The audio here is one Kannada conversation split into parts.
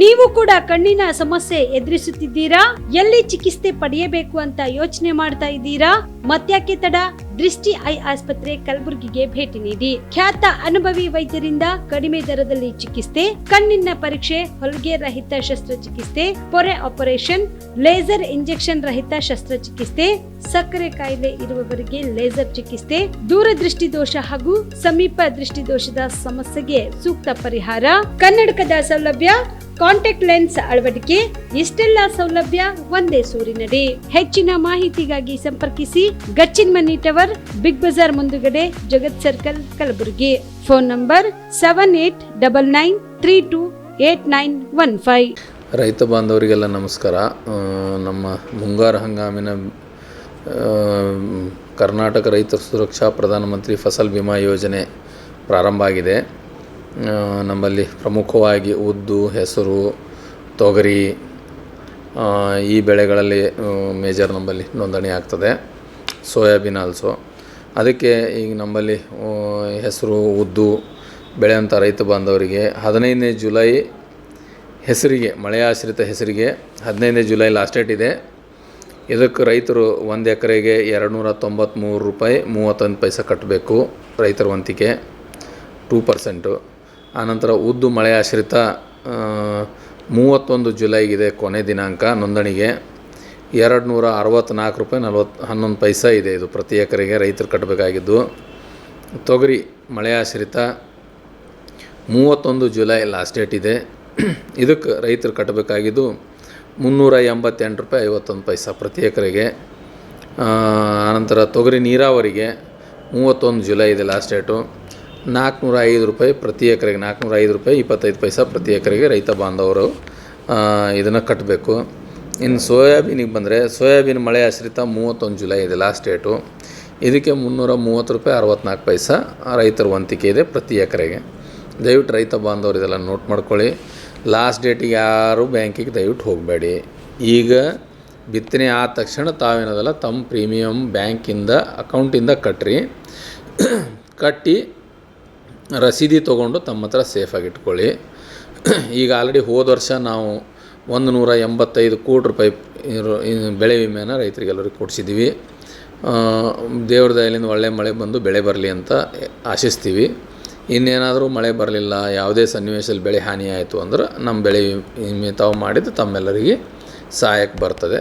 ನೀವು ಕೂಡ ಕಣ್ಣಿನ ಸಮಸ್ಯೆ ಎದುರಿಸುತ್ತಿದ್ದೀರಾ? ಎಲ್ಲಿ ಚಿಕಿತ್ಸೆ ಪಡೆಯಬೇಕು ಅಂತ ಯೋಚನೆ ಮಾಡ್ತಾ ಇದ್ದೀರಾ? ಮತ್ತ್ಯಾಕೆ ತಡ? ದೃಷ್ಟಿ ಐ ಆಸ್ಪತ್ರೆ ಕಲಬುರಗಿಗೆ ಭೇಟಿ ನೀಡಿ. ಖ್ಯಾತ ಅನುಭವಿ ವೈದ್ಯರಿಂದ ಕಡಿಮೆ ದರದಲ್ಲಿ ಚಿಕಿತ್ಸೆ, ಕಣ್ಣಿನ ಪರೀಕ್ಷೆ, ಹೊಲಿಗೆ ರಹಿತ ಶಸ್ತ್ರಚಿಕಿತ್ಸೆ, ಪೊರೆ ಆಪರೇಷನ್, ಲೇಸರ್ ಇಂಜೆಕ್ಷನ್ ರಹಿತ ಶಸ್ತ್ರಚಿಕಿತ್ಸೆ, ಸಕ್ಕರೆ ಕಾಯಿಲೆ ಇರುವವರಿಗೆ ಲೇಸರ್ ಚಿಕಿತ್ಸೆ, ದೂರದೃಷ್ಟಿ ದೋಷ ಹಾಗೂ ಸಮೀಪ ದೃಷ್ಟಿ ದೋಷದ ಸಮಸ್ಯೆಗೆ ಸೂಕ್ತ ಪರಿಹಾರ, ಕನ್ನಡಕದ ಸೌಲಭ್ಯ, ಕಾಂಟ್ಯಾಕ್ಟ್ ಲೆನ್ಸ್ ಅಳವಡಿಕೆ, ಇಷ್ಟೆಲ್ಲ ಸೌಲಭ್ಯ ಒಂದೇ ಸೂರಿನಡಿ. ಹೆಚ್ಚಿನ ಮಾಹಿತಿಗಾಗಿ ಸಂಪರ್ಕಿಸಿ Gachchin Mani tower, Big Bazaar ಮುಂದುಗಡೆ, Jagat circle, Kalaburagi. Phone number 7899328915. ರೈತ ಬಾಂಧವರಿಗೆಲ್ಲ ನಮಸ್ಕಾರ. ನಮ್ಮ ಮುಂಗಾರು ಹಂಗಾಮಿನ ಕರ್ನಾಟಕ ರೈತ ಸುರಕ್ಷಾ ಪ್ರಧಾನಮಂತ್ರಿ ಫಸಲ್ ಬಿಮಾ ಯೋಜನೆ ಪ್ರಾರಂಭ ಆಗಿದೆ. ನಮ್ಮಲ್ಲಿ ಪ್ರಮುಖವಾಗಿ ಉದ್ದು, ಹೆಸರು, ತೊಗರಿ ಈ ಬೆಳೆಗಳಲ್ಲಿ ಮೇಜರ್ ನಮ್ಮಲ್ಲಿ ನೋಂದಣಿ ಆಗ್ತದೆ. Soybean also. ಅದಕ್ಕೆ ಈಗ ನಮ್ಮಲ್ಲಿ ಹೆಸರು, ಉದ್ದು ಬೆಳೆಯುವಂಥ ರೈತ ಬಾಂಧವರಿಗೆ 15ನೇ ಜುಲೈ ಹೆಸರಿಗೆ, ಮಳೆಯಾಶ್ರಿತ ಹೆಸರಿಗೆ 15ನೇ ಜುಲೈ ಲಾಸ್ಟ್ ಡೇಟ್ ಇದೆ. ಇದಕ್ಕೆ ರೈತರು 1 ಎಕರೆಗೆ 293 ರೂಪಾಯಿ 31 ಪೈಸೆ ಕಟ್ಟಬೇಕು. ರೈತರ ವಂತಿಕೆ 2%. ಆನಂತರ ಉದ್ದು ಮಳೆ ಆಶ್ರಿತ 31 ಜುಲೈಗಿದೆ ಕೊನೆ ದಿನಾಂಕ ನೋಂದಣಿಗೆ. 264 ರೂಪಾಯಿ 11 ಪೈಸೆ ಇದೆ ಇದು ಪ್ರತಿ ಎಕರೆಗೆ ರೈತರು ಕಟ್ಟಬೇಕಾಗಿದ್ದು. ತೊಗರಿ ಮಳೆ ಆಶ್ರಿತ 31 ಜುಲೈ ಲಾಸ್ಟ್ ಡೇಟ್ ಇದೆ. ಇದಕ್ಕೆ ರೈತರು ಕಟ್ಟಬೇಕಾಗಿದ್ದು 388 ರೂಪಾಯಿ 51 ಪೈಸೆ ಪ್ರತಿ ಎಕರೆಗೆ. ಆನಂತರ ತೊಗರಿ ನೀರಾವರಿಗೆ 31 ಜುಲೈ ಇದೆ ಲಾಸ್ಟ್ ಡೇಟು. 405 ರೂಪಾಯಿ ಪ್ರತಿ ಎಕರೆಗೆ, 405 ರೂಪಾಯಿ 25 ಪೈಸೆ ಪ್ರತಿ ಎಕರೆಗೆ ರೈತ ಬಾಂಧವರು ಇದನ್ನು ಕಟ್ಟಬೇಕು. ಇನ್ನು ಸೋಯಾಬೀನಿಗೆ ಬಂದರೆ, ಸೋಯಾಬೀನ್ ಮಳೆ ಆಶ್ರಿತ 31 ಜುಲೈ ಇದೆ ಲಾಸ್ಟ್ ಡೇಟು. ಇದಕ್ಕೆ 330 ರೂಪಾಯಿ 64 ಪೈಸೆ ರೈತರ ವಂತಿಕೆ ಇದೆ ಪ್ರತಿ ಎಕರೆಗೆ. ದಯವಿಟ್ಟು ರೈತ ಬಾಂಧವರು ಇದೆಲ್ಲ ನೋಟ್ ಮಾಡ್ಕೊಳ್ಳಿ. ಲಾಸ್ಟ್ ಡೇಟಿಗೆ ಯಾರು ಬ್ಯಾಂಕಿಗೆ ದಯವಿಟ್ಟು ಹೋಗಬೇಡಿ. ಈಗ ಬಿತ್ತನೆ ಆದ ತಕ್ಷಣ ತಾವೇನದಲ್ಲ ತಮ್ಮ ಪ್ರೀಮಿಯಮ್ ಬ್ಯಾಂಕಿಂದ ಅಕೌಂಟಿಂದ ಕಟ್ಟಿ ರಸೀದಿ ತೊಗೊಂಡು ತಮ್ಮ ಹತ್ರ ಸೇಫಾಗಿ ಇಟ್ಕೊಳ್ಳಿ. ಈಗ ಆಲ್ರೆಡಿ ಹೋದ ವರ್ಷ ನಾವು 185 ಕೋಟಿ ರೂಪಾಯಿ ಬೆಳೆ ವಿಮೆಯನ್ನು ರೈತರಿಗೆಲ್ಲರಿಗೂ ಕೊಡಿಸಿದ್ದೀವಿ. ದೇವ್ರ ದಯೆಯಿಂದ ಒಳ್ಳೆ ಮಳೆ ಬಂದು ಬೆಳೆ ಬರಲಿ ಅಂತ ಆಶಿಸ್ತೀವಿ. ಇನ್ನೇನಾದರೂ ಮಳೆ ಬರಲಿಲ್ಲ, ಯಾವುದೇ ಸನ್ನಿವೇಶದಲ್ಲಿ ಬೆಳೆ ಹಾನಿ ಆಯಿತು ಅಂದ್ರೆ ನಮ್ಮ ಬೆಳೆ ವಿಮೆ ತಾವು ಮಾಡಿದ್ದು ತಮ್ಮೆಲ್ಲರಿಗೆ ಸಹಾಯಕ್ಕೆ ಬರ್ತದೆ.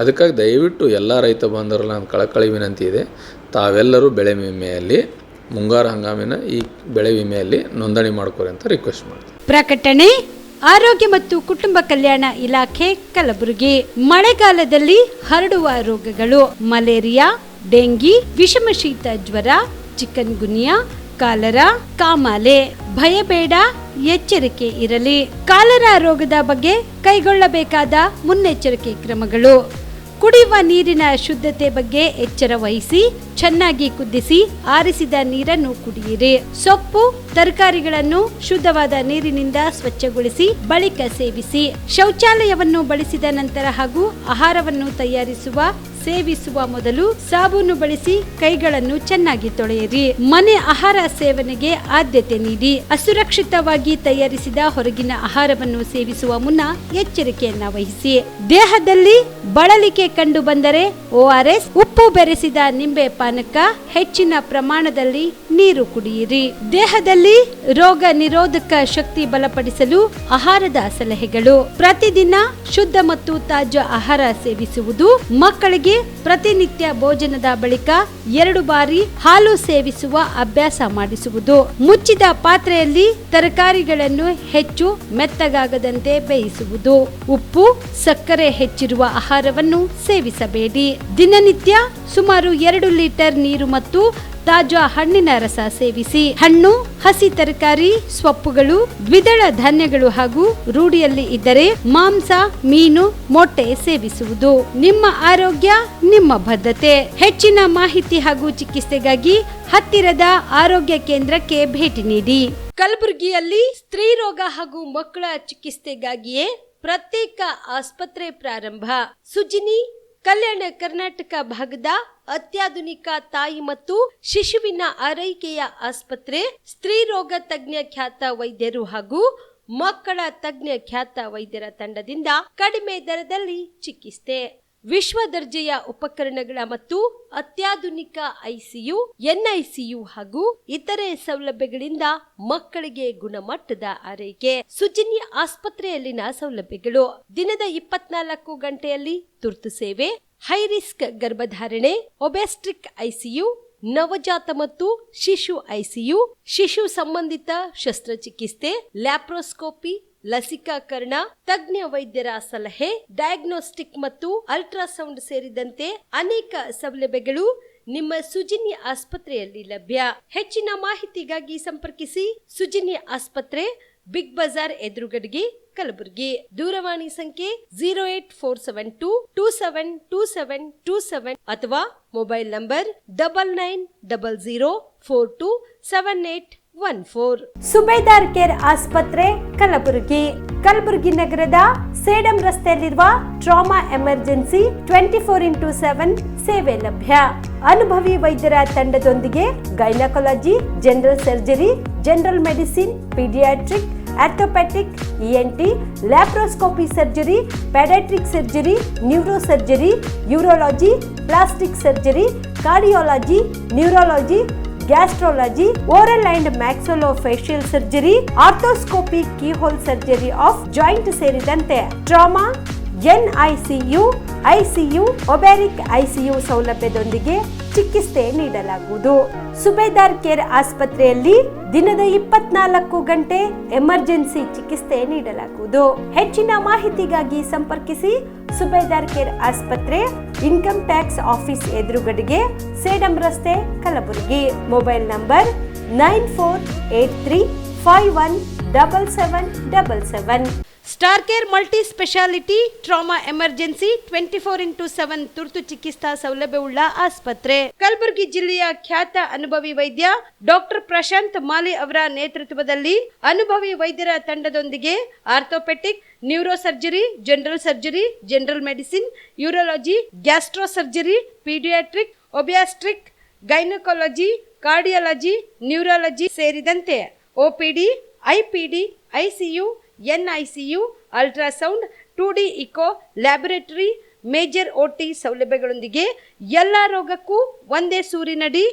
ಅದಕ್ಕಾಗಿ ದಯವಿಟ್ಟು ಎಲ್ಲ ರೈತ ಬಾಂಧವರಲ್ಲಿ ನನ್ನ ಕಳಕಳಿ ವಿನಂತಿ ಇದೆ, ತಾವೆಲ್ಲರೂ ಬೆಳೆ ವಿಮೆಯಲ್ಲಿ, ಮುಂಗಾರು ಹಂಗಾಮಿನ ಈ ಬೆಳೆ ವಿಮೆಯಲ್ಲಿ ನೋಂದಣಿ ಮಾಡ್ಕೊರಿ ಅಂತ ರಿಕ್ವೆಸ್ಟ್ ಮಾಡ್ತೀನಿ. ಪ್ರಕಟಣೆ ಆರೋಗ್ಯ ಮತ್ತು ಕುಟುಂಬ ಕಲ್ಯಾಣ ಇಲಾಖೆ ಕಲಬುರಗಿ. ಮಳೆಗಾಲದಲ್ಲಿ ಹರಡುವ ರೋಗಗಳು: ಮಲೇರಿಯಾ, ಡೆಂಗಿ, ವಿಷಮಶೀತ ಜ್ವರ, ಚಿಕನ್ ಗುನ್ಯಾ, ಕಾಲರಾ, ಕಾಮಾಲೆ. ಭಯಬೇಡ, ಎಚ್ಚರಿಕೆ ಇರಲಿ. ಕಾಲರಾ ರೋಗದ ಬಗ್ಗೆ ಕೈಗೊಳ್ಳಬೇಕಾದ ಮುನ್ನೆಚ್ಚರಿಕೆ ಕ್ರಮಗಳು: ಕುಡಿಯುವ ನೀರಿನ ಶುದ್ಧತೆ ಬಗ್ಗೆ ಎಚ್ಚರ ವಹಿಸಿ, ಚೆನ್ನಾಗಿ ಕುದಿಸಿ ಆರಿಸಿದ ನೀರನ್ನು ಕುಡಿಯಿರಿ. ಸೊಪ್ಪು, ತರಕಾರಿಗಳನ್ನು ಶುದ್ಧವಾದ ನೀರಿನಿಂದ ಸ್ವಚ್ಛಗೊಳಿಸಿ ಬಳಿಕ ಸೇವಿಸಿ. ಶೌಚಾಲಯವನ್ನು ಬಳಸಿದ ನಂತರ ಹಾಗೂ ಆಹಾರವನ್ನು ಸೇವಿಸುವ ಮೊದಲು ಸಾಬೂನು ಬಳಸಿ ಕೈಗಳನ್ನು ಚೆನ್ನಾಗಿ ತೊಳೆಯಿರಿ. ಮನೆ ಆಹಾರ ಸೇವನೆಗೆ ಆದ್ಯತೆ ನೀಡಿ. ಅಸುರಕ್ಷಿತವಾಗಿ ತಯಾರಿಸಿದ ಹೊರಗಿನ ಆಹಾರವನ್ನು ಸೇವಿಸುವ ಮುನ್ನ ಎಚ್ಚರಿಕೆಯನ್ನ ವಹಿಸಿ. ದೇಹದಲ್ಲಿ ಬಳಲಿಕೆ ಕಂಡು ಬಂದರೆ ORS, ಉಪ್ಪು ಬೆರೆಸಿದ ನಿಂಬೆ ಪಾನಕ, ಹೆಚ್ಚಿನ ಪ್ರಮಾಣದಲ್ಲಿ ನೀರು ಕುಡಿಯಿರಿ. ದೇಹದಲ್ಲಿ ರೋಗ ನಿರೋಧಕ ಶಕ್ತಿ ಬಲಪಡಿಸಲು ಆಹಾರದ ಸಲಹೆಗಳು: ಪ್ರತಿದಿನ ಶುದ್ಧ ಮತ್ತು ತಾಜಾ ಆಹಾರ ಸೇವಿಸುವುದು. ಮಕ್ಕಳಿಗೆ ಪ್ರತಿನಿತ್ಯ ಭೋಜನದ ಬಳಿಕ 2 ಬಾರಿ ಹಾಲು ಸೇವಿಸುವ ಅಭ್ಯಾಸ ಮಾಡಿಸುವುದು. ಮುಚ್ಚಿದ ಪಾತ್ರೆಯಲ್ಲಿ ತರಕಾರಿಗಳನ್ನು ಹೆಚ್ಚು ಮೆತ್ತಗಾಗದಂತೆ ಬೇಯಿಸುವುದು. ಉಪ್ಪು, ಸಕ್ಕರೆ ಹೆಚ್ಚಿರುವ ಆಹಾರವನ್ನು ಸೇವಿಸಬೇಡಿ. ದಿನನಿತ್ಯ ಸುಮಾರು 2 ಲೀಟರ್ ನೀರು ಮತ್ತು ತಾಜಾ ಹಣ್ಣಿನ ರಸ ಸೇವಿಸಿ. ಹಣ್ಣು, ಹಸಿ ತರಕಾರಿ, ಸೊಪ್ಪುಗಳು, ದ್ವಿದಳ ಧಾನ್ಯಗಳು ಹಾಗೂ ರೂಢಿಯಲ್ಲಿ ಇದ್ದರೆ ಮಾಂಸ, ಮೀನು, ಮೊಟ್ಟೆ ಸೇವಿಸುವುದು. ನಿಮ್ಮ ಆರೋಗ್ಯ ನಿಮ್ಮ ಬದ್ಧತೆ. ಹೆಚ್ಚಿನ ಮಾಹಿತಿ ಹಾಗೂ ಚಿಕಿತ್ಸೆಗಾಗಿ ಹತ್ತಿರದ ಆರೋಗ್ಯ ಕೇಂದ್ರಕ್ಕೆ ಭೇಟಿ ನೀಡಿ. ಕಲಬುರಗಿಯಲ್ಲಿ ಸ್ತ್ರೀ ರೋಗ ಹಾಗೂ ಮಕ್ಕಳ ಚಿಕಿತ್ಸೆಗಾಗಿಯೇ ಪ್ರತ್ಯೇಕ ಆಸ್ಪತ್ರೆ ಪ್ರಾರಂಭ. ಸುಜಿನಿ ಕಲ್ಯಾಣ ಕರ್ನಾಟಕ ಭಾಗದ ಅತ್ಯಾಧುನಿಕ ತಾಯಿ ಮತ್ತು ಶಿಶುವಿನ ಆರೈಕೆಯ ಆಸ್ಪತ್ರೆ. ಸ್ತ್ರೀ ರೋಗ ತಜ್ಞ ಖ್ಯಾತ ವೈದ್ಯರು ಹಾಗೂ ಮಕ್ಕಳ ತಜ್ಞ ಖ್ಯಾತ ವೈದ್ಯರ ತಂಡದಿಂದ ಕಡಿಮೆ ದರದಲ್ಲಿ ಚಿಕಿತ್ಸೆ. ವಿಶ್ವ ದರ್ಜೆಯ ಉಪಕರಣಗಳ ಮತ್ತು ಅತ್ಯಾಧುನಿಕ ಐಸಿಯು, ಎನ್ಐಸಿಯು ಹಾಗೂ ಇತರೆ ಸೌಲಭ್ಯಗಳಿಂದ ಮಕ್ಕಳಿಗೆ ಗುಣಮಟ್ಟದ ಆರೈಕೆ. ಸುಜಿನಿ ಆಸ್ಪತ್ರೆಯಲ್ಲಿನ ಸೌಲಭ್ಯಗಳು: ದಿನದ 24 ಗಂಟೆಯಲ್ಲಿ ತುರ್ತು ಸೇವೆ, ಹೈ ರಿಸ್ಕ್ ಗರ್ಭಧಾರಣೆ, ಒಬೆಸ್ಟ್ರಿಕ್ ಐಸಿಯು, ನವಜಾತ ಮತ್ತು ಶಿಶು ಐಸಿಯು, ಶಿಶು ಸಂಬಂಧಿತ ಶಸ್ತ್ರಚಿಕಿತ್ಸೆ, ಲ್ಯಾಪ್ರೋಸ್ಕೋಪಿ, ಲಸಿಕಾಕರಣ, ತಜ್ಞ ವೈದ್ಯರ ಸಲಹೆ, ಡಯಾಗ್ನೋಸ್ಟಿಕ್ ಮತ್ತು ಅಲ್ಟ್ರಾಸೌಂಡ್ ಸೇರಿದಂತೆ ಅನೇಕ ಸೌಲಭ್ಯಗಳು ನಿಮ್ಮ ಸುಜಿನಿ ಆಸ್ಪತ್ರೆಯಲ್ಲಿ ಲಭ್ಯ. ಹೆಚ್ಚಿನ ಮಾಹಿತಿಗಾಗಿ ಸಂಪರ್ಕಿಸಿ ಸುಜಿನಿ ಆಸ್ಪತ್ರೆ, ಬಿಗ್ ಬಜಾರ್ ಎದುರುಗಡೆಗೆ, ಕಲಬುರಗಿ. ದೂರವಾಣಿ ಸಂಖ್ಯೆ 08472 272727 ಅಥವಾ ಮೊಬೈಲ್ ನಂಬರ್ 9900427814. ಸುಬೇದಾರ್ ಕೇರ್ ಆಸ್ಪತ್ರೆ, ಕಲಬುರಗಿ. ಕಲಬುರಗಿ ನಗರದ ಸೇಡಂ ರಸ್ತೆಯಲ್ಲಿರುವ ಟ್ರಾಮಾ ಎಮರ್ಜೆನ್ಸಿ 24x7 ಸೇವೆ ಲಭ್ಯ. ಅನುಭವಿ ವೈದ್ಯರ ತಂಡದೊಂದಿಗೆ gynaecology, general surgery, general medicine, paediatric, orthopaedic, ENT, laparoscopy surgery, paediatric surgery, neuro surgery, urology, plastic surgery, cardiology, neurology, gastrology, oral and maxillofacial surgery, arthroscopy, keyhole surgery of joint ಸೇರಿದಂತೆ trauma, NICU, ICU, obstetric ICU ಸೌಲಭ್ಯದೊಂದಿಗೆ ಚಿಕಿತ್ಸೆ ನೀಡಲಾಗುವುದು. ಸುಬೇದಾರ್ ಕೇರ್ ಆಸ್ಪತ್ರೆಯಲ್ಲಿ ದಿನದ 24 ಗಂಟೆ ಎಮರ್ಜೆನ್ಸಿ ಚಿಕಿತ್ಸೆ ನೀಡಲಾಗುವುದು. ಹೆಚ್ಚಿನ ಮಾಹಿತಿಗಾಗಿ ಸಂಪರ್ಕಿಸಿ ಸುಬೇದಾರ್ ಕೇರ್ ಆಸ್ಪತ್ರೆ, ಇನ್ಕಮ್ ಟ್ಯಾಕ್ಸ್ ಆಫೀಸ್ ಎದುರುಗಡೆಗೆ, ಸೇಡಂ ರಸ್ತೆ, Kalaburagi. Mobile number 9483517777. Star care multi speciality trauma emergency 24x7 ತುರ್ತು ಚಿಕಿತ್ಸಾ ಸೌಲಭ್ಯವುಳ್ಳ ಆಸ್ಪತ್ರೆ. ಕಲಬುರಗಿ ಜಿಲ್ಲೆಯ ಖ್ಯಾತ ಅನುಭವಿ ವೈದ್ಯ ಡಾಕ್ಟರ್ ಪ್ರಶಾಂತ್ ಮಾಲಿ ಅವರ ನೇತೃತ್ವದಲ್ಲಿ ಅನುಭವಿ ವೈದ್ಯರ ತಂಡದೊಂದಿಗೆ orthopaedic, neuro surgery, general surgery, general medicine, urology, gastro surgery, paediatric, obstetric, gynaecology, cardiology, neurology ಸೇರಿದಂತೆ OPD, IPD, ICU, NICU, ultrasound, 2D echo, laboratory, major OT ಸೌಲಭ್ಯಗಳೊಂದಿಗೆ ಎಲ್ಲ ರೋಗಕ್ಕೂ ಒಂದೇ ಸೂರಿನಡಿ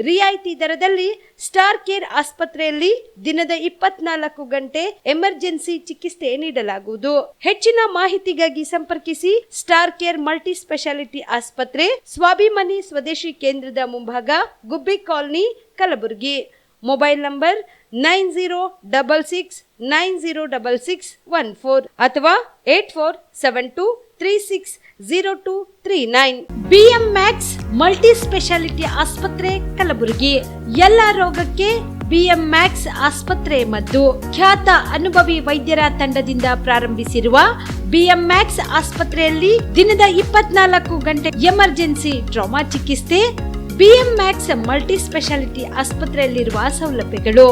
ರಿಯಾಯಿತಿ ದರದಲ್ಲಿ ಸ್ಟಾರ್ ಕೇರ್ ಆಸ್ಪತ್ರೆಯಲ್ಲಿ ದಿನದ 24 ಗಂಟೆ ಎಮರ್ಜೆನ್ಸಿ ಚಿಕಿತ್ಸೆ ನೀಡಲಾಗುವುದು. ಹೆಚ್ಚಿನ ಮಾಹಿತಿಗಾಗಿ ಸಂಪರ್ಕಿಸಿ ಸ್ಟಾರ್ ಕೇರ್ ಮಲ್ಟಿ ಸ್ಪೆಷಾಲಿಟಿ ಆಸ್ಪತ್ರೆ, ಸ್ವಾಭಿಮಾನಿ ಸ್ವದೇಶಿ ಕೇಂದ್ರದ ಮುಂಭಾಗ, ಗುಬ್ಬಿ ಕಾಲನಿ, ಕಲಬುರಗಿ. ಮೊಬೈಲ್ ನಂಬರ್ 9066906614 ಅಥವಾ 8472360239. BM Max ಮಲ್ಟಿ ಸ್ಪೆಷಾಲಿಟಿ ಆಸ್ಪತ್ರೆ, ಕಲಬುರಗಿ. ಎಲ್ಲ ರೋಗಕ್ಕೆ BM Max ಆಸ್ಪತ್ರೆ ಮದ್ದು. ಖ್ಯಾತ ಅನುಭವಿ ವೈದ್ಯರ ತಂಡದಿಂದ ಪ್ರಾರಂಭಿಸಿರುವ BM Max ಆಸ್ಪತ್ರೆಯಲ್ಲಿ ದಿನದ 24 ಗಂಟೆ ಎಮರ್ಜೆನ್ಸಿ ಟ್ರಾಮಾ ಚಿಕಿತ್ಸೆ. BM Max ಮಲ್ಟಿ ಸ್ಪೆಷಾಲಿಟಿ ಆಸ್ಪತ್ರೆಯಲ್ಲಿರುವ ಸೌಲಭ್ಯಗಳು: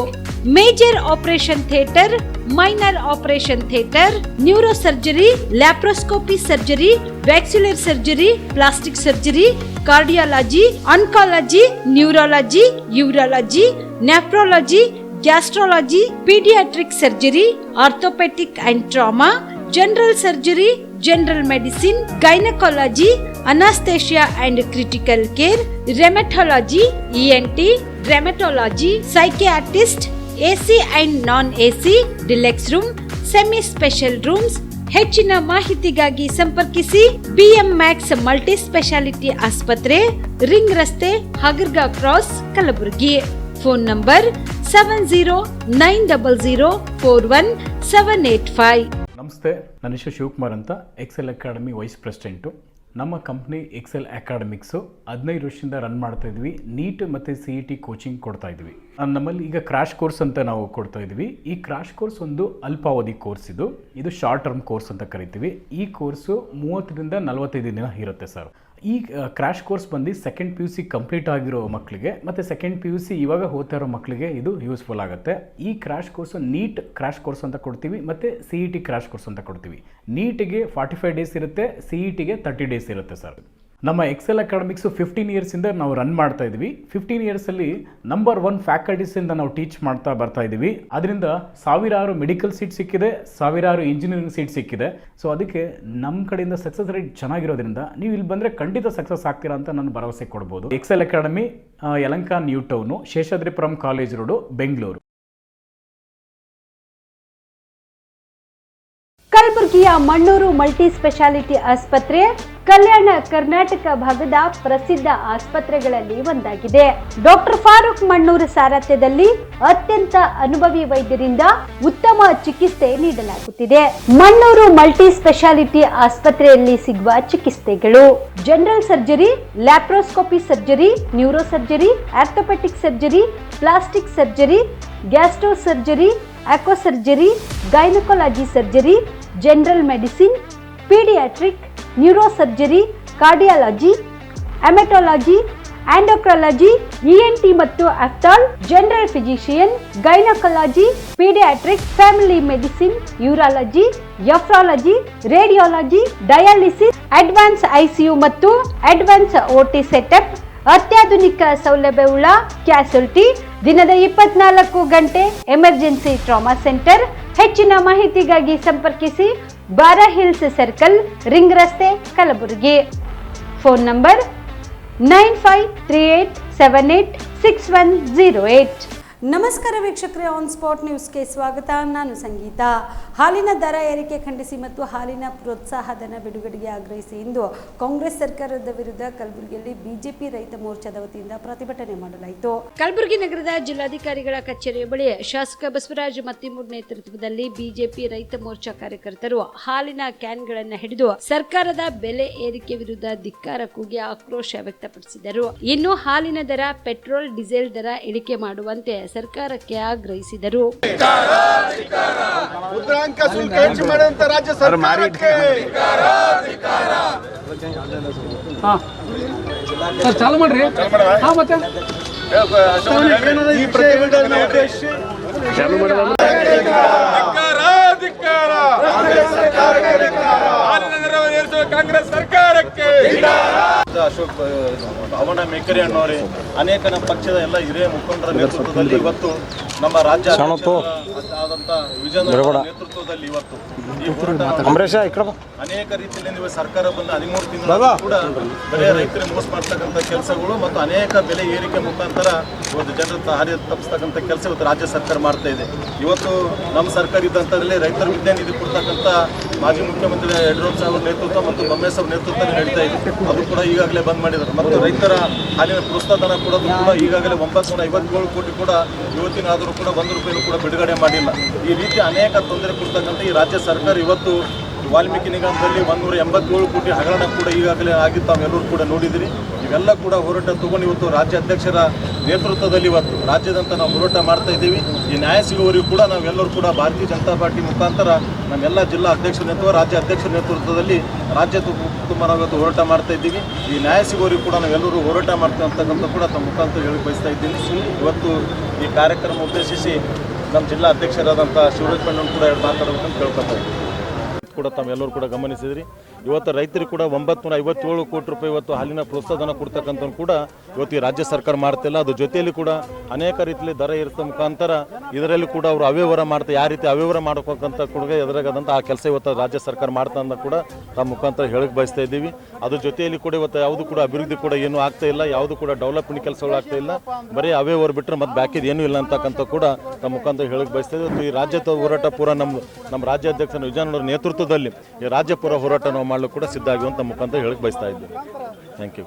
major operation theatre, minor operation theatre, neuro surgery, laparoscopy surgery, ವ್ಯಾಕ್ಸ್ಯುಲರ್ surgery, plastic surgery, cardiology, oncology, neurology, urology, nephrology, gastrology, paediatric surgery, orthopaedic and trauma, general surgery, general medicine, gynaecology, anaesthesia and critical care, rheumatology, ENT, rheumatology, psychiatrist, AC and non AC, deluxe room, semi special rooms. ಹೆಚ್ಚಿನ ಮಾಹಿತಿಗಾಗಿ ಸಂಪರ್ಕಿಸಿ BM Max ಮಲ್ಟಿ ಸ್ಪೆಷಾಲಿಟಿ ಆಸ್ಪತ್ರೆ, ರಿಂಗ್ ರಸ್ತೆ, ಹಗರ್ಗಾ ಕ್ರಾಸ್, ಕಲಬುರಗಿ. Phone number 7090041785. ನಮಸ್ತೆ, ನನ್ನ ಹೆಸರು ಶಿವಕುಮಾರ್ ಅಂತ, ಎಕ್ಸೆಲ್ ಅಕಾಡೆಮಿ ವೈಸ್ ಪ್ರೆಸಿಡೆಂಟು. ನಮ್ಮ ಕಂಪ್ನಿ ಎಕ್ಸೆಲ್ ಅಕಾಡೆಮಿಕ್ಸು 15 ವರ್ಷದಿಂದ ರನ್ ಮಾಡ್ತಾ ಇದ್ವಿ. ನೀಟ್ ಮತ್ತು CET ಕೋಚಿಂಗ್ ಕೊಡ್ತಾ ಇದ್ವಿ. ನಮ್ಮಲ್ಲಿ ಈಗ ಕ್ರಾಶ್ ಕೋರ್ಸ್ ಅಂತ ನಾವು ಕೊಡ್ತಾ ಇದ್ವಿ. ಈ ಕ್ರಾಶ್ ಕೋರ್ಸ್ ಒಂದು ಅಲ್ಪಾವಧಿ ಕೋರ್ಸ್. ಇದು ಶಾರ್ಟ್ ಟರ್ಮ್ ಕೋರ್ಸ್ ಅಂತ ಕರಿತೀವಿ. ಈ ಕೋರ್ಸು 30ರಿಂದ 45 ದಿನ ಇರುತ್ತೆ ಸರ್. ಈ ಕ್ರಾಶ್ ಕೋರ್ಸ್ ಬಂದು ಸೆಕೆಂಡ್ PUC ಕಂಪ್ಲೀಟ್ ಆಗಿರೋ ಮಕ್ಕಳಿಗೆ ಮತ್ತು ಸೆಕೆಂಡ್ PUC ಇವಾಗ ಓದ್ತಾ ಇರೋ ಮಕ್ಕಳಿಗೆ ಇದು ಯೂಸ್ಫುಲ್ ಆಗುತ್ತೆ. ಈ crash course NEET crash course ಅಂತ ಕೊಡ್ತೀವಿ ಮತ್ತು CET ಕ್ರಾಶ್ ಕೋರ್ಸ್ ಅಂತ ಕೊಡ್ತೀವಿ. ನೀಟಿಗೆ 45 ಡೇಸ್ ಇರುತ್ತೆ, CETಗೆ 30 ಡೇಸ್ ಇರುತ್ತೆ ಸರ್. ನಮ್ಮ ಎಕ್ಸೆಲ್ ಅಕಾಡೆಮಿಕ್ಸು 15 ಇಯರ್ಸಿಂದ ನಾವು ರನ್ ಮಾಡ್ತಾ ಇದ್ವಿ. 15 ಇಯರ್ಸಲ್ಲಿ ನಂಬರ್ 1 ಫ್ಯಾಕಲ್ಟೀಸಿಂದ ನಾವು ಟೀಚ್ ಮಾಡ್ತಾ ಬರ್ತಾ ಇದ್ದೀವಿ. ಅದರಿಂದ ಸಾವಿರಾರು ಮೆಡಿಕಲ್ ಸೀಟ್ ಸಿಕ್ಕಿದೆ, ಸಾವಿರಾರು ಇಂಜಿನಿಯರಿಂಗ್ ಸೀಟ್ ಸಿಕ್ಕಿದೆ. ಸೊ ಅದಕ್ಕೆ ನಮ್ಮ ಕಡೆಯಿಂದ ಸಕ್ಸಸ್ ರೇಟ್ ಚೆನ್ನಾಗಿರೋದ್ರಿಂದ ನೀವು ಇಲ್ಲಿ ಬಂದರೆ ಖಂಡಿತ ಸಕ್ಸಸ್ ಆಗ್ತೀರಾ ಅಂತ ನಾನು ಭರವಸೆ ಕೊಡ್ಬೋದು. Excel academy Yelahanka new town, Sheshadripuram college road, Bengaluru. ಕಲಬುರಗಿಯ ಮಣ್ಣೂರು ಮಲ್ಟಿ ಸ್ಪೆಷಾಲಿಟಿ ಆಸ್ಪತ್ರೆ ಕಲ್ಯಾಣ ಕರ್ನಾಟಕ ಭಾಗದ ಪ್ರಸಿದ್ಧ ಆಸ್ಪತ್ರೆಗಳಲ್ಲಿ ಒಂದಾಗಿದೆ. ಡಾಕ್ಟರ್ ಫಾರೂಕ್ ಮಣ್ಣೂರು ಸಾರಥ್ಯದಲ್ಲಿ ಅತ್ಯಂತ ಅನುಭವಿ ವೈದ್ಯರಿಂದ ಉತ್ತಮ ಚಿಕಿತ್ಸೆ ನೀಡಲಾಗುತ್ತಿದೆ. ಮಣ್ಣೂರು ಮಲ್ಟಿ ಸ್ಪೆಷಾಲಿಟಿ ಆಸ್ಪತ್ರೆಯಲ್ಲಿ ಸಿಗುವ ಚಿಕಿತ್ಸೆಗಳು: general surgery, laparoscopy surgery, neuro surgery, orthopaedic surgery, plastic surgery, gastro surgery, aqua surgery, gynaecology surgery, general medicine, paediatric, neuro surgery, cardiology, haematology, endocrinology, ENT ಮತ್ತು ophthal, general physician, gynaecology, paediatric, family medicine, urology, nephrology, radiology, dialysis, advance ICU ಮತ್ತು ಅಡ್ವಾನ್ಸ್ ಓಟಿ ಸೆಟಪ್, ಅತ್ಯಾಧುನಿಕ ಸೌಲಭ್ಯವುಳ್ಳ ಕ್ಯಾಸುಲಿಟಿ, ದಿನದ 24 ಗಂಟೆ ಎಮರ್ಜೆನ್ಸಿ ಟ್ರಾಮಾ ಸೆಂಟರ್. ಹೆಚ್ಚಿನ ಮಾಹಿತಿಗಾಗಿ ಸಂಪರ್ಕಿಸಿ ಬಾರಾ ಹಿಲ್ಸ್ ಸರ್ಕಲ್, ರಿಂಗ್ ರಸ್ತೆ, ಕಲಬುರಗಿ. Phone number 9538786108. ನಮಸ್ಕಾರ ವೀಕ್ಷಕರೇ, ಆನ್ ಸ್ಪಾಟ್ ನ್ಯೂಸ್ಗೆ ಸ್ವಾಗತ. ನಾನು ಸಂಗೀತ. ಹಾಲಿನ ದರ ಏರಿಕೆ ಖಂಡಿಸಿ ಮತ್ತು ಹಾಲಿನ ಪ್ರೋತ್ಸಾಹಧನ ಬಿಡುಗಡೆಗೆ ಆಗ್ರಹಿಸಿ ಇಂದು ಕಾಂಗ್ರೆಸ್ ಸರ್ಕಾರದ ವಿರುದ್ಧ ಕಲಬುರಗಿಯಲ್ಲಿ ಬಿಜೆಪಿ ರೈತ ಮೋರ್ಚಾದ ವತಿಯಿಂದ ಪ್ರತಿಭಟನೆ ಮಾಡಲಾಯಿತು. ಕಲಬುರಗಿ ನಗರದ ಜಿಲ್ಲಾಧಿಕಾರಿಗಳ ಕಚೇರಿಯ ಬಳಿ ಶಾಸಕ ಬಸವರಾಜ ಮತ್ತಿಮೂರ್ ನೇತೃತ್ವದಲ್ಲಿ ಬಿಜೆಪಿ ರೈತ ಮೋರ್ಚಾ ಕಾರ್ಯಕರ್ತರು ಹಾಲಿನ ಕ್ಯಾನ್ಗಳನ್ನು ಹಿಡಿದು ಸರ್ಕಾರದ ಬೆಲೆ ಏರಿಕೆ ವಿರುದ್ಧ ಧಿಕ್ಕಾರ ಕೂಗಿ ಆಕ್ರೋಶ ವ್ಯಕ್ತಪಡಿಸಿದರು. ಇನ್ನು ಹಾಲಿನ ದರ, ಪೆಟ್ರೋಲ್, ಡೀಸೆಲ್ ದರ ಇಳಿಕೆ ಮಾಡುವಂತೆ ಸರ್ಕಾರಕ್ಕೆ ಆಗ್ರಹಿಸಿದರು. ಮುದ್ರಾಂಕ ಶುಲ್ಕ ಹೆಚ್ಚು ಮಾಡುವಂತ ರಾಜ್ಯ ಸರ್ಕಾರಕ್ಕೆ ಚಾಲು ಮಾಡ್ರಿ. ಮತ್ತೆ ಈ ಪ್ರತಿಭಟನೆ ಉದ್ದೇಶಿಸಿ ಕಾಂಗ್ರೆಸ್ ಸರ್ಕಾರಕ್ಕೆ ಅಶೋಕ್ ಅವನ ಮೇಕರಿ ಅನ್ನೋರೆ ಅನೇಕ ನಮ್ಮ ಪಕ್ಷದ ಎಲ್ಲ ಹಿರಿಯ ಮುಖಂಡರ ನೇತೃತ್ವದಲ್ಲಿ ಇವತ್ತು ನಮ್ಮ ರಾಜ್ಯ ಆದಂತ ವಿಜಯನಗರ ನೇತೃತ್ವದಲ್ಲಿ ಇವತ್ತು ಈ ಹೋರಾಟ ಅನೇಕ ರೀತಿಯಲ್ಲಿ ನೀವು ಸರ್ಕಾರ ಬಂದ 13 ತಿಂಗಳ ಕೂಡ ಬರೀ ರೈತರಿಗೆ ಮೋಸ ಮಾಡ್ತಕ್ಕಂಥ ಕೆಲಸಗಳು ಮತ್ತು ಅನೇಕ ಬೆಲೆ ಏರಿಕೆ ಮುಖಾಂತರ ಇವತ್ತು ಜನರ ಹಾದಿ ತಪ್ಪಿಸ್ತಕ್ಕಂಥ ಕೆಲಸ ಇವತ್ತು ರಾಜ್ಯ ಸರ್ಕಾರ ಮಾಡ್ತಾ ಇದೆ. ಇವತ್ತು ನಮ್ಮ ಸರ್ಕಾರ ಇದ್ದಂಥದ್ರಲ್ಲಿ ರೈತರ ವಿದ್ಯಾನಿಧಿ ಕೊಡ್ತಕ್ಕಂಥ ಮಾಜಿ ಮುಖ್ಯಮಂತ್ರಿ ಯಡಿಯೂರಪ್ಪ ಅವರ ನೇತೃತ್ವ ಮತ್ತು ಬೊಮ್ಮೇಶ್ ಅವರ ನೇತೃತ್ವದಲ್ಲಿ ನಡೀತಾ ಇದೆ. ಅದು ಕೂಡ ಈಗಾಗಲೇ ಬಂದ್ ಮಾಡಿದ್ದಾರೆ. ಮತ್ತು ರೈತರ ಹಾಲಿನ ಪ್ರೋತ್ಸಾಹಧನ ಕೊಡೋದು ಕೂಡ ಈಗಾಗಲೇ 957 ಕೋಟಿ ಕೂಡ ಇವತ್ತಿನಾದರೂ ಕೂಡ 1 ರೂಪಾಯಿನೂ ಕೂಡ ಬಿಡುಗಡೆ ಮಾಡಿಲ್ಲ. ಈ ರೀತಿ ಅನೇಕ ತೊಂದರೆ ಕೊಡ್ತಕ್ಕಂಥ ಈ ರಾಜ್ಯ ಸರ್ಕಾರ ಇವತ್ತು ವಾಲ್ಮೀಕಿ ನಿಗಮದಲ್ಲಿ 187 ಕೋಟಿ ಹಗರಣ ಕೂಡ ಈಗಾಗಲೇ ಆಗಿದ್ದು ತಾವೆಲ್ಲರೂ ಕೂಡ ನೋಡಿದಿರಿ. ಇವೆಲ್ಲ ಕೂಡ ಹೋರಾಟ ತಗೊಂಡು ಇವತ್ತು ರಾಜ್ಯ ಅಧ್ಯಕ್ಷರ ನೇತೃತ್ವದಲ್ಲಿ ಇವತ್ತು ರಾಜ್ಯದಂತ ನಾವು ಹೋರಾಟ ಮಾಡ್ತಾ ಇದ್ದೀವಿ. ಈ ನ್ಯಾಯ ಸಿಗುವವರೆಗೂ ಕೂಡ ನಾವೆಲ್ಲರೂ ಕೂಡ ಭಾರತೀಯ ಜನತಾ ಪಾರ್ಟಿ ಮುಖಾಂತರ ನಮ್ಮೆಲ್ಲ ಜಿಲ್ಲಾ ಅಧ್ಯಕ್ಷರ ನೇತೃತ್ವ, ರಾಜ್ಯ ಅಧ್ಯಕ್ಷರ ನೇತೃತ್ವದಲ್ಲಿ ರಾಜ್ಯ ತುಂಬ ನಾವು ಇವತ್ತು ಹೋರಾಟ ಮಾಡ್ತಾ ಇದ್ದೀವಿ. ಈ ನ್ಯಾಯ ಸಿಗುವವರೆಗೂ ಕೂಡ ನಾವೆಲ್ಲರೂ ಹೋರಾಟ ಮಾಡ್ತೀವಿ ಅಂತಕ್ಕಂಥ ಕೂಡ ತಮ್ಮ ಮುಖಾಂತರ ಹೇಳಿ ಬಯಸ್ತಾ ಇದ್ದೀನಿ. ಇವತ್ತು ಈ ಕಾರ್ಯಕ್ರಮ ಉದ್ದೇಶಿಸಿ ನಮ್ಮ ಜಿಲ್ಲಾ ಅಧ್ಯಕ್ಷರಾದಂಥ ಶಿವರಾಜ್ ಪಣ್ಣನ್ ಕೂಡ ಮಾತಾಡಬೇಕಂತ ಕೇಳ್ಕೊತಾ ಇದ್ದೀವಿ. ಕೂಡ ತಾವೆಲ್ಲರೂ ಕೂಡ ಗಮನಿಸಿದ್ರಿ. ಇವತ್ತು ರೈತರಿಗೆ ಕೂಡ 957 ಕೋಟಿ ರೂಪಾಯಿ ಇವತ್ತು ಹಾಲಿನ ಪ್ರೋತ್ಸಾಹಧನ ಕೊಡ್ತಕ್ಕಂಥ ಕೂಡ ಇವತ್ತು ಈ ರಾಜ್ಯ ಸರ್ಕಾರ ಮಾಡ್ತಿಲ್ಲ. ಅದು ಜೊತೆಯಲ್ಲಿ ಕೂಡ ಅನೇಕ ರೀತಿಯಲ್ಲಿ ದರ ಇರಿಸೋ ಮುಖಾಂತರ ಇದರಲ್ಲಿ ಕೂಡ ಅವರು ಅವ್ಯವಹಾರ ಮಾಡ್ತಾ ಯಾವ ರೀತಿ ಅವ್ಯವಹಾರ ಮಾಡ್ಬೇಕಂತ ಕೂಡ ಎದುರಾಗದಂಥ ಆ ಕೆಲಸ ಇವತ್ತು ರಾಜ್ಯ ಸರ್ಕಾರ ಮಾಡ್ತಾ ಅಂತ ಕೂಡ ತಮ್ಮ ಮುಖಾಂತರ ಹೇಳಕ್ಕೆ ಬಯಸ್ತಾ ಇದ್ದೀವಿ. ಅದ್ರ ಜೊತೆಯಲ್ಲಿ ಕೂಡ ಇವತ್ತು ಯಾವುದು ಕೂಡ ಅಭಿವೃದ್ಧಿ ಕೂಡ ಏನೂ ಆಗ್ತಾ ಇಲ್ಲ, ಯಾವುದು ಕೂಡ ಡೆವಲಪ್ಮೆಂಟ್ ಕೆಲಸಗಳು ಆಗ್ತಾ ಇಲ್ಲ, ಬರೀ ಅವ್ಯವಹಾರ ಬಿಟ್ಟರೆ ಮತ್ತೆ ಬಾಕಿದು ಏನೂ ಇಲ್ಲ ಅಂತಕ್ಕಂಥ ಕೂಡ ತಮ್ಮ ಮುಖಾಂತರ ಹೇಳಕ್ಕೆ ಬಯಸ್ತಾ ಇದ್ದೀವಿ. ಈ ರಾಜ್ಯದ ಹೋರಾಟ ಪೂರ ನಮ್ಮ ರಾಜ್ಯಾಧ್ಯಕ್ಷ ವಿಜಯನಗರ ನೇತೃತ್ವದಲ್ಲಿ ಈ ರಾಜ್ಯ ಪೂರ ಹೋರಾಟ ನಾವು ಮಾಡಲು ಕೂಡ ಸಿದ್ಧ ಆಗುವಂಥ ಮುಖಾಂತರ ಹೇಳಕ್ಕೆ ಬಯಸ್ತಾ ಇದ್ದೀವಿ. Thank you.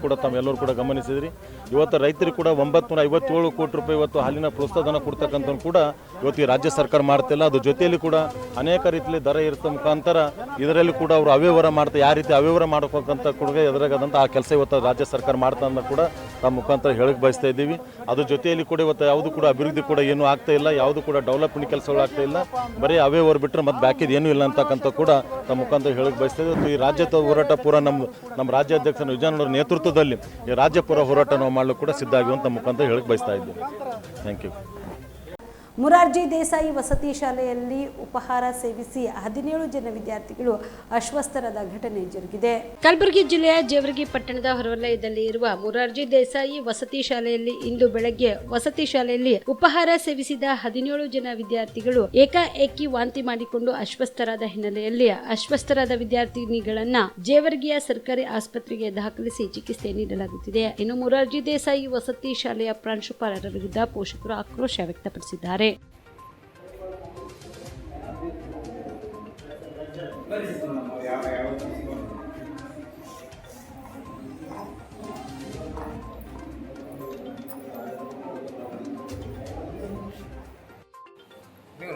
ಕೂಡ ತಾವೆಲ್ಲರೂ ಕೂಡ ಗಮನಿಸಿದ್ರಿ. ಇವತ್ತು ರೈತರಿಗೆ ಕೂಡ 957 ಕೋಟಿ ರೂಪಾಯಿ ಇವತ್ತು ಹಾಲಿನ ಪ್ರೋತ್ಸಾಹಧನ ಕೊಡ್ತಕ್ಕಂಥ ಕೂಡ ಇವತ್ತು ಈ ರಾಜ್ಯ ಸರ್ಕಾರ ಮಾಡ್ತಿಲ್ಲ. ಅದು ಜೊತೆಯಲ್ಲಿ ಕೂಡ ಅನೇಕ ರೀತಿಯಲ್ಲಿ ದರ ಇರಿಸೋ ಮುಖಾಂತರ ಇದರಲ್ಲಿ ಕೂಡ ಅವರು ಅವ್ಯವಹಾರ ಮಾಡ್ತಾ ಯಾವ ರೀತಿ ಅವ್ಯವಹಾರ ಮಾಡ್ಬೇಕಂತ ಕೂಡ ಎದುರಾಗದಂಥ ಆ ಕೆಲಸ ಇವತ್ತು ರಾಜ್ಯ ಸರ್ಕಾರ ಮಾಡ್ತಾ ಅಂತ ಕೂಡ ತಮ್ಮ ಮುಖಾಂತರ ಹೇಳಕ್ಕೆ ಬಯಸ್ತಾ ಇದ್ದೀವಿ. ಅದ್ರ ಜೊತೆಯಲ್ಲಿ ಕೂಡ ಇವತ್ತು ಯಾವುದು ಕೂಡ ಅಭಿವೃದ್ಧಿ ಕೂಡ ಏನೂ ಆಗ್ತಾ ಇಲ್ಲ, ಯಾವುದು ಕೂಡ ಡೆವಲಪ್ಮೆಂಟ್ ಕೆಲಸಗಳು ಆಗ್ತಾ ಇಲ್ಲ, ಬರೀ ಅವ್ಯವಹಾರ ಬಿಟ್ಟರೆ ಮತ್ತೆ ಬಾಕಿದು ಏನೂ ಇಲ್ಲ ಅಂತಕ್ಕಂಥ ಕೂಡ ತಮ್ಮ ಮುಖಾಂತರ ಹೇಳಕ್ಕೆ ಬಯಸ್ತಾ ಇದ್ದೀವಿ. ಈ ರಾಜ್ಯದ ಹೋರಾಟ ಪೂರ ನಮ್ಮ ರಾಜ್ಯಾಧ್ಯಕ್ಷ ವಿಜಯನಗರ ನೇತೃತ್ವದಲ್ಲಿ ಈ ರಾಜ್ಯ ಪೂರ ಹೋರಾಟ ನಾವು ಮಾಡಲು ಕೂಡ ಸಿದ್ಧ ಆಗುವಂಥ ಮುಖಾಂತರ ಹೇಳಕ್ಕೆ ಬಯಸ್ತಾ ಇದ್ದೀವಿ. Thank you. ಮುರಾರ್ಜಿ ದೇಸಾಯಿ ವಸತಿ ಶಾಲೆಯಲ್ಲಿ ಉಪಹಾರ ಸೇವಿಸಿ 17 ಜನ ವಿದ್ಯಾರ್ಥಿಗಳು ಅಸ್ವಸ್ಥರಾದ ಘಟನೆ ಜರುಗಿದೆ. ಕಲಬುರಗಿ ಜಿಲ್ಲೆಯ ಜೇವರ್ಗಿ ಪಟ್ಟಣದ ಹೊರವಲಯದಲ್ಲಿ ಇರುವ ಮುರಾರ್ಜಿ ದೇಸಾಯಿ ವಸತಿ ಶಾಲೆಯಲ್ಲಿ ಇಂದು ಬೆಳಗ್ಗೆ ವಸತಿ ಶಾಲೆಯಲ್ಲಿ ಉಪಹಾರ ಸೇವಿಸಿದ 17 ಜನ ವಿದ್ಯಾರ್ಥಿಗಳು ಏಕಾಏಕಿ ವಾಂತಿ ಮಾಡಿಕೊಂಡು ಅಸ್ವಸ್ಥರಾದ ಹಿನ್ನೆಲೆಯಲ್ಲಿ ಅಸ್ವಸ್ಥರಾದ ವಿದ್ಯಾರ್ಥಿನಿಗಳನ್ನ ಜೇವರ್ಗಿಯ ಸರ್ಕಾರಿ ಆಸ್ಪತ್ರೆಗೆ ದಾಖಲಿಸಿ ಚಿಕಿತ್ಸೆ ನೀಡಲಾಗುತ್ತಿದೆ. ಇನ್ನು ಮುರಾರ್ಜಿ ದೇಸಾಯಿ ವಸತಿ ಶಾಲೆಯ ಪ್ರಾಂಶುಪಾಲರ ವಿರುದ್ಧ ಪೋಷಕರು ಆಕ್ರೋಶ ವ್ಯಕ್ತಪಡಿಸಿದ್ದಾರೆ.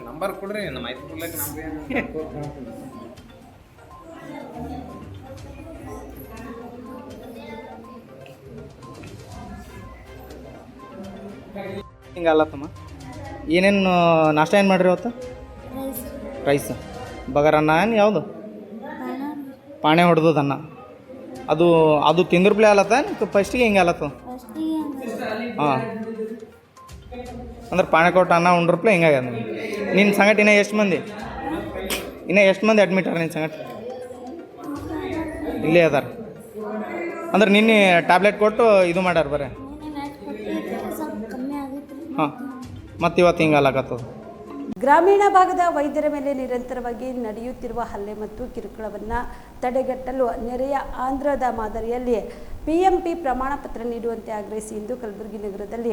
ನಂಬರ್ ಕೊಡ್ರಿ ನಮ್ಮ ಮಾಹಿತಿ ಕೊಡ್ಲಿಕ್ಕೆ ನಮ್ಗೆ ಹಿಂಗೆ ಅಲ್ಲತ್ತಮ್ಮ. ಏನೇನು ನಾಷ್ಟ ಏನು ಮಾಡಿರಿ ಅವತ್ತು? ರೈಸ್ ಬಗರನ್ನ ಏನು ಯಾವುದು ಪಾಣೆ ಹೊಡೆದನ್ನ ಅದು ತಿಂದ್ರಪ್ಲೆ ಅಲ್ಲತ್ತ ಫಸ್ಟಿಗೆ ಹಿಂಗೆ ಅಲ್ಲತ್ತ? ಹಾಂ, ಅಂದ್ರೆ ಪಾಣೆ ಕೊಟ್ಟು ಅನ್ನ ಉಂಡ್ರಪ್ಲೆ ಹಿಂಗಾಗ್ಯದ. ನಿನ್ನ ಸಂಗಟ ಇನ್ನೂ ಎಷ್ಟು ಮಂದಿ ಅಡ್ಮಿಟ್ ಅರ ನಿನ್ನ ಸಂಗಟ? ಇಲ್ಲೇ ಅದಾರ ಅಂದ್ರೆ ನಿನ್ನೆ ಟ್ಯಾಬ್ಲೆಟ್ ಕೊಟ್ಟು ಇದು ಮಾಡ್ಯಾರ ಬರೀ. ಹಾಂ, ಮತ್ತು ಇವತ್ತು ಹಿಂಗೆ ಅಲ್ಲಾಗತ್ತದ. ಗ್ರಾಮೀಣ ಭಾಗದ ವೈದ್ಯರ ಮೇಲೆ ನಿರಂತರವಾಗಿ ನಡೆಯುತ್ತಿರುವ ಹಲ್ಲೆ ಮತ್ತು ಕಿರುಕುಳವನ್ನು ತಡೆಗಟ್ಟಲು ನೆರೆಯ ಆಂಧ್ರದ ಮಾದರಿಯಲ್ಲಿ PMP ಪ್ರಮಾಣ ಪತ್ರ ನೀಡುವಂತೆ ಆಗ್ರಹಿಸಿ ಇಂದು ಕಲಬುರಗಿ ನಗರದಲ್ಲಿ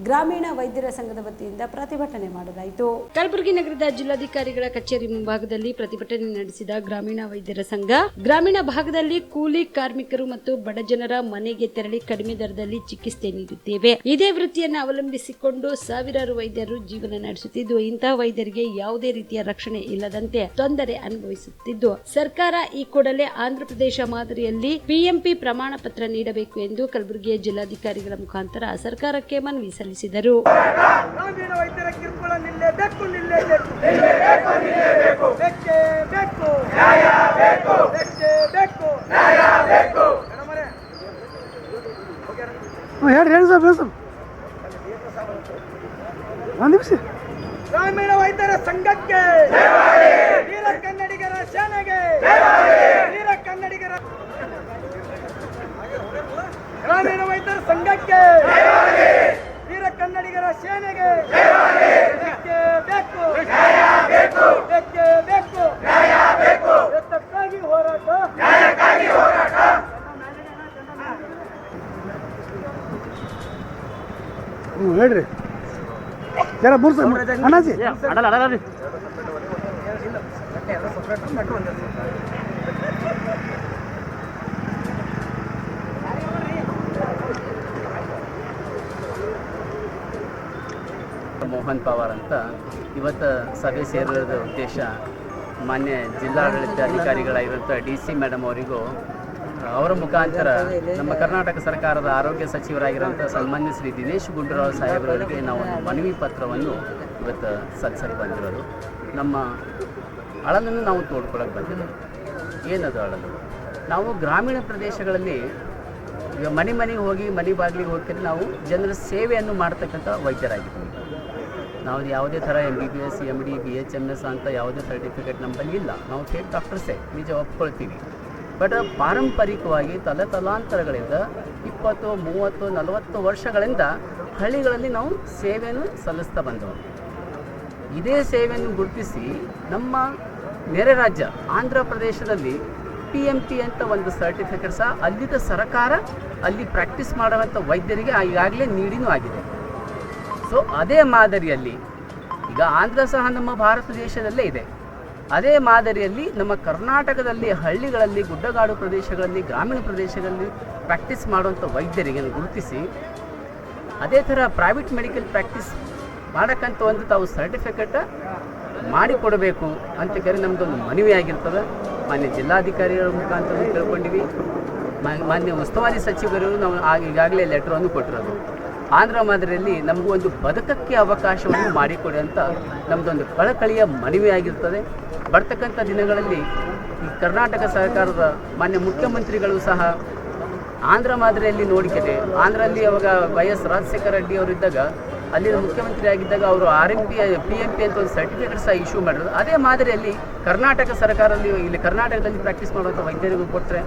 ಗ್ರಾಮೀಣ ವೈದ್ಯರ ಸಂಘದ ವತಿಯಿಂದ ಪ್ರತಿಭಟನೆ ಮಾಡಲಾಯಿತು. ಕಲಬುರಗಿ ನಗರದ ಜಿಲ್ಲಾಧಿಕಾರಿಗಳ ಕಚೇರಿ ಮುಂಭಾಗದಲ್ಲಿ ಪ್ರತಿಭಟನೆ ನಡೆಸಿದ ಗ್ರಾಮೀಣ ವೈದ್ಯರ ಸಂಘ, ಗ್ರಾಮೀಣ ಭಾಗದಲ್ಲಿ ಕೂಲಿ ಕಾರ್ಮಿಕರು ಮತ್ತು ಬಡ ಜನರ ಮನೆಗೆ ತೆರಳಿ ಕಡಿಮೆ ದರದಲ್ಲಿ ಚಿಕಿತ್ಸೆ ನೀಡುತ್ತೇವೆ. ಇದೇ ವೃತ್ತಿಯನ್ನು ಅವಲಂಬಿಸಿಕೊಂಡು ಸಾವಿರಾರು ವೈದ್ಯರು ಜೀವನ ನಡೆಸುತ್ತಿದ್ದು, ಇಂತಹ ವೈದ್ಯರಿಗೆ ಯಾವುದೇ ರೀತಿಯ ರಕ್ಷಣೆ ಇಲ್ಲದಂತೆ ತೊಂದರೆ ಅನುಭವಿಸುತ್ತಿದ್ದು, ಸರ್ಕಾರ ಈ ಕೂಡಲೇ ಆಂಧ್ರಪ್ರದೇಶ ಮಾದರಿಯಲ್ಲಿ PMP ಪ್ರಮಾಣ ಪತ್ರ ನೀಡಬೇಕು ಎಂದು ಕಲಬುರಗಿಯ ಜಿಲ್ಲಾಧಿಕಾರಿಗಳ ಮುಖಾಂತರ ಸರ್ಕಾರಕ್ಕೆ ಮನವಿ ಸಲ್ಲಿಸಿದರು. ಗ್ರಾಮೀಣ ವೈದ್ಯರ ಕಿರುಕುಳ ನಿಲ್ಲೇಬೇಕು. ಗ್ರಾಮೀಣ ವೈದ್ಯರ ಸಂಘಕ್ಕೆ, ವೀರ ಕನ್ನಡಿಗರ ಸೇನೆಗೆ, ವೀರ ಕನ್ನಡಿಗರ ಗ್ರಾಮೀಣ ವೈದ್ಯರ ಸಂಘಕ್ಕೆ, ವೀರ ಕನ್ನಡಿಗರ ಸೇನೆಗೆ ಬೇಕು. ಎತ್ತಕ್ಕಾಗಿ ಹೋರಾಟ. ಹೇಳ್ರಿ ಜರ ಬುರ್ಸ ಅಣ್ಣಾಜಿ ಅಡಲ್ಲ ಮೋಹನ್ ಪವಾರ್ ಅಂತ ಇವತ್ತು ಸಭೆ ಸೇರಿದ ಉದ್ದೇಶ ಮಾನ್ಯ ಜಿಲ್ಲಾಡಳಿತ ಅಧಿಕಾರಿಗಳಾಗಿರುವಂಥ DC ಮೇಡಮ್ ಅವರಿಗೂ ಅವರ ಮುಖಾಂತರ ನಮ್ಮ ಕರ್ನಾಟಕ ಸರ್ಕಾರದ ಆರೋಗ್ಯ ಸಚಿವರಾಗಿರುವಂಥ ಸನ್ಮಾನ್ಯ ಶ್ರೀ ದಿನೇಶ್ ಗುಂಡೂರಾವ್ ಸಾಹೇಬರವರಿಗೆ ನಾವು ಒಂದು ಮನವಿ ಪತ್ರವನ್ನು ಇವತ್ತು ಸಲ್ಲಿಸಕ್ಕೆ ಬಂದಿರೋದು. ನಮ್ಮ ಅಳಲನ್ನು ನಾವು ತೋಡ್ಕೊಳ್ಳೋಕೆ ಬಂದಿರೋದು. ಏನದು ಅಳಲು? ನಾವು ಗ್ರಾಮೀಣ ಪ್ರದೇಶಗಳಲ್ಲಿ ಈಗ ಮನೆಗೆ ಹೋಗಿ ಮನೆ ಬಾಗಿಲಿಗೆ ಹೋಗ್ತೀವಿ. ನಾವು ಜನರ ಸೇವೆಯನ್ನು ಮಾಡ್ತಕ್ಕಂಥ ವೈದ್ಯರಾಗಿದ್ದೀವಿ. ನಾವು ಯಾವುದೇ ಥರ MBBS MD BHMS ಅಂತ ಯಾವುದೇ ಸರ್ಟಿಫಿಕೇಟ್ ನಮ್ಮಲ್ಲಿ ಇಲ್ಲ. ನಾವು ಫೇಕ್ ಡಾಕ್ಟರ್ಸೇ, ನಿಜ ಒಪ್ಕೊಳ್ತೀವಿ. ಬಟ್ ಪಾರಂಪರಿಕವಾಗಿ ತಲಾಂತರಗಳಿಂದ 20, 30, 40 ವರ್ಷಗಳಿಂದ ಹಳ್ಳಿಗಳಲ್ಲಿ ನಾವು ಸೇವೆಯನ್ನು ಸಲ್ಲಿಸ್ತಾ ಬಂದವರು. ಇದೇ ಸೇವೆಯನ್ನು ಗುರುತಿಸಿ ನಮ್ಮ ನೆರೆ ರಾಜ್ಯ ಆಂಧ್ರ ಪ್ರದೇಶದಲ್ಲಿ PMP ಅಂತ ಒಂದು ಸರ್ಟಿಫಿಕೇಟ್ ಸಹ ಅಲ್ಲಿದ್ದ ಸರ್ಕಾರ ಅಲ್ಲಿ ಪ್ರಾಕ್ಟೀಸ್ ಮಾಡುವಂಥ ವೈದ್ಯರಿಗೆ ಈಗಾಗಲೇ ನೀಡಿನೂ ಆಗಿದೆ. ಸೊ ಅದೇ ಮಾದರಿಯಲ್ಲಿ ಈಗ ಆಂಧ್ರ ಸಹ ನಮ್ಮ ಭಾರತ ದೇಶದಲ್ಲೇ ಇದೆ. ಅದೇ ಮಾದರಿಯಲ್ಲಿ ನಮ್ಮ ಕರ್ನಾಟಕದಲ್ಲಿ ಹಳ್ಳಿಗಳಲ್ಲಿ, ಗುಡ್ಡಗಾಡು ಪ್ರದೇಶಗಳಲ್ಲಿ, ಗ್ರಾಮೀಣ ಪ್ರದೇಶಗಳಲ್ಲಿ ಪ್ರಾಕ್ಟೀಸ್ ಮಾಡುವಂಥ ವೈದ್ಯರಿಗೆ ಗುರುತಿಸಿ ಅದೇ ಥರ ಪ್ರೈವೇಟ್ ಮೆಡಿಕಲ್ ಪ್ರಾಕ್ಟೀಸ್ ಮಾಡೋಕ್ಕಂತ ಒಂದು ತಾವು ಸರ್ಟಿಫಿಕೇಟ್ ಮಾಡಿಕೊಡಬೇಕು ಅಂತ ಕರೆ ನಮ್ಮದೊಂದು ಮನವಿ ಆಗಿರ್ತದೆ. ಮಾನ್ಯ ಜಿಲ್ಲಾಧಿಕಾರಿಗಳ ಮುಖಾಂತರ ತಿಳ್ಕೊಂಡಿವಿ. ಮಾನ್ಯ ಉಸ್ತುವಾರಿ ಸಚಿವರು ನಾವು ಈಗಾಗಲೇ ಲೆಟ್ರನ್ನು ಕೊಟ್ಟಿರೋದು. ಆಂಧ್ರ ಮಾದರಿಯಲ್ಲಿ ನಮಗೂ ಒಂದು ಬದುಕಕ್ಕೆ ಅವಕಾಶವನ್ನು ಮಾಡಿಕೊಡಿ ಅಂತ ನಮ್ಮದೊಂದು ಕಳಕಳಿಯ ಮನವಿ ಆಗಿರ್ತದೆ. ಬರ್ತಕ್ಕಂಥ ದಿನಗಳಲ್ಲಿ ಈ ಕರ್ನಾಟಕ ಸರ್ಕಾರದ ಮಾನ್ಯ ಮುಖ್ಯಮಂತ್ರಿಗಳು ಸಹ ಆಂಧ್ರ ಮಾದರಿಯಲ್ಲಿ ನೋಡಿಕೆದೆ. ಆಂಧ್ರಲ್ಲಿ ಅವಾಗ YS ರಾಜಶೇಖರ ರೆಡ್ಡಿ ಅವರಿದ್ದಾಗ ಅಲ್ಲಿನ ಮುಖ್ಯಮಂತ್ರಿ ಆಗಿದ್ದಾಗ ಅವರು RMP PMP ಅಂತ ಒಂದು ಸರ್ಟಿಫಿಕೇಟ್ ಸಹ ಇಶ್ಯೂ ಮಾಡಿದ್ರು. ಅದೇ ಮಾದರಿಯಲ್ಲಿ ಕರ್ನಾಟಕ ಸರ್ಕಾರದಲ್ಲಿ ಇಲ್ಲಿ ಕರ್ನಾಟಕದಲ್ಲಿ ಪ್ರಾಕ್ಟೀಸ್ ಮಾಡುವಂಥ ವೈದ್ಯರಿಗೂ ಕೊಟ್ಟರೆ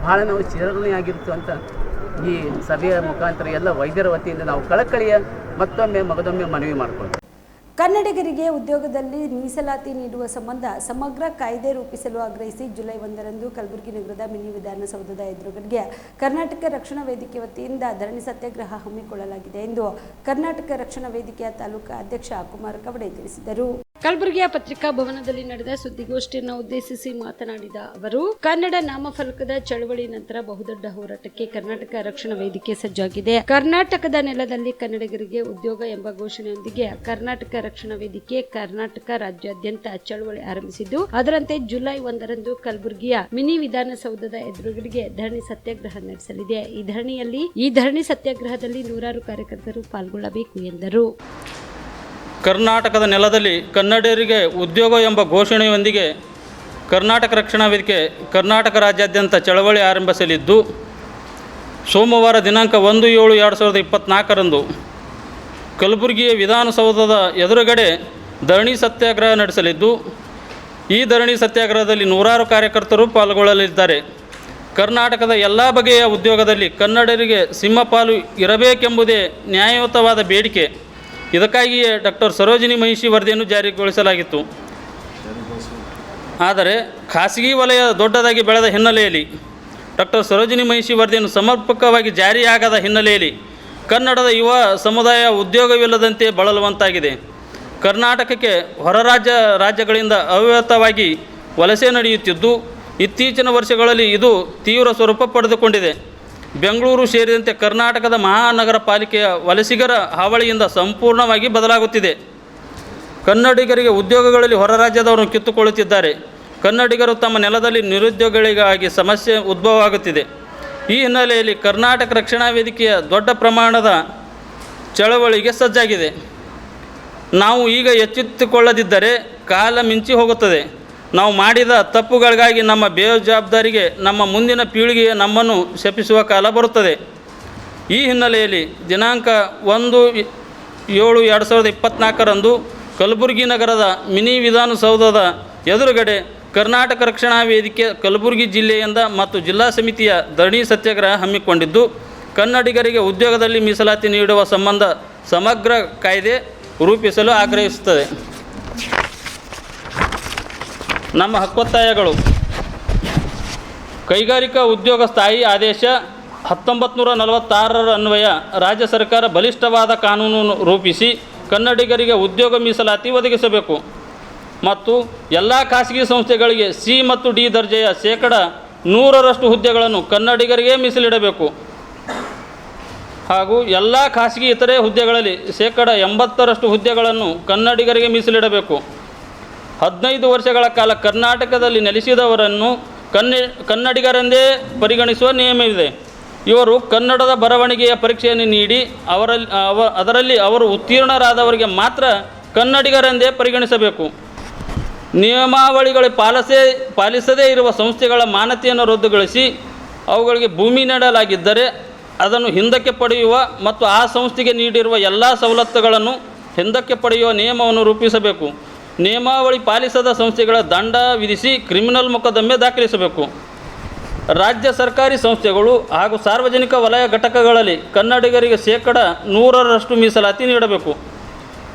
ಭಾಳ ನಾವು ಚಿರಋಣಿ ಆಗಿರ್ತೀವಿ ಅಂತ ಈ ಸಭೆಯ ಮುಖಾಂತರ ಎಲ್ಲ ವೈದ್ಯರ ವತಿಯಿಂದ ನಾವು ಕಳಕಳಿಯ ಮಗದೊಮ್ಮೆ ಮನವಿ ಮಾಡಿಕೊಳ್ತೀವಿ. ಕನ್ನಡಿಗರಿಗೆ ಉದ್ಯೋಗದಲ್ಲಿ ಮೀಸಲಾತಿ ನೀಡುವ ಸಂಬಂಧ ಸಮಗ್ರ ಕಾಯ್ದೆ ರೂಪಿಸಲು ಆಗ್ರಹಿಸಿ ಜುಲೈ 1ರಂದು ಕಲಬುರಗಿ ನಗರದ ಮಿನಿ ವಿಧಾನಸೌಧದ ಎದುರುಗಡೆಗೆ ಕರ್ನಾಟಕ ರಕ್ಷಣಾ ವೇದಿಕೆ ವತಿಯಿಂದ ಧರಣಿ ಸತ್ಯಾಗ್ರಹ ಹಮ್ಮಿಕೊಳ್ಳಲಾಗಿದೆ ಎಂದು ಕರ್ನಾಟಕ ರಕ್ಷಣಾ ವೇದಿಕೆಯ ತಾಲೂಕಾ ಅಧ್ಯಕ್ಷ ಕುಮಾರ್ ಕವಡೆ ತಿಳಿಸಿದರು. ಕಲಬುರಗಿಯ ಪತ್ರಿಕಾ ಭವನದಲ್ಲಿ ನಡೆದ ಸುದ್ದಿಗೋಷ್ಠಿಯನ್ನು ಉದ್ದೇಶಿಸಿ ಮಾತನಾಡಿದ ಅವರು, ಕನ್ನಡ ನಾಮಫಲಕದ ಚಳವಳಿ ನಂತರ ಬಹುದೊಡ್ಡ ಹೋರಾಟಕ್ಕೆ ಕರ್ನಾಟಕ ರಕ್ಷಣಾ ವೇದಿಕೆ ಸಜ್ಜಾಗಿದೆ. ಕರ್ನಾಟಕದ ನೆಲದಲ್ಲಿ ಕನ್ನಡಿಗರಿಗೆ ಉದ್ಯೋಗ ಎಂಬ ಘೋಷಣೆಯೊಂದಿಗೆ ಕರ್ನಾಟಕ ರಕ್ಷಣಾ ವೇದಿಕೆ ಕರ್ನಾಟಕ ರಾಜ್ಯಾದ್ಯಂತ ಚಳವಳಿ ಆರಂಭಿಸಿದ್ದು, ಅದರಂತೆ ಜುಲೈ 1ರಂದು ಕಲಬುರಗಿಯ ಮಿನಿ ವಿಧಾನಸೌಧದ ಎದುರುಗಡೆಗೆ ಧರಣಿ ಸತ್ಯಾಗ್ರಹ ನಡೆಸಲಿದೆ. ಈ ಧರಣಿ ಸತ್ಯಾಗ್ರಹದಲ್ಲಿ ನೂರಾರು ಕಾರ್ಯಕರ್ತರು ಪಾಲ್ಗೊಳ್ಳಬೇಕು ಎಂದರು. ಕರ್ನಾಟಕದ ನೆಲದಲ್ಲಿ ಕನ್ನಡಿಗರಿಗೆ ಉದ್ಯೋಗ ಎಂಬ ಘೋಷಣೆಯೊಂದಿಗೆ ಕರ್ನಾಟಕ ರಕ್ಷಣಾ ವೇದಿಕೆ ಕರ್ನಾಟಕ ರಾಜ್ಯಾದ್ಯಂತ ಚಳವಳಿ ಆರಂಭಿಸಲಿದ್ದು, ಸೋಮವಾರ ದಿನಾಂಕ 1/7/2024ರಂದು ಕಲಬುರಗಿಯ ವಿಧಾನಸೌಧದ ಎದುರುಗಡೆ ಧರಣಿ ಸತ್ಯಾಗ್ರಹ ನಡೆಸಲಿದ್ದು, ಈ ಧರಣಿ ಸತ್ಯಾಗ್ರಹದಲ್ಲಿ ನೂರಾರು ಕಾರ್ಯಕರ್ತರು ಪಾಲ್ಗೊಳ್ಳಲಿದ್ದಾರೆ. ಕರ್ನಾಟಕದ ಎಲ್ಲ ಬಗೆಯ ಉದ್ಯೋಗದಲ್ಲಿ ಕನ್ನಡಿಗರಿಗೆ ಸಿಂಹಪಾಲು ಇರಬೇಕೆಂಬುದೇ ನ್ಯಾಯಯುತವಾದ ಬೇಡಿಕೆ. ಇದಕ್ಕಾಗಿಯೇ ಡಾಕ್ಟರ್ ಸರೋಜಿನಿ ಮಹಿಷಿ ವರದಿಯನ್ನು ಜಾರಿಗೊಳಿಸಲಾಗಿತ್ತು. ಆದರೆ ಖಾಸಗಿ ವಲಯ ದೊಡ್ಡದಾಗಿ ಬೆಳೆದ ಹಿನ್ನೆಲೆಯಲ್ಲಿ ಡಾಕ್ಟರ್ ಸರೋಜಿನಿ ಮಹಿಷಿ ವರದಿಯನ್ನು ಸಮರ್ಪಕವಾಗಿ ಜಾರಿಯಾಗದ ಹಿನ್ನೆಲೆಯಲ್ಲಿ ಕನ್ನಡದ ಯುವ ಸಮುದಾಯ ಉದ್ಯೋಗವಿಲ್ಲದಂತೆ ಬಳಲುವಂತಾಗಿದೆ. ಕರ್ನಾಟಕಕ್ಕೆ ಹೊರ ರಾಜ್ಯಗಳಿಂದ ಅವ್ಯವಹಿತವಾಗಿ ವಲಸೆ ನಡೆಯುತ್ತಿದ್ದು, ಇತ್ತೀಚಿನ ವರ್ಷಗಳಲ್ಲಿ ಇದು ತೀವ್ರ ಸ್ವರೂಪ ಪಡೆದುಕೊಂಡಿದೆ. ಬೆಂಗಳೂರು ಸೇರಿದಂತೆ ಕರ್ನಾಟಕದ ಮಹಾನಗರ ಪಾಲಿಕೆಯ ವಲಸಿಗರ ಹಾವಳಿಯಿಂದ ಸಂಪೂರ್ಣವಾಗಿ ಬದಲಾಗುತ್ತಿದೆ. ಕನ್ನಡಿಗರಿಗೆ ಉದ್ಯೋಗಗಳಲ್ಲಿ ಹೊರ ರಾಜ್ಯದವರನ್ನು ಕಿತ್ತುಕೊಳ್ಳುತ್ತಿದ್ದಾರೆ. ಕನ್ನಡಿಗರು ತಮ್ಮ ನೆಲದಲ್ಲಿ ನಿರುದ್ಯೋಗಿಗಳಿಗಾಗಿ ಸಮಸ್ಯೆ ಉದ್ಭವವಾಗುತ್ತಿದೆ. ಈ ಹಿನ್ನೆಲೆಯಲ್ಲಿ ಕರ್ನಾಟಕ ರಕ್ಷಣಾ ವೇದಿಕೆಯ ದೊಡ್ಡ ಪ್ರಮಾಣದ ಚಳವಳಿಗೆ ಸಜ್ಜಾಗಿದೆ. ನಾವು ಈಗ ಎಚ್ಚೆತ್ತುಕೊಳ್ಳದಿದ್ದರೆ ಕಾಲ ಮಿಂಚಿ ಹೋಗುತ್ತದೆ. ನಾವು ಮಾಡಿದ ತಪ್ಪುಗಳಿಗಾಗಿ ನಮ್ಮ ಬೇಜವಾಬ್ದಾರಿಗೆ ನಮ್ಮ ಮುಂದಿನ ಪೀಳಿಗೆಯ ನಮ್ಮನ್ನು ಶಪಿಸುವ ಕಾಲ ಬರುತ್ತದೆ. ಈ ಹಿನ್ನೆಲೆಯಲ್ಲಿ ದಿನಾಂಕ 1/7/2024ರಂದು ಕಲಬುರಗಿ ನಗರದ ಮಿನಿ ವಿಧಾನಸೌಧದ ಎದುರುಗಡೆ ಕರ್ನಾಟಕ ರಕ್ಷಣಾ ವೇದಿಕೆ ಕಲಬುರಗಿ ಜಿಲ್ಲೆಯಿಂದ ಮತ್ತು ಜಿಲ್ಲಾ ಸಮಿತಿಯ ಧರಣಿ ಸತ್ಯಾಗ್ರಹ ಹಮ್ಮಿಕೊಂಡಿದ್ದು, ಕನ್ನಡಿಗರಿಗೆ ಉದ್ಯೋಗದಲ್ಲಿ ಮೀಸಲಾತಿ ನೀಡುವ ಸಂಬಂಧ ಸಮಗ್ರ ಕಾಯ್ದೆ ರೂಪಿಸಲು ಆಗ್ರಹಿಸುತ್ತದೆ. ನಮ್ಮ ಹಕ್ಕೊತ್ತಾಯಗಳು: ಕೈಗಾರಿಕಾ ಉದ್ಯೋಗ ಸ್ಥಾಯಿ ಆದೇಶ 1946 ಅನ್ವಯ ರಾಜ್ಯ ಸರ್ಕಾರ ಬಲಿಷ್ಠವಾದ ಕಾನೂನು ರೂಪಿಸಿ ಕನ್ನಡಿಗರಿಗೆ ಉದ್ಯೋಗ ಮೀಸಲಾತಿ ಒದಗಿಸಬೇಕು ಮತ್ತು ಎಲ್ಲ ಖಾಸಗಿ ಸಂಸ್ಥೆಗಳಿಗೆ ಸಿ ಮತ್ತು ಡಿ ದರ್ಜೆಯ 100% ಹುದ್ದೆಗಳನ್ನು ಕನ್ನಡಿಗರಿಗೆ ಮೀಸಲಿಡಬೇಕು ಹಾಗೂ ಎಲ್ಲ ಖಾಸಗಿ ಇತರೆ ಹುದ್ದೆಗಳಲ್ಲಿ 80% ಹುದ್ದೆಗಳನ್ನು ಕನ್ನಡಿಗರಿಗೆ ಮೀಸಲಿಡಬೇಕು. 15 ವರ್ಷಗಳ ಕಾಲ ಕರ್ನಾಟಕದಲ್ಲಿ ನೆಲೆಸಿದವರನ್ನು ಕನ್ನಡಿಗರೆಂದೇ ಪರಿಗಣಿಸುವ ನಿಯಮವಿದೆ. ಇವರು ಕನ್ನಡದ ಬರವಣಿಗೆಯ ಪರೀಕ್ಷೆಯನ್ನು ನೀಡಿ ಅದರಲ್ಲಿ ಅವರು ಉತ್ತೀರ್ಣರಾದವರಿಗೆ ಮಾತ್ರ ಕನ್ನಡಿಗರೆಂದೇ ಪರಿಗಣಿಸಬೇಕು. ನಿಯಮಾವಳಿಗಳು ಪಾಲಿಸದೇ ಇರುವ ಸಂಸ್ಥೆಗಳ ಮಾನ್ಯತೆಯನ್ನು ರದ್ದುಗೊಳಿಸಿ ಅವುಗಳಿಗೆ ಭೂಮಿ ನೀಡಲಾಗಿದ್ದರೆ ಅದನ್ನು ಹಿಂದಕ್ಕೆ ಪಡೆಯುವ ಮತ್ತು ಆ ಸಂಸ್ಥೆಗೆ ನೀಡಿರುವ ಎಲ್ಲ ಸವಲತ್ತುಗಳನ್ನು ಹಿಂದಕ್ಕೆ ಪಡೆಯುವ ನಿಯಮವನ್ನು ರೂಪಿಸಬೇಕು. ನಿಯಮಾವಳಿ ಪಾಲಿಸದ ಸಂಸ್ಥೆಗಳ ದಂಡ ವಿಧಿಸಿ ಕ್ರಿಮಿನಲ್ ಮೊಕದ್ದಮೆ ದಾಖಲಿಸಬೇಕು. ರಾಜ್ಯ ಸರ್ಕಾರಿ ಸಂಸ್ಥೆಗಳು ಹಾಗೂ ಸಾರ್ವಜನಿಕ ವಲಯ ಘಟಕಗಳಲ್ಲಿ ಕನ್ನಡಿಗರಿಗೆ 100% ಮೀಸಲಾತಿ ನೀಡಬೇಕು.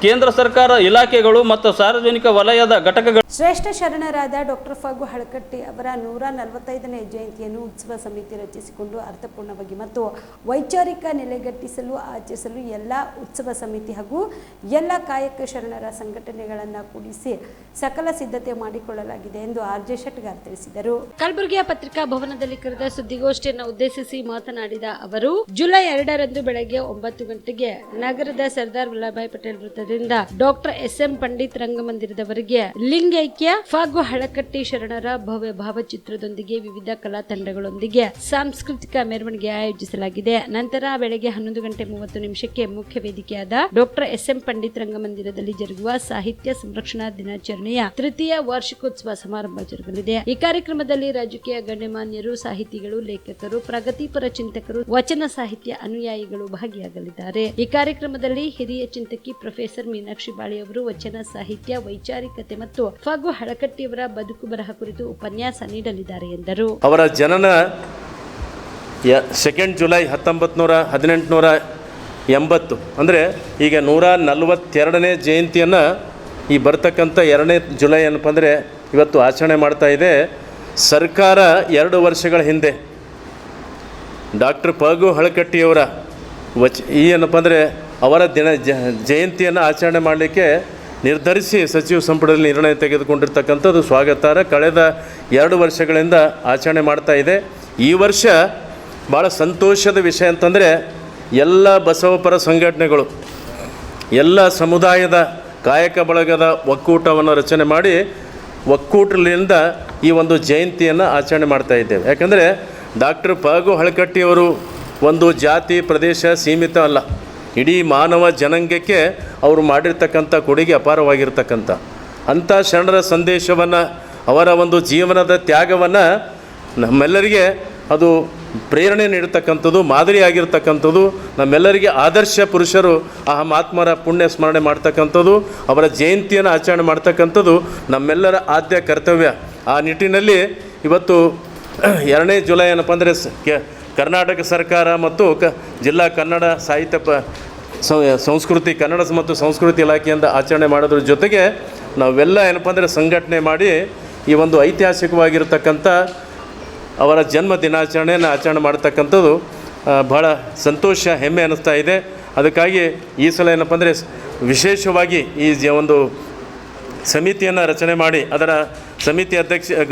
ಕೇಂದ್ರ ಸರ್ಕಾರ ಇಲಾಖೆಗಳು ಮತ್ತು ಸಾರ್ವಜನಿಕ ವಲಯದ ಘಟಕಗಳು ಶ್ರೇಷ್ಠ ಶರಣರಾದ ಡಾಕ್ಟರ್ ಫಗು ಹಳಕಟ್ಟಿ ಅವರ 145ನೇ ಜಯಂತಿಯನ್ನು ಉತ್ಸವ ಸಮಿತಿ ರಚಿಸಿಕೊಂಡು ಅರ್ಥಪೂರ್ಣವಾಗಿ ಮತ್ತು ವೈಚಾರಿಕ ನೆಲೆಗಟ್ಟಿಸಲು ಆಚರಿಸಲು ಎಲ್ಲ ಉತ್ಸವ ಸಮಿತಿ ಹಾಗೂ ಎಲ್ಲ ಕಾಯಕ ಶರಣರ ಸಂಘಟನೆಗಳನ್ನು ಕೂಡಿಸಿ ಸಕಲ ಸಿದ್ಧತೆ ಮಾಡಿಕೊಳ್ಳಲಾಗಿದೆ ಎಂದು RJ ಶೆಟ್ಗಾರ್ ತಿಳಿಸಿದರು. ಕಲಬುರಗಿಯ ಪತ್ರಿಕಾ ಭವನದಲ್ಲಿ ಕರೆದ ಸುದ್ದಿಗೋಷ್ಠಿಯನ್ನು ಉದ್ದೇಶಿಸಿ ಮಾತನಾಡಿದ ಅವರು, ಜುಲೈ 2ರಂದು ಬೆಳಗ್ಗೆ 9 ಗಂಟೆಗೆ ನಗರದ ಸರ್ದಾರ್ ವಲ್ಲಭಭಾಯಿ ಪಟೇಲ್ ವೃತ್ತದಿಂದ ಮಂದಿರದಿಂದ ಡಾಕ್ಟರ್ SM ಪಂಡಿತ್ ರಂಗಮಂದಿರದವರೆಗೆ ಲಿಂಗೈಕ್ಯ ಫಾಗು ಹಳಕಟ್ಟಿ ಶರಣರ ಭವ್ಯ ಭಾವಚಿತ್ರದೊಂದಿಗೆ ವಿವಿಧ ಕಲಾ ತಂಡಗಳೊಂದಿಗೆ ಸಾಂಸ್ಕೃತಿಕ ಮೆರವಣಿಗೆ ಆಯೋಜಿಸಲಾಗಿದೆ. ನಂತರ ಬೆಳಗ್ಗೆ 11:30 ಮುಖ್ಯ ವೇದಿಕೆಯಾದ ಡಾಕ್ಟರ್ SM ಪಂಡಿತ್ ರಂಗಮಂದಿರದಲ್ಲಿ ಜರುಗುವ ಸಾಹಿತ್ಯ ಸಂರಕ್ಷಣಾ ದಿನಾಚರಣೆಯ ತೃತೀಯ ವಾರ್ಷಿಕೋತ್ಸವ ಸಮಾರಂಭ ಜರುಗಲಿದೆ. ಈ ಕಾರ್ಯಕ್ರಮದಲ್ಲಿ ರಾಜಕೀಯ ಗಣ್ಯಮಾನ್ಯರು, ಸಾಹಿತಿಗಳು, ಲೇಖಕರು, ಪ್ರಗತಿಪರ ಚಿಂತಕರು, ವಚನ ಸಾಹಿತ್ಯ ಅನುಯಾಯಿಗಳು ಭಾಗಿಯಾಗಲಿದ್ದಾರೆ. ಈ ಕಾರ್ಯಕ್ರಮದಲ್ಲಿ ಹಿರಿಯ ಚಿಂತಕಿ ಪ್ರೊಫೆಸರ್ ಮೀನಾಕ್ಷಿ ಬಾಳಿ ಅವರು ವಚನ ಸಾಹಿತ್ಯ, ವೈಚಾರಿಕತೆ ಮತ್ತು ಫಗು ಹಳಕಟ್ಟಿಯವರ ಬದುಕು ಬರಹ ಕುರಿತು ಉಪನ್ಯಾಸ ನೀಡಲಿದ್ದಾರೆ ಎಂದರು. ಅವರ ಜನನ 2 ಜುಲೈ 1880 ಅಂದರೆ ಈಗ 142ನೇ ಜಯಂತಿಯನ್ನು ಈ ಬರ್ತಕ್ಕಂಥ 2ನೇ ಜುಲೈ ಏನಪ್ಪ ಅಂದರೆ ಇವತ್ತು ಆಚರಣೆ ಮಾಡ್ತಾ ಇದೆ. ಸರ್ಕಾರ 2 ವರ್ಷಗಳ ಹಿಂದೆ ಡಾಕ್ಟರ್ ಫಗು ಹಳಕಟ್ಟಿಯವರ ಏನಪ್ಪ ಅಂದರೆ ಅವರ ಜಯಂತಿಯನ್ನು ಆಚರಣೆ ಮಾಡಲಿಕ್ಕೆ ನಿರ್ಧರಿಸಿ ಸಚಿವ ಸಂಪುಟದಲ್ಲಿ ನಿರ್ಣಯ ತೆಗೆದುಕೊಂಡಿರ್ತಕ್ಕಂಥದ್ದು ಸ್ವಾಗತಾರ್ಹ. ಕಳೆದ 2 ವರ್ಷಗಳಿಂದ ಆಚರಣೆ ಮಾಡ್ತಾ ಇದೆ. ಈ ವರ್ಷ ಭಾಳ ಸಂತೋಷದ ವಿಷಯ ಅಂತಂದರೆ ಎಲ್ಲ ಬಸವಪರ ಸಂಘಟನೆಗಳು, ಎಲ್ಲ ಸಮುದಾಯದ ಕಾಯಕ ಬಳಗದ ಒಕ್ಕೂಟವನ್ನು ರಚನೆ ಮಾಡಿ ಒಕ್ಕೂಟದಿಂದ ಈ ಒಂದು ಜಯಂತಿಯನ್ನು ಆಚರಣೆ ಮಾಡ್ತಾ ಇದ್ದೇವೆ. ಯಾಕಂದರೆ ಡಾಕ್ಟರ್ ಫಗು ಹಳಕಟ್ಟಿಯವರು ಒಂದು ಜಾತಿ ಪ್ರದೇಶ ಸೀಮಿತ ಅಲ್ಲ, ಇಡೀ ಮಾನವ ಜನಾಂಗಕ್ಕೆ ಅವರು ಮಾಡಿರ್ತಕ್ಕಂಥ ಕೊಡುಗೆ ಅಪಾರವಾಗಿರ್ತಕ್ಕಂಥ ಅಂಥ ಶರಣರ ಸಂದೇಶವನ್ನು, ಅವರ ಒಂದು ಜೀವನದ ತ್ಯಾಗವನ್ನು ನಮ್ಮೆಲ್ಲರಿಗೆ ಅದು ಪ್ರೇರಣೆ ನೀಡತಕ್ಕಂಥದ್ದು, ಮಾದರಿಯಾಗಿರ್ತಕ್ಕಂಥದ್ದು, ನಮ್ಮೆಲ್ಲರಿಗೆ ಆದರ್ಶ ಪುರುಷರು ಆ ಮಹಾತ್ಮರ ಪುಣ್ಯ ಸ್ಮರಣೆ ಮಾಡ್ತಕ್ಕಂಥದ್ದು, ಅವರ ಜಯಂತಿಯನ್ನು ಆಚರಣೆ ಮಾಡ್ತಕ್ಕಂಥದ್ದು ನಮ್ಮೆಲ್ಲರ ಆದ್ಯ ಕರ್ತವ್ಯ. ಆ ನಿಟ್ಟಿನಲ್ಲಿ ಇವತ್ತು 2ನೇ ಜುಲೈ ಏನಪ್ಪ ಅಂದರೆ ಕರ್ನಾಟಕ ಸರ್ಕಾರ ಮತ್ತು ಜಿಲ್ಲಾ ಕನ್ನಡ ಸಾಹಿತ್ಯ ಸಂಸ್ಕೃತಿ ಕನ್ನಡ ಮತ್ತು ಸಂಸ್ಕೃತಿ ಇಲಾಖೆಯಿಂದ ಆಚರಣೆ ಮಾಡೋದ್ರ ಜೊತೆಗೆ ನಾವೆಲ್ಲ ಏನಪ್ಪ ಅಂದರೆ ಸಂಘಟನೆ ಮಾಡಿ ಈ ಒಂದು ಐತಿಹಾಸಿಕವಾಗಿರ್ತಕ್ಕಂಥ ಅವರ ಜನ್ಮ ದಿನಾಚರಣೆಯನ್ನು ಆಚರಣೆ ಮಾಡ್ತಕ್ಕಂಥದ್ದು ಭಾಳ ಸಂತೋಷ, ಹೆಮ್ಮೆ ಅನ್ನಿಸ್ತಾ ಇದೆ. ಅದಕ್ಕಾಗಿ ಈ ಸಲ ಏನಪ್ಪ ಅಂದರೆ ವಿಶೇಷವಾಗಿ ಈ ಒಂದು ಸಮಿತಿಯನ್ನು ರಚನೆ ಮಾಡಿ ಅದರ ಸಮಿತಿ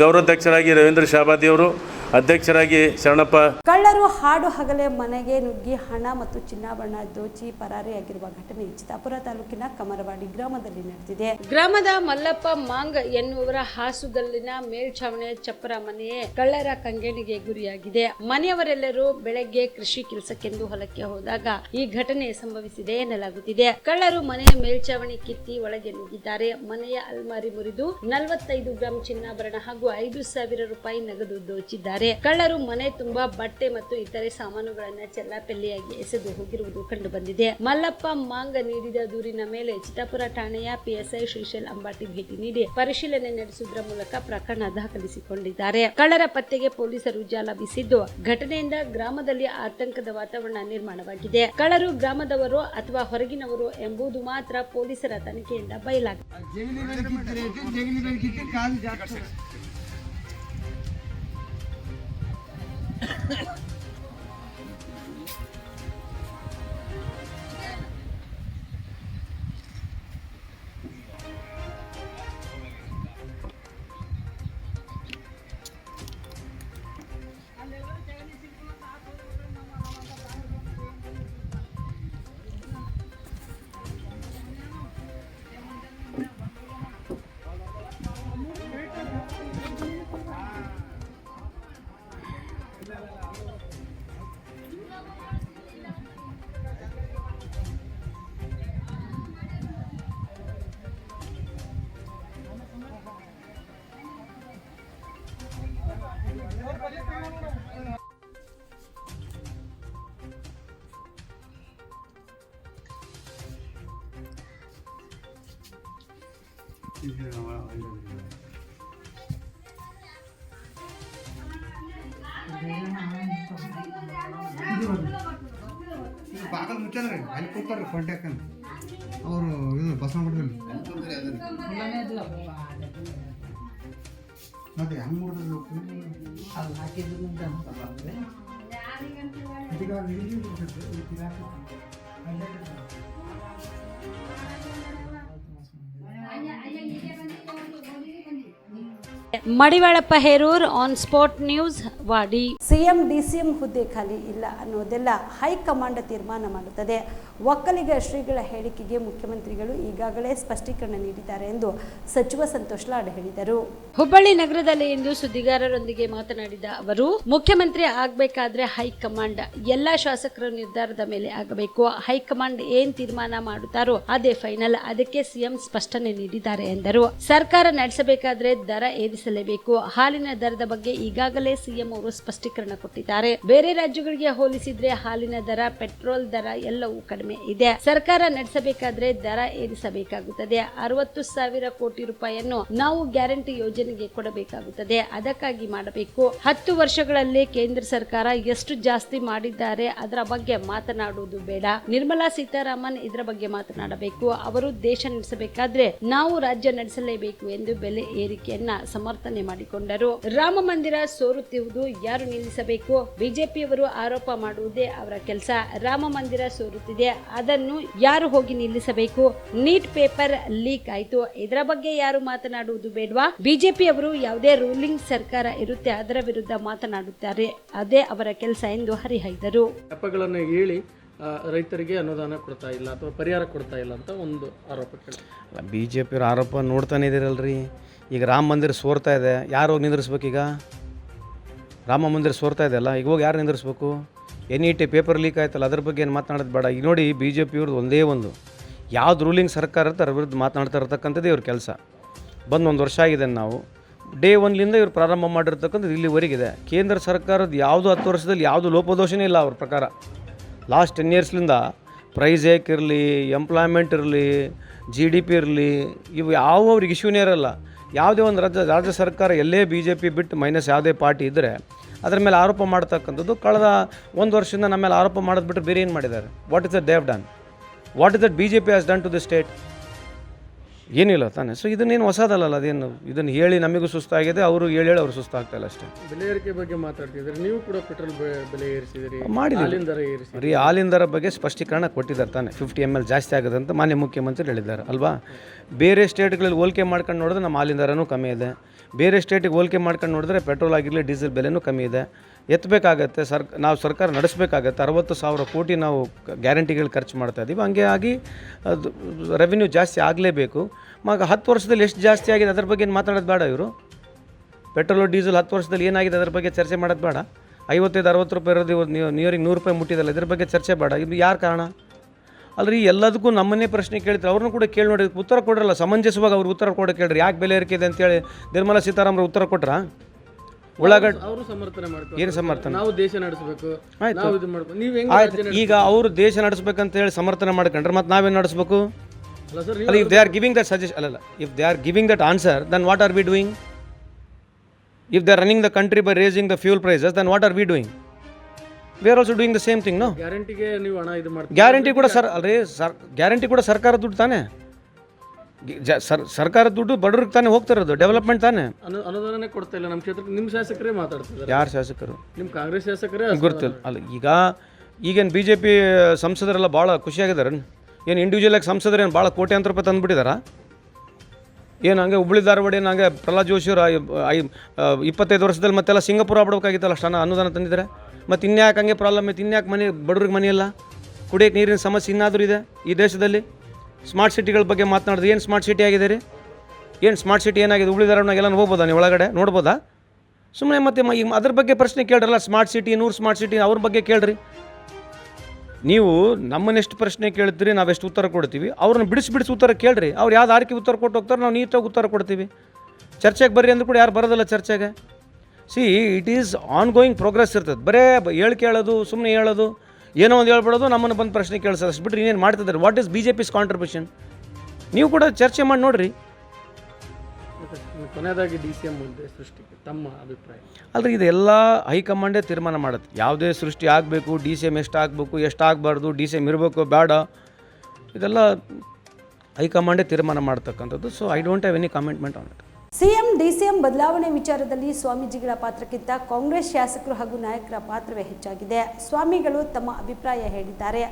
ಗೌರವಾಧ್ಯಕ್ಷರಾಗಿ ರವೀಂದ್ರ ಶಾಬಾದಿಯವರು, ಅಧ್ಯಕ್ಷರಾಗಿ ಶರಣಪ್ಪ. ಕಳ್ಳರು ಹಾಡು ಹಗಲೇ ಮನೆಗೆ ನುಗ್ಗಿ ಹಣ ಮತ್ತು ಚಿನ್ನಾಭರಣ ದೋಚಿ ಪರಾರಿಯಾಗಿರುವ ಘಟನೆ ಚಿತ್ತಾಪುರ ತಾಲೂಕಿನ ಕಮರವಾಡಿ ಗ್ರಾಮದಲ್ಲಿ ನಡೆದಿದೆ. ಗ್ರಾಮದ ಮಲ್ಲಪ್ಪ ಮಾಂಗ್ ಎನ್ನುವರ ಹಾಸುಗಲ್ಲಿನ ಮೇಲ್ಛಾವಣಿಯ ಚಪ್ಪರ ಮನೆಯೇ ಕಳ್ಳರ ಕಂಗೆಣಿಗೆ ಗುರಿಯಾಗಿದೆ. ಮನೆಯವರೆಲ್ಲರೂ ಬೆಳಗ್ಗೆ ಕೃಷಿ ಕೆಲಸಕ್ಕೆಂದು ಹೊಲಕ್ಕೆ ಹೋದಾಗ ಈ ಘಟನೆ ಸಂಭವಿಸಿದೆ ಎನ್ನಲಾಗುತ್ತಿದೆ. ಕಳ್ಳರು ಮನೆಯ ಮೇಲ್ಛಾವಣಿ ಕಿತ್ತಿ ಒಳಗೆ ನುಗ್ಗಿದ್ದಾರೆ. ಮನೆಯ ಅಲ್ಮಾರಿ ಮುರಿದು 45 ಗ್ರಾಂ ಚಿನ್ನಾಭರಣ ಹಾಗೂ 5,000 ರೂಪಾಯಿ ನಗದು ದೋಚಿದ್ದಾರೆ. ಕಳ್ಳರು ಮನೆ ತುಂಬಾ ಬಟ್ಟೆ ಮತ್ತು ಇತರೆ ಸಾಮಾನುಗಳನ್ನ ಚೆಲ್ಲಾಪೆಲ್ಲಿಯಾಗಿ ಎಸೆದು ಹೋಗಿರುವುದು ಕಂಡು ಬಂದಿದೆ. ಮಲ್ಲಪ್ಪ ಮಾಂಗ ನೀಡಿದ ದೂರಿನ ಮೇಲೆ ಚಿತ್ತಾಪುರ ಠಾಣೆಯ PSI ಶ್ರೀಶೈಲ್ ಅಂಬಾಟಿ ಭೇಟಿ ನೀಡಿ ಪರಿಶೀಲನೆ ನಡೆಸುವುದರ ಮೂಲಕ ಪ್ರಕರಣ ದಾಖಲಿಸಿಕೊಂಡಿದ್ದಾರೆ. ಕಳ್ಳರ ಪತ್ತೆಗೆ ಪೊಲೀಸರು ಜಾಲ ಬೀಸಿದ್ದು ಘಟನೆಯಿಂದ ಗ್ರಾಮದಲ್ಲಿ ಆತಂಕದ ವಾತಾವರಣ ನಿರ್ಮಾಣವಾಗಿದೆ. ಕಳ್ಳರು ಗ್ರಾಮದವರು ಅಥವಾ ಹೊರಗಿನವರು ಎಂಬುದು ಮಾತ್ರ ಪೊಲೀಸರ ತನಿಖೆಯಿಂದ ಬಯಲಾಗಿದೆ. ಬಾಕಲ್ ಮುಚ್ಚಲ್ರಿ ಅಲ್ಲಿ ಕೂತಾರ್ರಿ ಕಾಂಟ್ಯಾಕ್ಟ್ ಅಂತ ಅವರು ಇದು ಬಸವನಗುಡಿಯಲ್ಲಿ ಮತ್ತೆ ಹೆಂಗ್ ಮಾಡಿದ್ರು ಅದು ಹಾಕಿದ್ರು Madivalappa Herur on spot news Wadi. CM DCM ಹುದ್ದೆ ಖಾಲಿ ಇಲ್ಲ ಅನ್ನೋದೆಲ್ಲ ಹೈಕಮಾಂಡ್ ತೀರ್ಮಾನ ಮಾಡುತ್ತದೆ. ಒಕ್ಕಲಿಗ ಶ್ರೀಗಳ ಹೇಳಿಕೆಗೆ ಮುಖ್ಯಮಂತ್ರಿಗಳು ಈಗಾಗಲೇ ಸ್ಪಷ್ಟೀಕರಣ ನೀಡಿದ್ದಾರೆ ಎಂದು ಸಚಿವ ಸಂತೋಷ್ ಲಾಡ್ ಹೇಳಿದರು. ಹುಬ್ಬಳ್ಳಿ ನಗರದಲ್ಲಿ ಇಂದು ಸುದ್ದಿಗಾರರೊಂದಿಗೆ ಮಾತನಾಡಿದ ಅವರು, ಮುಖ್ಯಮಂತ್ರಿ ಆಗಬೇಕಾದ್ರೆ ಹೈಕಮಾಂಡ್ ಎಲ್ಲಾ ಶಾಸಕರ ನಿರ್ಧಾರದ ಮೇಲೆ ಆಗಬೇಕು. ಹೈಕಮಾಂಡ್ ಏನ್ ತೀರ್ಮಾನ ಮಾಡುತ್ತಾರೋ ಅದೇ ಫೈನಲ್. ಅದಕ್ಕೆ ಸಿಎಂ ಸ್ಪಷ್ಟನೆ ನೀಡಿದ್ದಾರೆ ಎಂದರು. ಸರ್ಕಾರ ನಡೆಸಬೇಕಾದ್ರೆ ದರ ಏರಿಸಲೇಬೇಕು. ಹಾಲಿನ ದರದ ಬಗ್ಗೆ ಈಗಾಗಲೇ ಸಿಎಂ ಅವರು ಸ್ಪಷ್ಟೀಕರಣ ಕೊಟ್ಟಿದ್ದಾರೆ. ಬೇರೆ ರಾಜ್ಯಗಳಿಗೆ ಹೋಲಿಸಿದ್ರೆ ಹಾಲಿನ ದರ, ಪೆಟ್ರೋಲ್ ದರ ಎಲ್ಲವೂ ಕಡಿಮೆ ಇದೆ. ಸರ್ಕಾರ ನಡೆಸಬೇಕಾದ್ರೆ ದರ ಏರಿಸಬೇಕಾಗುತ್ತದೆ. 60,000 ಕೋಟಿ ರೂಪಾಯಿಯನ್ನು ನಾವು ಗ್ಯಾರಂಟಿ ಯೋಜನೆಗೆ ಕೊಡಬೇಕಾಗುತ್ತದೆ. ಅದಕ್ಕಾಗಿ ಮಾಡಬೇಕು. 10 ವರ್ಷಗಳಲ್ಲಿ ಕೇಂದ್ರ ಸರ್ಕಾರ ಎಷ್ಟು ಜಾಸ್ತಿ ಮಾಡಿದ್ದಾರೆ ಅದರ ಬಗ್ಗೆ ಮಾತನಾಡುವುದು ಬೇಡ. ನಿರ್ಮಲಾ ಸೀತಾರಾಮನ್ ಇದರ ಬಗ್ಗೆ ಮಾತನಾಡಬೇಕು. ಅವರು ದೇಶ ನಡೆಸಬೇಕಾದ್ರೆ ನಾವು ರಾಜ್ಯ ನಡೆಸಲೇಬೇಕು ಎಂದು ಬೆಲೆ ಏರಿಕೆಯನ್ನ ಸಮರ್ಥನೆ ಮಾಡಿಕೊಂಡರು. ರಾಮ ಮಂದಿರ ಸೋರುತ್ತಿರುವುದು ಯಾರು ನಿಲ್ಲಿಸಬೇಕು? ಬಿಜೆಪಿಯವರು ಆರೋಪ ಮಾಡುವುದೇ ಅವರ ಕೆಲಸ. ರಾಮ ಮಂದಿರ ಸೋರುತ್ತಿದೆ, ಅದನ್ನು ಯಾರು ಹೋಗಿ ನಿಲ್ಲಿಸಬೇಕು? ನೀಟ್ ಪೇಪರ್ ಲೀಕ್ ಆಯ್ತು, ಇದರ ಬಗ್ಗೆ ಯಾರು ಮಾತನಾಡುವುದು ಬೇಡವಾ? ಬಿಜೆಪಿಯವರು ಯಾವುದೇ ರೂಲಿಂಗ್ ಸರ್ಕಾರ ಇರುತ್ತೆ ಅದರ ವಿರುದ್ಧ ಮಾತನಾಡುತ್ತಾರೆ, ಅದೇ ಅವರ ಕೆಲಸ ಎಂದು ಹರಿಹಾಯ್ದರು. ನೆಪಗಳನ್ನು ಹೇಳಿ ರೈತರಿಗೆ ಅನುದಾನ ಕೊಡ್ತಾ ಇಲ್ಲ ಅಥವಾ ಪರಿಹಾರ ಕೊಡ್ತಾ ಇಲ್ಲ ಅಂತ ಒಂದು ಆರೋಪ ಕೇಳಿ. BJP ಆರೋಪ ನೋಡ್ತಾನೆ ಇದ್ದೀರಲ್ರಿ. ಈಗ ರಾಮ ಮಂದಿರ ಸೋರ್ತಾ ಇದೆ, ಯಾರು ಹೋಗಿ ನಿಂದಿರಿಸ್ಬೇಕೀಗ? ರಾಮ ಮಂದಿರ ಸೋರ್ತಾ ಇದೆ ಅಲ್ಲ, ಈಗ ಹೋಗಿ ಯಾರು ನಿಂದಿರಿಸ್ಬೇಕು? NET ಪೇಪರ್ ಲೀಕ್ ಆಯ್ತಲ್ಲ, ಅದ್ರ ಬಗ್ಗೆ ಏನು ಮಾತನಾಡೋದು ಬೇಡ. ಈಗ ನೋಡಿ, BJP ಅವ್ರದ್ದು ಒಂದೇ ಒಂದು ಯಾವ್ದು ರೂಲಿಂಗ್ ಸರ್ಕಾರ ಇರುತ್ತೆ ಅದ್ರ ವಿರುದ್ಧ ಮಾತನಾಡ್ತಾ ಇರ್ತಕ್ಕಂಥದ್ದು ಇವ್ರ ಕೆಲಸ. ಬಂದು 1 ವರ್ಷ ಆಗಿದೆ. ನಾವು ಡೇ 1ಲಿಂದ ಇವ್ರು ಪ್ರಾರಂಭ ಮಾಡಿರ್ತಕ್ಕಂಥದ್ದು ಇಲ್ಲಿವರೆಗಿದೆ. ಕೇಂದ್ರ ಸರ್ಕಾರದ ಯಾವುದು 10 ವರ್ಷದಲ್ಲಿ ಯಾವುದು ಲೋಪದೋಷನೇ ಇಲ್ಲ ಅವ್ರ ಪ್ರಕಾರ. ಲಾಸ್ಟ್ 10 ಇಯರ್ಸ್ಲಿಂದ ಪ್ರೈಸ್ ಏಕ್ ಇರಲಿ, ಎಂಪ್ಲಾಯ್ಮೆಂಟ್ ಇರಲಿ, GDP ಇರಲಿ, ಇವು ಯಾವ ಅವ್ರಿಗೆ ಇಶ್ಯೂನೇ ಇರಲ್ಲ. ಯಾವುದೇ ಒಂದು ರಾಜ್ಯ ಸರ್ಕಾರ ಎಲ್ಲೇ BJP ಬಿಟ್ಟು ಮೈನಸ್ ಯಾವುದೇ ಪಾರ್ಟಿ ಇದ್ದರೆ ಅದರ ಮೇಲೆ ಆರೋಪ ಮಾಡ್ತಕ್ಕಂಥದ್ದು. ಕಳೆದ 1 ವರ್ಷದಿಂದ ನಮ್ಮ ಮೇಲೆ ಆರೋಪ ಮಾಡೋದು ಬಿಟ್ಟರೆ ಬೇರೆ ಏನು ಮಾಡಿದ್ದಾರೆ? What is that they have done? What is that BJP has done to the state? ಏನಿಲ್ಲ ತಾನೆ. ಸೊ ಇದನ್ನೇನು ಹೊಸದಲ್ಲ. ಅದೇನು ಇದನ್ನು ಹೇಳಿ ನಮಗೂ ಸುಸ್ತಾಗಿದೆ, ಅವರು ಹೇಳಿ ಅವ್ರು ಸುಸ್ತಾಗ್ತಾ ಇಲ್ಲ ಅಷ್ಟೇ. ಬೆಲೆ ಏರಿಕೆ ಬಗ್ಗೆ ಮಾತಾಡ್ತಿದ್ದಾರೆ. ನೀವು ಕೂಡ ಪೆಟ್ರೋಲ್ ಬೆಲೆ ಏರಿಸಿದಿರಿ, ಮಾಡಿದ್ದೀರಿ ರೀ. ಹಾಲಿನ ದರ ಬಗ್ಗೆ ಸ್ಪಷ್ಟೀಕರಣ ಕೊಟ್ಟಿದ್ದಾರೆ ತಾನೆ. 50 ml ಜಾಸ್ತಿ ಆಗುತ್ತೆ ಅಂತ ಮಾನ್ಯ ಮುಖ್ಯಮಂತ್ರಿ ಹೇಳಿದ್ದಾರೆ ಅಲ್ವಾ? ಬೇರೆ ಸ್ಟೇಟ್ಗಳಲ್ಲಿ ಹೋಲಿಕೆ ಮಾಡ್ಕೊಂಡು ನೋಡಿದ್ರೆ ನಮ್ಮ ಹಾಲಿನ ದರನೂ ಕಮ್ಮಿ ಇದೆ. ಬೇರೆ ಸ್ಟೇಟಿಗೆ ಹೋಲಿಕೆ ಮಾಡ್ಕೊಂಡು ನೋಡಿದ್ರೆ ಪೆಟ್ರೋಲ್ ಆಗಿರಲಿ, ಡೀಸೆಲ್ ಬೆಲೆನೂ ಕಮ್ಮಿ ಇದೆ. ಎತ್ತಬೇಕಾಗತ್ತೆ. ನಾವು ಸರ್ಕಾರ ನಡೆಸಬೇಕಾಗತ್ತೆ. 60,000 ಕೋಟಿ ನಾವು ಗ್ಯಾರಂಟಿಗಳು ಖರ್ಚು ಮಾಡ್ತಾಯಿದ್ದೀವಿ. ಹಂಗೆ ಆಗಿ ಅದು ರೆವಿನ್ಯೂ ಜಾಸ್ತಿ ಆಗಲೇಬೇಕು. ಮಗ 10 ವರ್ಷದಲ್ಲಿ ಎಷ್ಟು ಜಾಸ್ತಿ ಆಗಿದೆ ಅದ್ರ ಬಗ್ಗೆ ಏನು ಮಾತಾಡೋದು ಬೇಡ. ಇವರು ಪೆಟ್ರೋಲು ಡೀಸೆಲ್ 10 ವರ್ಷದಲ್ಲಿ ಏನಾಗಿದೆ ಅದ್ರ ಬಗ್ಗೆ ಚರ್ಚೆ ಮಾಡೋದು ಬೇಡ. 55-60 ರೂಪಾಯಿ ಇರೋದು ಇವರು ನಿಯರಿಂಗ್ 100 ರೂಪಾಯಿ ಮುಟ್ಟಿದಲ್ಲ, ಇದ್ರ ಬಗ್ಗೆ ಚರ್ಚೆ ಬೇಡ. ಇದು ಯಾರು ಕಾರಣ ಅಲ್ರಿ? ಎಲ್ಲದಕ್ಕೂ ನಮ್ಮನ್ನೇ ಪ್ರಶ್ನೆ ಕೇಳ್ತಾರೆ. ಅವ್ರನ್ನೂ ಕೂಡ ಕೇಳಿ ನೋಡಿ, ಉತ್ತರ ಕೊಡರಲ್ಲ. ಸಮಂಜಸವಾಗಿ ಅವ್ರು ಉತ್ತರ ಕೊಡೋ ಕೇಳ್ರಿ. ಯಾಕೆ ಬೆಲೆ ಏರಿಕೆ ಅಂತೇಳಿ ನಿರ್ಮಲಾ ಸೀತಾರಾಮನ್ ಉತ್ತರ ಕೊಟ್ರಾ? ಉಳ್ಳಾಗಡ್ಡೆ ಅವರು ಸಮರ್ಥನೆ ಮಾಡ್ತಾರೆ. ಏನು ಸಮರ್ಥನೆ? ನಾವು ದೇಶ ನಡೆಸಬೇಕು, ನಾವು ಇದು ಮಾಡಬೇಕು. ನೀವು ಹೆಂಗೆ ಆಯ್ತು, ಈಗ ಅವರು ದೇಶ ನಡೆಸಬೇಕಂತ ಹೇಳಿ ಸಮರ್ಥನೆ ಮಾಡ್ಕೊಂಡ್ರೆ ಮತ್ತೆ ನಾವೇನು ನಡೆಸಬೇಕು? ಅಲ್ಲ, if they are giving that suggestion, ಅಲ್ಲ, if they are giving that answer, then what are we doing? If they are running the country by raising the fuel prices, then what are we doing? We are also doing the same thing. No, ಗ್ಯಾರಂಟಿಗೆ ನೀವು ಹಣ ಇದು ಮಾಡ್ತೀವಿ. ಗ್ಯಾರಂಟಿ ಕೂಡ ಗ್ಯಾರಂಟಿ ಕೂಡ ಸರ್ಕಾರ ದುಡ್ಡು ತಾನೆ. ಸರ್ಕಾರದ ದುಡ್ಡು ಬಡವ್ರಿಗೆ ತಾನೇ ಹೋಗ್ತಿರೋದು, ಡೆವಲಪ್ಮೆಂಟ್ ತಾನೆ. ಅನುದಾನನೇ ಕೊಡ್ತಾ ಇಲ್ಲ ನಮ್ಮ ಕ್ಷೇತ್ರಕ್ಕೆ. ನಿಮ್ಮ ಶಾಸಕರೇ ಮಾತಾಡ್ತಿದ್ದಾರೆ. ಯಾರು ಶಾಸಕರು? ನಿಮ್ಮ ಕಾಂಗ್ರೆಸ್ ಶಾಸಕರೇ ಗೊತ್ತಿಲ್ಲ. ಅಲ್ಲ, ಈಗೇನು BJP ಸಂಸದರೆಲ್ಲ ಭಾಳ ಖುಷಿಯಾಗಿದ್ದಾರೆ. ಏನು ಇಂಡಿವಿಜುವಲಾಗಿ ಸಂಸದರೇನು ಭಾಳ ಕೋಟ್ಯಾಂತರ ರೂಪಾಯಿ ತಂದುಬಿಟ್ಟಿದಾರಾ? ಏನು ಹಂಗೆ ಹುಬ್ಬಳ್ಳಿ ಧಾರವಾಡ ಏನು ಹಂಗೆ ಪ್ರಹ್ಲಾದ್ ಜೋಶಿಯವರು 25 ವರ್ಷದಲ್ಲಿ ಮತ್ತೆಲ್ಲ ಸಿಂಗಾಪುರ ಆಗ್ಬಿಡ್ಬೇಕಾಗಿತ್ತಲ್ಲ, ಅಷ್ಟು ಅನುದಾನ ತಂದಿದ್ದಾರೆ. ಮತ್ತು ಇನ್ಯಾಕೆ ಹಂಗೆ ಪ್ರಾಬ್ಲಮ್ ಐತೆ? ಇನ್ಯಾಕೆ ಮನೆ ಬಡವ್ರಿಗೆ ಮನೆ ಇಲ್ಲ? ಕುಡಿಯೋಕ್ಕೆ ನೀರಿನ ಸಮಸ್ಯೆ ಇನ್ನಾದರೂ ಇದೆ ಈ ದೇಶದಲ್ಲಿ. ಸ್ಮಾರ್ಟ್ ಸಿಟಿಗಳ ಬಗ್ಗೆ ಮಾತನಾಡಿದ್ರೆ ಏನು ಸ್ಮಾರ್ಟ್ ಸಿಟಿ ಆಗಿದೆ ರೀ? ಏನು ಸ್ಮಾರ್ಟ್ ಸಿಟಿ ಏನಾಗಿದೆ? ಹುಬ್ಬಳ್ಳಿ ಧಾರವಾಡನಾಗ ಎಲ್ಲ ಹೋಗ್ಬೋದಾ? ನೀವು ಒಳಗಡೆ ನೋಡ್ಬೋದಾ? ಸುಮ್ಮನೆ ಮತ್ತೆ ಈಗ ಅದ್ರ ಬಗ್ಗೆ ಪ್ರಶ್ನೆ ಕೇಳ್ರಲ್ಲ. ಸ್ಮಾರ್ಟ್ ಸಿಟಿ, 100 ಸ್ಮಾರ್ಟ್ ಸಿಟಿ, ಅವ್ರ ಬಗ್ಗೆ ಕೇಳ್ರಿ. ನೀವು ನಮ್ಮನ್ನೆಷ್ಟು ಪ್ರಶ್ನೆ ಕೇಳ್ತೀರಿ, ನಾವೆಷ್ಟು ಉತ್ತರ ಕೊಡ್ತೀವಿ. ಅವ್ರನ್ನ ಬಿಡಿಸಿ ಉತ್ತರ ಕೇಳ್ರಿ. ಅವ್ರು ಯಾವ್ದು ಆರ್ಕೆ ಉತ್ತರ ಕೊಟ್ಟು ಹೋಗ್ತಾರೆ, ನಾವು ನೀಟಾಗಿ ಉತ್ತರ ಕೊಡ್ತೀವಿ. ಚರ್ಚೆಗೆ ಬರ್ರಿ ಅಂದ್ರೂ ಕೂಡ ಯಾರು ಬರೋದಿಲ್ಲ ಚರ್ಚೆಗೆ. C, it is on going progress ಇರ್ತದೆ. ಬರೇ ಕೇಳೋದು, ಸುಮ್ಮನೆ ಹೇಳೋದು, ಏನೋ ಒಂದು ಹೇಳ್ಬಿಡೋದು, ನಮ್ಮನ್ನು ಬಂದು ಪ್ರಶ್ನೆ ಕೇಳಿಸೋದು ಅಷ್ಟು ಬಿಟ್ಟರೆ ಇನ್ನೇನು ಮಾಡ್ತಿದ್ದಾರೆ? What is BJP's contribution? ನೀವು ಕೂಡ ಚರ್ಚೆ ಮಾಡಿ ನೋಡಿರಿ. ಕೊನೆಯದಾಗಿ DCM ಮುಂದೆ ಸೃಷ್ಟಿಗೆ ತಮ್ಮ ಅಭಿಪ್ರಾಯ? ಅಲ್ರಿ, ಇದೆಲ್ಲ ಹೈಕಮಾಂಡೇ ತೀರ್ಮಾನ ಮಾಡುತ್ತೆ. ಯಾವುದೇ ಸೃಷ್ಟಿ ಆಗಬೇಕು, DCM ಎಷ್ಟು ಆಗಬೇಕು, ಎಷ್ಟು ಆಗಬಾರ್ದು, DCM ಇರಬೇಕು ಬೇಡ, ಇದೆಲ್ಲ ಹೈಕಮಾಂಡೇ ತೀರ್ಮಾನ ಮಾಡ್ತಕ್ಕಂಥದ್ದು. So I don't have any comment on it. CM DCM ಬದಲಾವಣೆ ವಿಚಾರದಲ್ಲಿ ಸ್ವಾಮೀಜಿಗಳ ಪಾತ್ರಕ್ಕಿಂತ ಕಾಂಗ್ರೆಸ್ ಶಾಸಕರು ಹಾಗೂ ನಾಯಕರ ಪಾತ್ರವೇ ಹೆಚ್ಚಾಗಿದೆ. ಸ್ವಾಮಿಗಳು ತಮ್ಮ ಅಭಿಪ್ರಾಯ ಹೇಳಿದ್ದಾರೆ.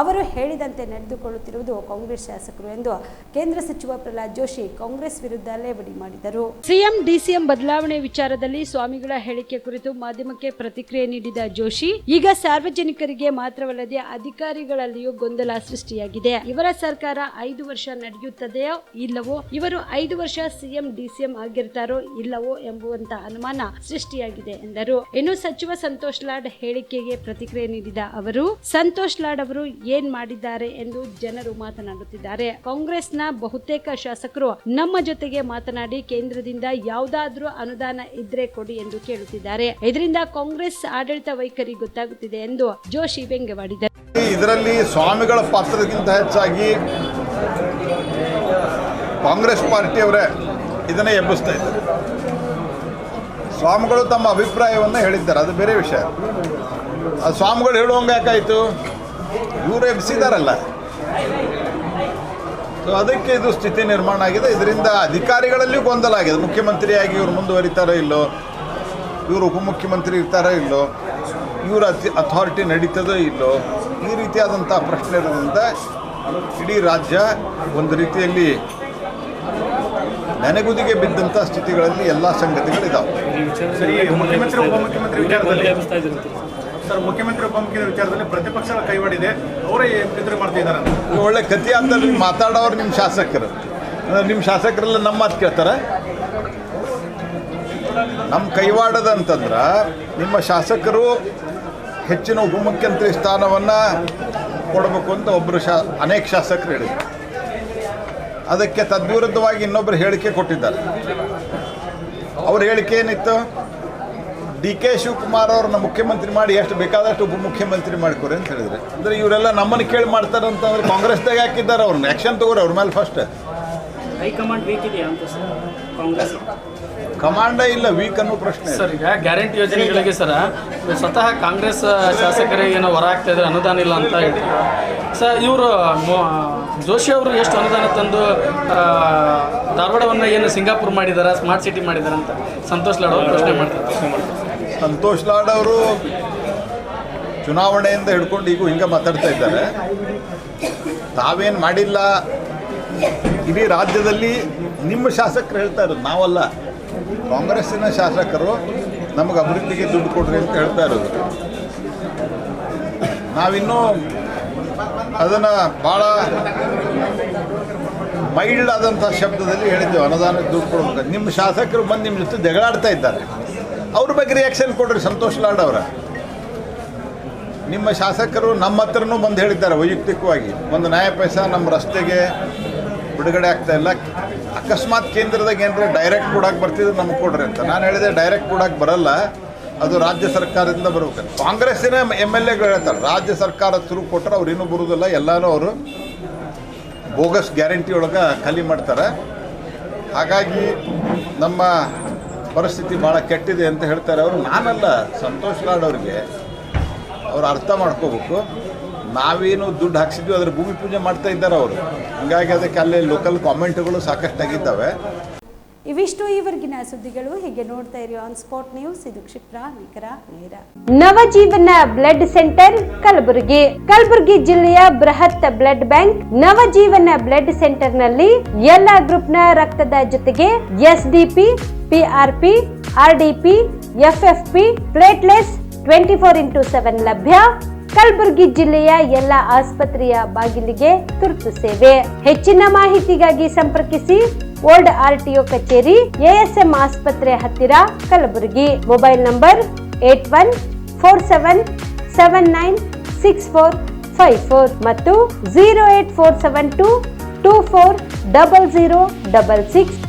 ಅವರು ಹೇಳಿದಂತೆ ನಡೆದುಕೊಳ್ಳುತ್ತಿರುವುದು ಕಾಂಗ್ರೆಸ್ ಶಾಸಕರು ಎಂದು ಕೇಂದ್ರ ಸಚಿವ ಪ್ರಹ್ಲಾದ್ ಜೋಶಿ ಕಾಂಗ್ರೆಸ್ ವಿರುದ್ಧ ಲೇವಡಿ ಮಾಡಿದರು. ಸಿಎಂ ಡಿಸಿಎಂ ಬದಲಾವಣೆ ವಿಚಾರದಲ್ಲಿ ಸ್ವಾಮಿಗಳ ಹೇಳಿಕೆ ಕುರಿತು ಮಾಧ್ಯಮಕ್ಕೆ ಪ್ರತಿಕ್ರಿಯೆ ನೀಡಿದ ಜೋಶಿ, ಈಗ ಸಾರ್ವಜನಿಕರಿಗೆ ಮಾತ್ರವಲ್ಲದೆ ಅಧಿಕಾರಿಗಳಲ್ಲಿಯೂ ಗೊಂದಲ ಸೃಷ್ಟಿಯಾಗಿದೆ. ಇವರ ಸರ್ಕಾರ 5 ವರ್ಷ ನಡೆಯುತ್ತದೆಯೋ ಇಲ್ಲವೋ, ಇವರು 5 ವರ್ಷ ಸಿಎಂ ಡಿಸಿಎಂ ಆಗಿರ್ತಾರೋ ಇಲ್ಲವೋ ಎಂಬುವಂತ ಅನುಮಾನ ಸೃಷ್ಟಿಯಾಗಿದೆ ಎಂದರು. ಇನ್ನು ಸಚಿವ ಸಂತೋಷ್ ಲಾಡ್ ಹೇಳಿಕೆಗೆ ಪ್ರತಿಕ್ರಿಯೆ ನೀಡಿದ ಅವರು, ಸಂತೋಷ್ ಲಾಡ್ ಅವರು ಏನ್ ಮಾಡಿದ್ದಾರೆ ಎಂದು ಜನರು ಮಾತನಾಡುತ್ತಿದ್ದಾರೆ. ಕಾಂಗ್ರೆಸ್ನ ಬಹುತೇಕ ಶಾಸಕರು ನಮ್ಮ ಜೊತೆಗೆ ಮಾತನಾಡಿ ಕೇಂದ್ರದಿಂದ ಯಾವುದಾದ್ರೂ ಅನುದಾನ ಇದ್ರೆ ಕೊಡಿ ಎಂದು ಕೇಳುತ್ತಿದ್ದಾರೆ. ಇದರಿಂದ ಕಾಂಗ್ರೆಸ್ ಆಡಳಿತ ವೈಖರಿ ಗೊತ್ತಾಗುತ್ತಿದೆ ಎಂದು ಜೋಶಿ ವ್ಯಂಗ್ಯವಾಡಿದರು. ಇದರಲ್ಲಿ ಸ್ವಾಮಿಗಳ ಪಾತ್ರಕ್ಕಿಂತ ಹೆಚ್ಚಾಗಿ ಕಾಂಗ್ರೆಸ್ ಪಾರ್ಟಿಯವರೇ ಇದನ್ನೇ ಎಬ್ಬಿಸ್ತಾ ಇದ್ದಾರೆ. ಸ್ವಾಮಿಗಳು ತಮ್ಮ ಅಭಿಪ್ರಾಯವನ್ನು ಹೇಳಿದ್ದಾರೆ, ಅದು ಬೇರೆ ವಿಷಯ. ಅದು ಸ್ವಾಮಿಗಳು ಹೇಳುವಂಗೆ ಯಾಕಾಯಿತು, ಇವರು ಎಬ್ಬಿಸಿದಾರಲ್ಲ. ಸೊ ಅದಕ್ಕೆ ಇದು ಸ್ಥಿತಿ ನಿರ್ಮಾಣ ಆಗಿದೆ. ಇದರಿಂದ ಅಧಿಕಾರಿಗಳಲ್ಲಿಯೂ ಗೊಂದಲ ಆಗಿದೆ. ಮುಖ್ಯಮಂತ್ರಿಯಾಗಿ ಇವರು ಮುಂದುವರಿತಾರೋ ಇಲ್ಲೋ, ಇವರು ಉಪಮುಖ್ಯಮಂತ್ರಿ ಇರ್ತಾರೋ ಇಲ್ಲೋ, ಇವರ ಅಥಾರಿಟಿ ನಡೀತದೋ ಇಲ್ಲೋ, ಈ ರೀತಿಯಾದಂಥ ಪ್ರಶ್ನೆ ಇರೋದ್ರಿಂದ ಇಡೀ ರಾಜ್ಯ ಒಂದು ರೀತಿಯಲ್ಲಿ ನೆನೆಗುದಿಗೆ ಬಿದ್ದಂಥ ಸ್ಥಿತಿಗಳಲ್ಲಿ ಎಲ್ಲ ಸಂಗತಿಗಳಿದ್ದಾವೆ. ಮುಖ್ಯಮಂತ್ರಿ ಉಪಮುಖ್ಯಮಂತ್ರಿ ವಿಚಾರದಲ್ಲಿ ಸರ್, ಮುಖ್ಯಮಂತ್ರಿ ಉಪಮುಖ್ಯಮಂತ್ರಿ ವಿಚಾರದಲ್ಲಿ ಪ್ರತಿಪಕ್ಷಗಳ ಕೈವಾಡಿದೆ, ಅವರೇ ಎದುರು ಮಾಡ್ತಿದ್ದಾರೆ. ಒಳ್ಳೆ ಕಥೆ ಅಂತಲ್ಲಿ ಮಾತಾಡೋರು ನಿಮ್ಮ ಶಾಸಕರು. ನಿಮ್ಮ ಶಾಸಕರೆಲ್ಲ ನಮ್ಮ ಮಾತು ಕೇಳ್ತಾರೆ. ನಮ್ಮ ಕೈವಾಡದ ಅಂತಂದ್ರೆ ನಿಮ್ಮ ಶಾಸಕರು ಹೆಚ್ಚಿನ ಉಪಮುಖ್ಯಮಂತ್ರಿ ಸ್ಥಾನವನ್ನು ಕೊಡಬೇಕು ಅಂತ ಒಬ್ಬರು ಅನೇಕ ಶಾಸಕರು ಹೇಳಿದರು. ಅದಕ್ಕೆ ತದ್ವಿರುದ್ಧವಾಗಿ ಇನ್ನೊಬ್ಬರು ಹೇಳಿಕೆ ಕೊಟ್ಟಿದ್ದಾರೆ. ಅವ್ರ ಹೇಳಿಕೆ ಏನಿತ್ತು, DK ಶಿವಕುಮಾರ್ ಅವ್ರನ್ನ ಮುಖ್ಯಮಂತ್ರಿ ಮಾಡಿ ಎಷ್ಟು ಬೇಕಾದಷ್ಟು ಉಪಮುಖ್ಯಮಂತ್ರಿ ಮಾಡ್ಕೊರಿ ಅಂತ ಹೇಳಿದ್ರು. ಅಂದರೆ ಇವರೆಲ್ಲ ನಮ್ಮನ್ನು ಕೇಳಿ ಮಾಡ್ತಾರೆ ಅಂತಂದ್ರೆ ಕಾಂಗ್ರೆಸ್ದಾಗ ಹಾಕಿದ್ದಾರೆ. ಅವ್ರನ್ನ ಆ್ಯಕ್ಷನ್ ತಗೋರಿ ಅವ್ರ ಮೇಲೆ ಫಸ್ಟ್. ಹೈಕಮಾಂಡ್ ವೀಕ್ ಇದೆಯಾ ಅಂತ ಸರ್ ಕಾಂಗ್ರೆಸ್? ಕಮಾಂಡೇ ಇಲ್ಲ, ವೀಕ್ ಅನ್ನೋ ಪ್ರಶ್ನೆ ಸರ್. ಈಗ ಗ್ಯಾರಂಟಿ ಯೋಜನೆಗಳಿಗೆ ಸರ ಸ್ವತಃ ಕಾಂಗ್ರೆಸ್ ಶಾಸಕರಿಗೆ ಏನೋ ಹೊರ ಆಗ್ತಾ ಇದ್ದಾರೆ, ಅನುದಾನ ಇಲ್ಲ ಅಂತ ಹೇಳಿ ಸರ್. ಇವರು ಜೋಶಿ ಅವರು ಎಷ್ಟು ಅನುದಾನ ತಂದು ಧಾರವಾಡವನ್ನು ಏನು ಸಿಂಗಾಪುರ್ ಮಾಡಿದ್ದಾರೆ, ಸ್ಮಾರ್ಟ್ ಸಿಟಿ ಮಾಡಿದ್ದಾರೆ ಅಂತ ಸಂತೋಷ್ ಲಾಡ್ ಅವರು ಪ್ರಶ್ನೆ ಮಾಡ್ತಾರೆ. ಸಂತೋಷ್ ಲಾಡ್ ಅವರು ಚುನಾವಣೆಯಿಂದ ಹಿಡ್ಕೊಂಡು ಈಗೂ ಹಿಂಗೆ ಮಾತಾಡ್ತಾ ಇದ್ದಾರೆ. ತಾವೇನು ಮಾಡಿಲ್ಲ. ಇಡೀ ರಾಜ್ಯದಲ್ಲಿ ನಿಮ್ಮ ಶಾಸಕರು ಹೇಳ್ತಾ ಇರೋದು, ನಾವಲ್ಲ. ಕಾಂಗ್ರೆಸ್ಸಿನ ಶಾಸಕರು ನಮಗೆ ಅಭಿವೃದ್ಧಿಗೆ ದುಡ್ಡು ಕೊಡ್ರಿ ಅಂತ ಹೇಳ್ತಾ ಇರೋದು. ನಾವಿನ್ನೂ ಅದನ್ನು ಭಾಳ ಮೈಲ್ಡ್ ಆದಂಥ ಶಬ್ದದಲ್ಲಿ ಹೇಳಿದ್ದೇವೆ, ಅನುದಾನಕ್ಕೆ ದುಡ್ಡು ಕೊಡ್ಬೇಕು. ನಿಮ್ಮ ಶಾಸಕರು ಬಂದು ನಿಮ್ಮ ಜೊತೆ ಜಗಳಾಡ್ತಾ ಇದ್ದಾರೆ, ಅವ್ರ ಬಗ್ಗೆ ರಿಯಾಕ್ಷನ್ ಕೊಡ್ರಿ. ಸಂತೋಷ್ ಲಾಡ್ ಅವರ ನಿಮ್ಮ ಶಾಸಕರು ನಮ್ಮ ಹತ್ರನೂ ಬಂದು ಹೇಳಿದ್ದಾರೆ ವೈಯಕ್ತಿಕವಾಗಿ, ಒಂದು ನ್ಯಾಯ ಪೈಸಾ ನಮ್ಮ ರಸ್ತೆಗೆ ಬಿಡುಗಡೆ ಆಗ್ತಾ ಇಲ್ಲ, ಅಕಸ್ಮಾತ್ ಕೇಂದ್ರದಾಗ ಏನಂದರೆ ಡೈರೆಕ್ಟ್ ಕೊಡೋಕೆ ಬರ್ತಿದ್ರೆ ನಮ್ಗೆ ಕೊಡ್ರಿ ಅಂತ. ನಾನು ಹೇಳಿದೆ, ಡೈರೆಕ್ಟ್ ಕೊಡೋಕೆ ಬರಲ್ಲ, ಅದು ರಾಜ್ಯ ಸರ್ಕಾರದಿಂದ ಬರ್ಬೇಕು. ಕಾಂಗ್ರೆಸ್ಸಿನ MLAಗಳು ಹೇಳ್ತಾರೆ, ರಾಜ್ಯ ಸರ್ಕಾರ ಥ್ರೂ ಕೊಟ್ಟರೆ ಅವ್ರು ಇನ್ನೂ ಬರೋದಿಲ್ಲ, ಎಲ್ಲನೂ ಅವರು ಬೋಗಸ್ ಗ್ಯಾರಂಟಿ ಒಳಗೆ ಖಾಲಿ ಮಾಡ್ತಾರೆ. ಹಾಗಾಗಿ ನಮ್ಮ ಪರಿಸ್ಥಿತಿ ಭಾಳ ಕೆಟ್ಟಿದೆ ಅಂತ ಹೇಳ್ತಾರೆ ಅವರು. ನಾನಲ್ಲ, ಸಂತೋಷ್ ಲಾಡ್ ಅವ್ರಿಗೆ ಅವ್ರು ಅರ್ಥ ಮಾಡ್ಕೋಬೇಕು. ನಾವೇನು ದುಡ್ಡು ಹಾಕ್ಸಿದ್ವಿ ಅದರ ಭೂಮಿ ಪೂಜೆ ಮಾಡ್ತಾ ಇದ್ದಾರೆ ಅವರು. ಹೀಗಾಗಿ ಅದಕ್ಕೆ ಅಲ್ಲಿ ಲೋಕಲ್ ಕಾಮೆಂಟ್ಗಳು ಸಾಕಷ್ಟಾಗಿದ್ದಾವೆ. ಇವಿಷ್ಟು ಈವರೆಗಿನ ಸುದ್ದಿಗಳು. ಹೀಗೆ ನೋಡ್ತಾ ಇರಿ ಆನ್ ಸ್ಪಾಟ್ ನ್ಯೂಸ್. ಇದು ಕ್ಷಿಪ್ರ, ನಿಖರ, ನೇರ. Navajeevan blood centre Kalaburagi. ಕಲಬುರಗಿ ಜಿಲ್ಲೆಯ ಬೃಹತ್ blood bank Navajeevan blood centre ನಲ್ಲಿ ಎಲ್ಲ ಗ್ರೂಪ್ನ ರಕ್ತದ ಜೊತೆಗೆ SDP, PRP, RDP, FFP, platelets 24x7 ಲಭ್ಯ. ಕಲಬುರಗಿ ಜಿಲ್ಲೆಯ ಎಲ್ಲ ಆಸ್ಪತ್ರೆಯ ಬಾಗಿಲಿಗೆ ತುರ್ತು ಸೇವೆ. ಹೆಚ್ಚಿನ ಮಾಹಿತಿಗಾಗಿ ಸಂಪರ್ಕಿಸಿ ಓಲ್ಡ್ RTO ಕಚೇರಿ, ASM ಆಸ್ಪತ್ರೆ ಹತ್ತಿರ, ಕಲಬುರಗಿ. ಮೊಬೈಲ್ ನಂಬರ್ 8147979654 ಮತ್ತು 08472240066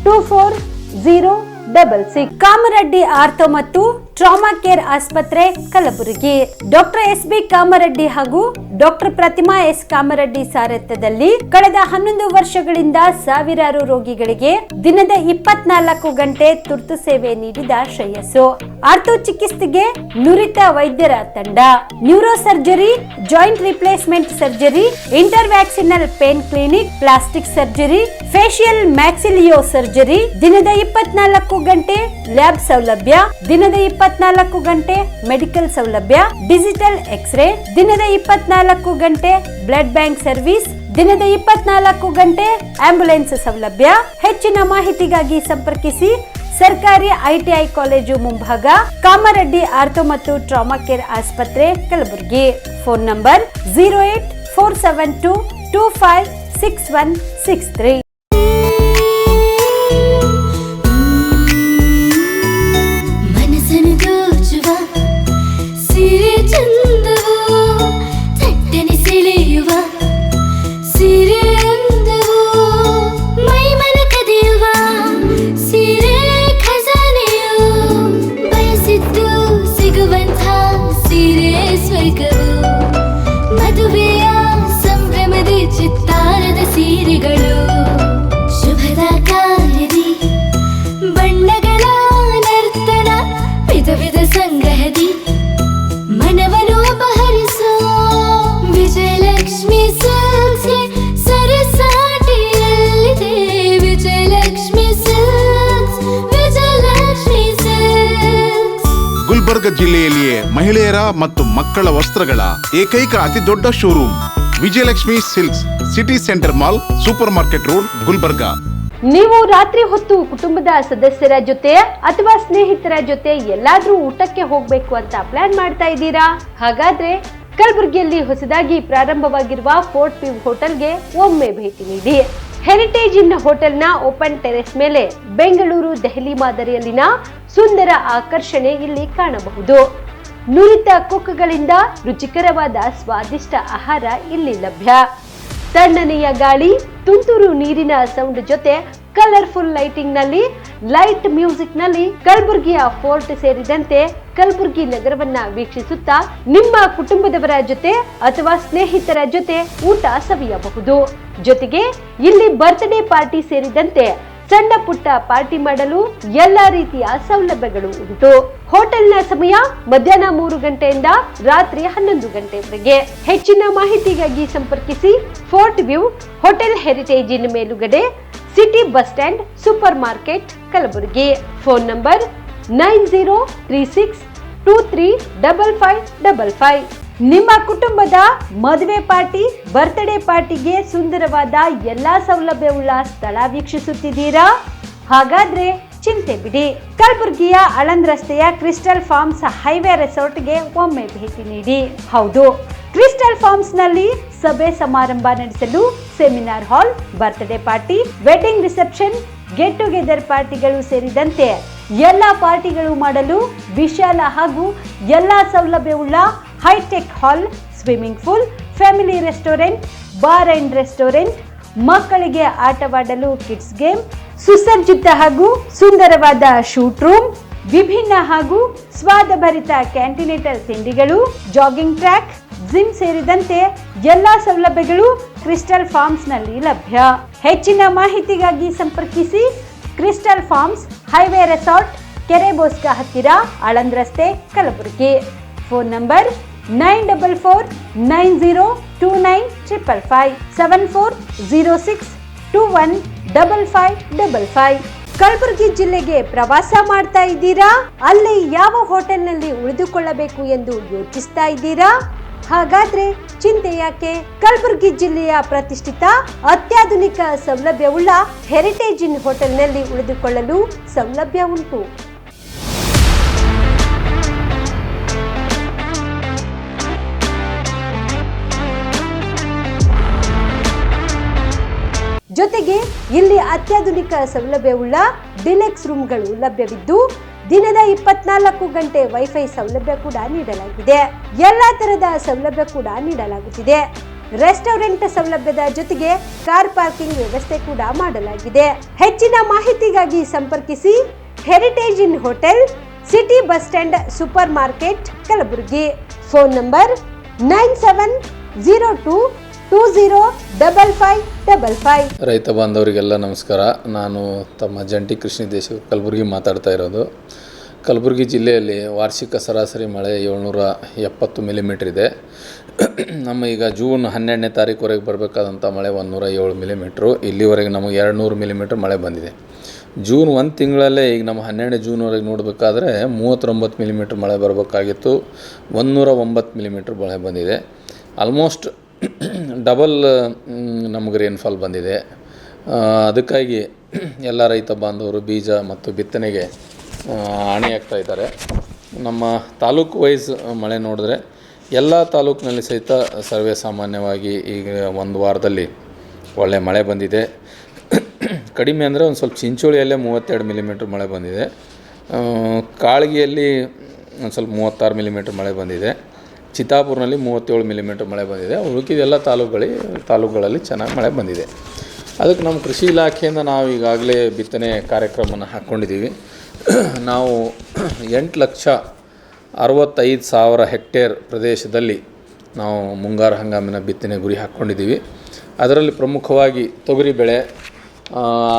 240066. ಕಾಮರೆಡ್ಡಿ ಆರ್ಥೋ ಮತ್ತು ಟ್ರಾಮಾ ಕೇರ್ ಆಸ್ಪತ್ರೆ ಕಲಬುರಗಿ. ಡಾಕ್ಟರ್ SB ಕಾಮರೆಡ್ಡಿ ಹಾಗೂ ಡಾಕ್ಟರ್ ಪ್ರತಿಮಾ S ಕಾಮರೆಡ್ಡಿ ಸಾರಥ್ಯದಲ್ಲಿ ಕಳೆದ 11 ವರ್ಷಗಳಿಂದ ಸಾವಿರಾರು ರೋಗಿಗಳಿಗೆ ದಿನದ 24 ಗಂಟೆ ತುರ್ತು ಸೇವೆ ನೀಡಿದ ಶ್ರೇಯಸ್ಸು. ಆರ್ಥೋ ಚಿಕಿತ್ಸೆಗೆ ನುರಿತ ವೈದ್ಯರ ತಂಡ. Neuro surgery, joint replacement surgery, interventional pain clinic, plastic surgery, facial maxillo surgery. ದಿನದ 24 ಗಂಟೆ ಲ್ಯಾಬ್ ಸೌಲಭ್ಯ. ದಿನದ 24 ಗಂಟೆ ಮೆಡಿಕಲ್ ಸೌಲಭ್ಯ, ಡಿಜಿಟಲ್ ಎಕ್ಸ್ರೇ, ದಿನದ 24 ಗಂಟೆ ಬ್ಲಡ್ ಬ್ಯಾಂಕ್ ಸರ್ವಿಸ್, ದಿನದ 24 ಗಂಟೆ ಆಂಬ್ಯುಲೆನ್ಸ್ ಸೌಲಭ್ಯ. ಹೆಚ್ಚಿನ ಮಾಹಿತಿಗಾಗಿ ಸಂಪರ್ಕಿಸಿ ಸರ್ಕಾರಿ ITI ಕಾಲೇಜು ಮುಂಭಾಗ, ಕಾಮರೆಡ್ಡಿ ಆರ್ಥೋ ಮತ್ತು ಟ್ರಾಮಾ ಕೇರ್ ಆಸ್ಪತ್ರೆ, ಕಲಬುರಗಿ. Phone number 08472256163. ಮದುವೆಯ ಸಂಭ್ರಮದ ಚಿತ್ತಾರದ ಸೀರೆಗಳು, ಶುಭದ ಕಾರ್ಯದಿ ಬಣ್ಣಗಳ ನರ್ತನ, ವಿಧ ವಿಧ ಸಂಗ್ರಹದಿ ಮನವನ್ನು ಅಪಹರಿಸೋ ವಿಜಯಲಕ್ಷ್ಮಿ ಸಿಲ್ಕ್ಸ್ ಸರಸಾಟಿಯಲ್ಲಿದೆ. Vijayalakshmi silks, Vijayalakshmi silks. ಗುಲ್ಬರ್ಗ ಜಿಲ್ಲೆಯಲ್ಲಿಯೇ ಮಹಿಳೆಯರ ಮತ್ತು ಮಕ್ಕಳ ವಸ್ತ್ರಗಳ ಏಕೈಕ ಅತಿ ದೊಡ್ಡ showroom Vijayalakshmi silks, city centre mall, super market road, Gulbarga. ನೀವು ರಾತ್ರಿ ಹೊತ್ತು ಕುಟುಂಬದ ಸದಸ್ಯರ ಜೊತೆ ಅಥವಾ ಸ್ನೇಹಿತರ ಜೊತೆ ಎಲ್ಲಾದ್ರೂ ಊಟಕ್ಕೆ ಹೋಗ್ಬೇಕು ಅಂತ ಪ್ಲಾನ್ ಮಾಡ್ತಾ ಇದ್ದೀರಾ? ಹಾಗಾದ್ರೆ ಕಲಬುರಗಿಯಲ್ಲಿ ಹೊಸದಾಗಿ ಪ್ರಾರಂಭವಾಗಿರುವ ಫೋರ್ಟ್ ವ್ಯೂ ಹೋಟೆಲ್ಗೆ ಒಮ್ಮೆ ಭೇಟಿ ನೀಡಿ. ಹೆರಿಟೇಜ್ ಇನ್ ಹೋಟೆಲ್ನ ಓಪನ್ ಟೆರೆಸ್ ಮೇಲೆ ಬೆಂಗಳೂರು, ದೆಹಲಿ ಮಾದರಿಯಲ್ಲಿನ ಸುಂದರ ಆಕರ್ಷಣೆ ಇಲ್ಲಿ ಕಾಣಬಹುದು. ನುರಿತ ಕುಕ್ಗಳಿಂದ ರುಚಿಕರವಾದ ಸ್ವಾದಿಷ್ಟ ಆಹಾರ ಇಲ್ಲಿ ಲಭ್ಯ. ತಣ್ಣನೆಯ ಗಾಳಿ, ತುಂತುರು ನೀರಿನ ಸೌಂಡ್ ಜೊತೆ ಕಲರ್ಫುಲ್ ಲೈಟಿಂಗ್ ನಲ್ಲಿ, ಲೈಟ್ ಮ್ಯೂಸಿಕ್ ನಲ್ಲಿ ಕಲಬುರಗಿಯ ಫೋರ್ಟ್ ಸೇರಿದಂತೆ ಕಲಬುರಗಿ ನಗರವನ್ನ ವೀಕ್ಷಿಸುತ್ತಾ ನಿಮ್ಮ ಕುಟುಂಬದವರ ಜೊತೆ ಅಥವಾ ಸ್ನೇಹಿತರ ಜೊತೆ ಊಟ ಸವಿಯಬಹುದು. ಜೊತೆಗೆ ಇಲ್ಲಿ ಬರ್ತ್ಡೇ ಪಾರ್ಟಿ ಸೇರಿದಂತೆ ಸಣ್ಣ ಪುಟ್ಟ ಪಾರ್ಟಿ ಮಾಡಲು ಎಲ್ಲಾ ರೀತಿಯ ಸೌಲಭ್ಯಗಳು ಉಂಟು. ಹೋಟೆಲ್ನ ಸಮಯ ಮಧ್ಯಾಹ್ನ 3 ಗಂಟೆಯಿಂದ ರಾತ್ರಿ 11 ಗಂಟೆವರೆಗೆ. ಹೆಚ್ಚಿನ ಮಾಹಿತಿಗಾಗಿ ಸಂಪರ್ಕಿಸಿ ಫೋರ್ಟ್ ವ್ಯೂ ಹೋಟೆಲ್, ಹೆರಿಟೇಜ್ ಇನ್ ಮೇಲುಗಡೆ, city bus stand, super market, Kalaburagi. Phone number 9036235555. ನಿಮ್ಮ ಕುಟುಂಬದ ಮದುವೆ ಪಾರ್ಟಿ, ಬರ್ತ್ಡೇ ಪಾರ್ಟಿಗೆ ಸುಂದರವಾದ ಎಲ್ಲಾ ಸೌಲಭ್ಯವುಳ್ಳ ಸ್ಥಳ ವೀಕ್ಷಿಸುತ್ತಿದ್ದೀರಾ? ಹಾಗಾದ್ರೆ ಚಿಂತೆ ಬಿಡಿ. ಕಲಬುರಗಿಯ ಆಳಂದ್ ರಸ್ತೆಯ ಕ್ರಿಸ್ಟಲ್ ಫಾರ್ಮ್ಸ್ ಹೈವೇ ರೆಸಾರ್ಟ್ಗೆ ಒಮ್ಮೆ ಭೇಟಿ ನೀಡಿ. ಹೌದು, ಕ್ರಿಸ್ಟಲ್ ಫಾರ್ಮ್ಸ್ ನಲ್ಲಿ ಸಭೆ ಸಮಾರಂಭ ನಡೆಸಲು seminar hall, birthday party, wedding reception, get together ಪಾರ್ಟಿಗಳು ಸೇರಿದಂತೆ ಎಲ್ಲಾ ಪಾರ್ಟಿಗಳು ಮಾಡಲು ವಿಶಾಲ ಹಾಗೂ ಎಲ್ಲಾ ಸೌಲಭ್ಯವುಳ್ಳ hitech hall, swimming pool, family restaurant, bar and restaurant, ಮಕ್ಕಳಿಗೆ ಆಟವಾಡಲು ಕಿಡ್ಸ್ ಗೇಮ್, ಸುಸಜ್ಜಿತ ಹಾಗೂ ಸುಂದರವಾದ ಶೂಟ್ ರೂಮ್, ವಿಭಿನ್ನ ಹಾಗೂ ಸ್ವಾದಭರಿತ ಕ್ಯಾಂಟಿನೇಟರ್ ತಿಂಡಿಗಳು, ಜಾಗಿಂಗ್ ಟ್ರ್ಯಾಕ್, ಜಿಮ್ ಸೇರಿದಂತೆ ಎಲ್ಲಾ ಸೌಲಭ್ಯಗಳು ಕ್ರಿಸ್ಟಲ್ ಫಾರ್ಮ್ಸ್ ನಲ್ಲಿ ಲಭ್ಯ. ಹೆಚ್ಚಿನ ಮಾಹಿತಿಗಾಗಿ ಸಂಪರ್ಕಿಸಿ ಕ್ರಿಸ್ಟಲ್ ಫಾರ್ಮ್ಸ್ ಹೈವೇ ರೆಸಾರ್ಟ್, ಕೆರೆ ಬೋಸ್ಕಾ ಹತ್ತಿರ, ಆಳಂದ್ ರಸ್ತೆ, ಕಲಬುರಗಿ. Phone number 9490295555 7406215555. ಕಲಬುರಗಿ ಜಿಲ್ಲೆಗೆ ಪ್ರವಾಸ ಮಾಡ್ತಾ ಇದ್ದೀರಾ? ಅಲ್ಲಿ ಯಾವ ಹೋಟೆಲ್ನಲ್ಲಿ ಉಳಿದುಕೊಳ್ಳಬೇಕು ಎಂದು ಯೋಚಿಸ್ತಾ ಇದ್ದೀರಾ? ಹಾಗಾದ್ರೆ ಚಿಂತೆ ಯಾಕೆ? ಕಲಬುರಗಿ ಜಿಲ್ಲೆಯ ಪ್ರತಿಷ್ಠಿತ ಅತ್ಯಾಧುನಿಕ ಸೌಲಭ್ಯವುಳ್ಳ ಹೆರಿಟೇಜ್ ಇನ್ ಹೋಟೆಲ್ನಲ್ಲಿ ಉಳಿದುಕೊಳ್ಳಲು ಸೌಲಭ್ಯ ಉಂಟು. ಜೊತೆಗೆ ಇಲ್ಲಿ ಅತ್ಯಾಧುನಿಕ ಸೌಲಭ್ಯವುಳ್ಳ ಡಿಲೆಕ್ಸ್ ರೂಮ್ಗಳು ಲಭ್ಯವಿದ್ದು ದಿನದ 24 ಗಂಟೆ ವೈಫೈ ಸೌಲಭ್ಯ ಕೂಡ ನೀಡಲಾಗಿದೆ. ಎಲ್ಲಾ ತರದ ಸೌಲಭ್ಯ ಕೂಡ ನೀಡಲಾಗುತ್ತಿದೆ. ರೆಸ್ಟೋರೆಂಟ್ ಸೌಲಭ್ಯದ ಜೊತೆಗೆ ಕಾರ್ ಪಾರ್ಕಿಂಗ್ ವ್ಯವಸ್ಥೆ ಕೂಡ ಮಾಡಲಾಗಿದೆ. ಹೆಚ್ಚಿನ ಮಾಹಿತಿಗಾಗಿ ಸಂಪರ್ಕಿಸಿ heritage inn hotel, city bus stand, super market, Kalaburagi. Phone number 9702205555. ರೈತ ಬಾಂಧವರಿಗೆಲ್ಲ ನಮಸ್ಕಾರ. ನಾನು ತಮ್ಮ ಜಂಟಿ ಕೃಷ್ಣ ದೇಶಿ ಕಲಬುರಗಿ ಮಾತಾಡ್ತಾ ಇರೋದು. ಕಲಬುರಗಿ ಜಿಲ್ಲೆಯಲ್ಲಿ ವಾರ್ಷಿಕ ಸರಾಸರಿ ಮಳೆ 770 ಮಿಲಿಮೀಟ್ರ್ ಇದೆ. ನಮ್ಮ ಈಗ ಜೂನ್ 12ನೇ ತಾರೀಕುವರೆಗೆ ಬರಬೇಕಾದಂಥ ಮಳೆ 107 ಮಿಲಿಮೀಟ್ರು. ಇಲ್ಲಿವರೆಗೆ ನಮಗೆ 200 ಮಿಲಿಮೀಟ್ರ್ ಮಳೆ ಬಂದಿದೆ. ಜೂನ್ 1 ತಿಂಗಳಲ್ಲೇ ಈಗ ನಮ್ಮ 12 ಜೂನ್ವರೆಗೆ ನೋಡಬೇಕಾದ್ರೆ 39 ಮಿಲಿಮೀಟ್ರ್ ಮಳೆ ಬರಬೇಕಾಗಿತ್ತು, 109 ಮಿಲಿಮೀಟ್ರ್ ಮಳೆ ಬಂದಿದೆ. ಆಲ್ಮೋಸ್ಟ್ ಡಬಲ್ ನಮಗೆ ರೇನ್ಫಾಲ್ ಬಂದಿದೆ. ಅದಕ್ಕಾಗಿ ಎಲ್ಲ ರೈತ ಬಾಂಧವರು ಬೀಜ ಮತ್ತು ಬಿತ್ತನೆಗೆ ಅಣಿಯಾಗ್ತಾ ಇದ್ದಾರೆ. ನಮ್ಮ ತಾಲೂಕು ವೈಸ್ ಮಳೆ ನೋಡಿದ್ರೆ ಎಲ್ಲ ತಾಲೂಕಿನಲ್ಲಿ ಸಹಿತ ಸರ್ವೇ ಸಾಮಾನ್ಯವಾಗಿ ಈಗ ಒಂದು ವಾರದಲ್ಲಿ ಒಳ್ಳೆಯ ಮಳೆ ಬಂದಿದೆ. ಕಡಿಮೆ ಅಂದರೆ ಒಂದು ಸ್ವಲ್ಪ ಚಿಂಚೋಳಿಯಲ್ಲೇ 32 ಮಿಲಿಮೀಟ್ರ್ ಮಳೆ ಬಂದಿದೆ. ಕಾಳಗಿಯಲ್ಲಿ ಒಂದು ಸ್ವಲ್ಪ 36 ಮಿಲಿಮೀಟ್ರ್ ಮಳೆ ಬಂದಿದೆ. ಚಿತ್ತಾಪುರ್ನಲ್ಲಿ 37 ಮಿಲಿಮೀಟ್ರ್ ಮಳೆ ಬಂದಿದೆ. ಉಳಿಕೆಲ್ಲ ತಾಲೂಕುಗಳಲ್ಲಿ ಚೆನ್ನಾಗಿ ಮಳೆ ಬಂದಿದೆ. ಅದಕ್ಕೆ ನಮ್ಮ ಕೃಷಿ ಇಲಾಖೆಯಿಂದ ನಾವು ಈಗಾಗಲೇ ಬಿತ್ತನೆ ಕಾರ್ಯಕ್ರಮನ ಹಾಕ್ಕೊಂಡಿದ್ದೀವಿ. ನಾವು 8,65,000 ಹೆಕ್ಟೇರ್ ಪ್ರದೇಶದಲ್ಲಿ ನಾವು ಮುಂಗಾರು ಹಂಗಾಮಿನ ಬಿತ್ತನೆ ಗುರಿ ಹಾಕ್ಕೊಂಡಿದ್ದೀವಿ. ಅದರಲ್ಲಿ ಪ್ರಮುಖವಾಗಿ ತೊಗರಿ ಬೆಳೆ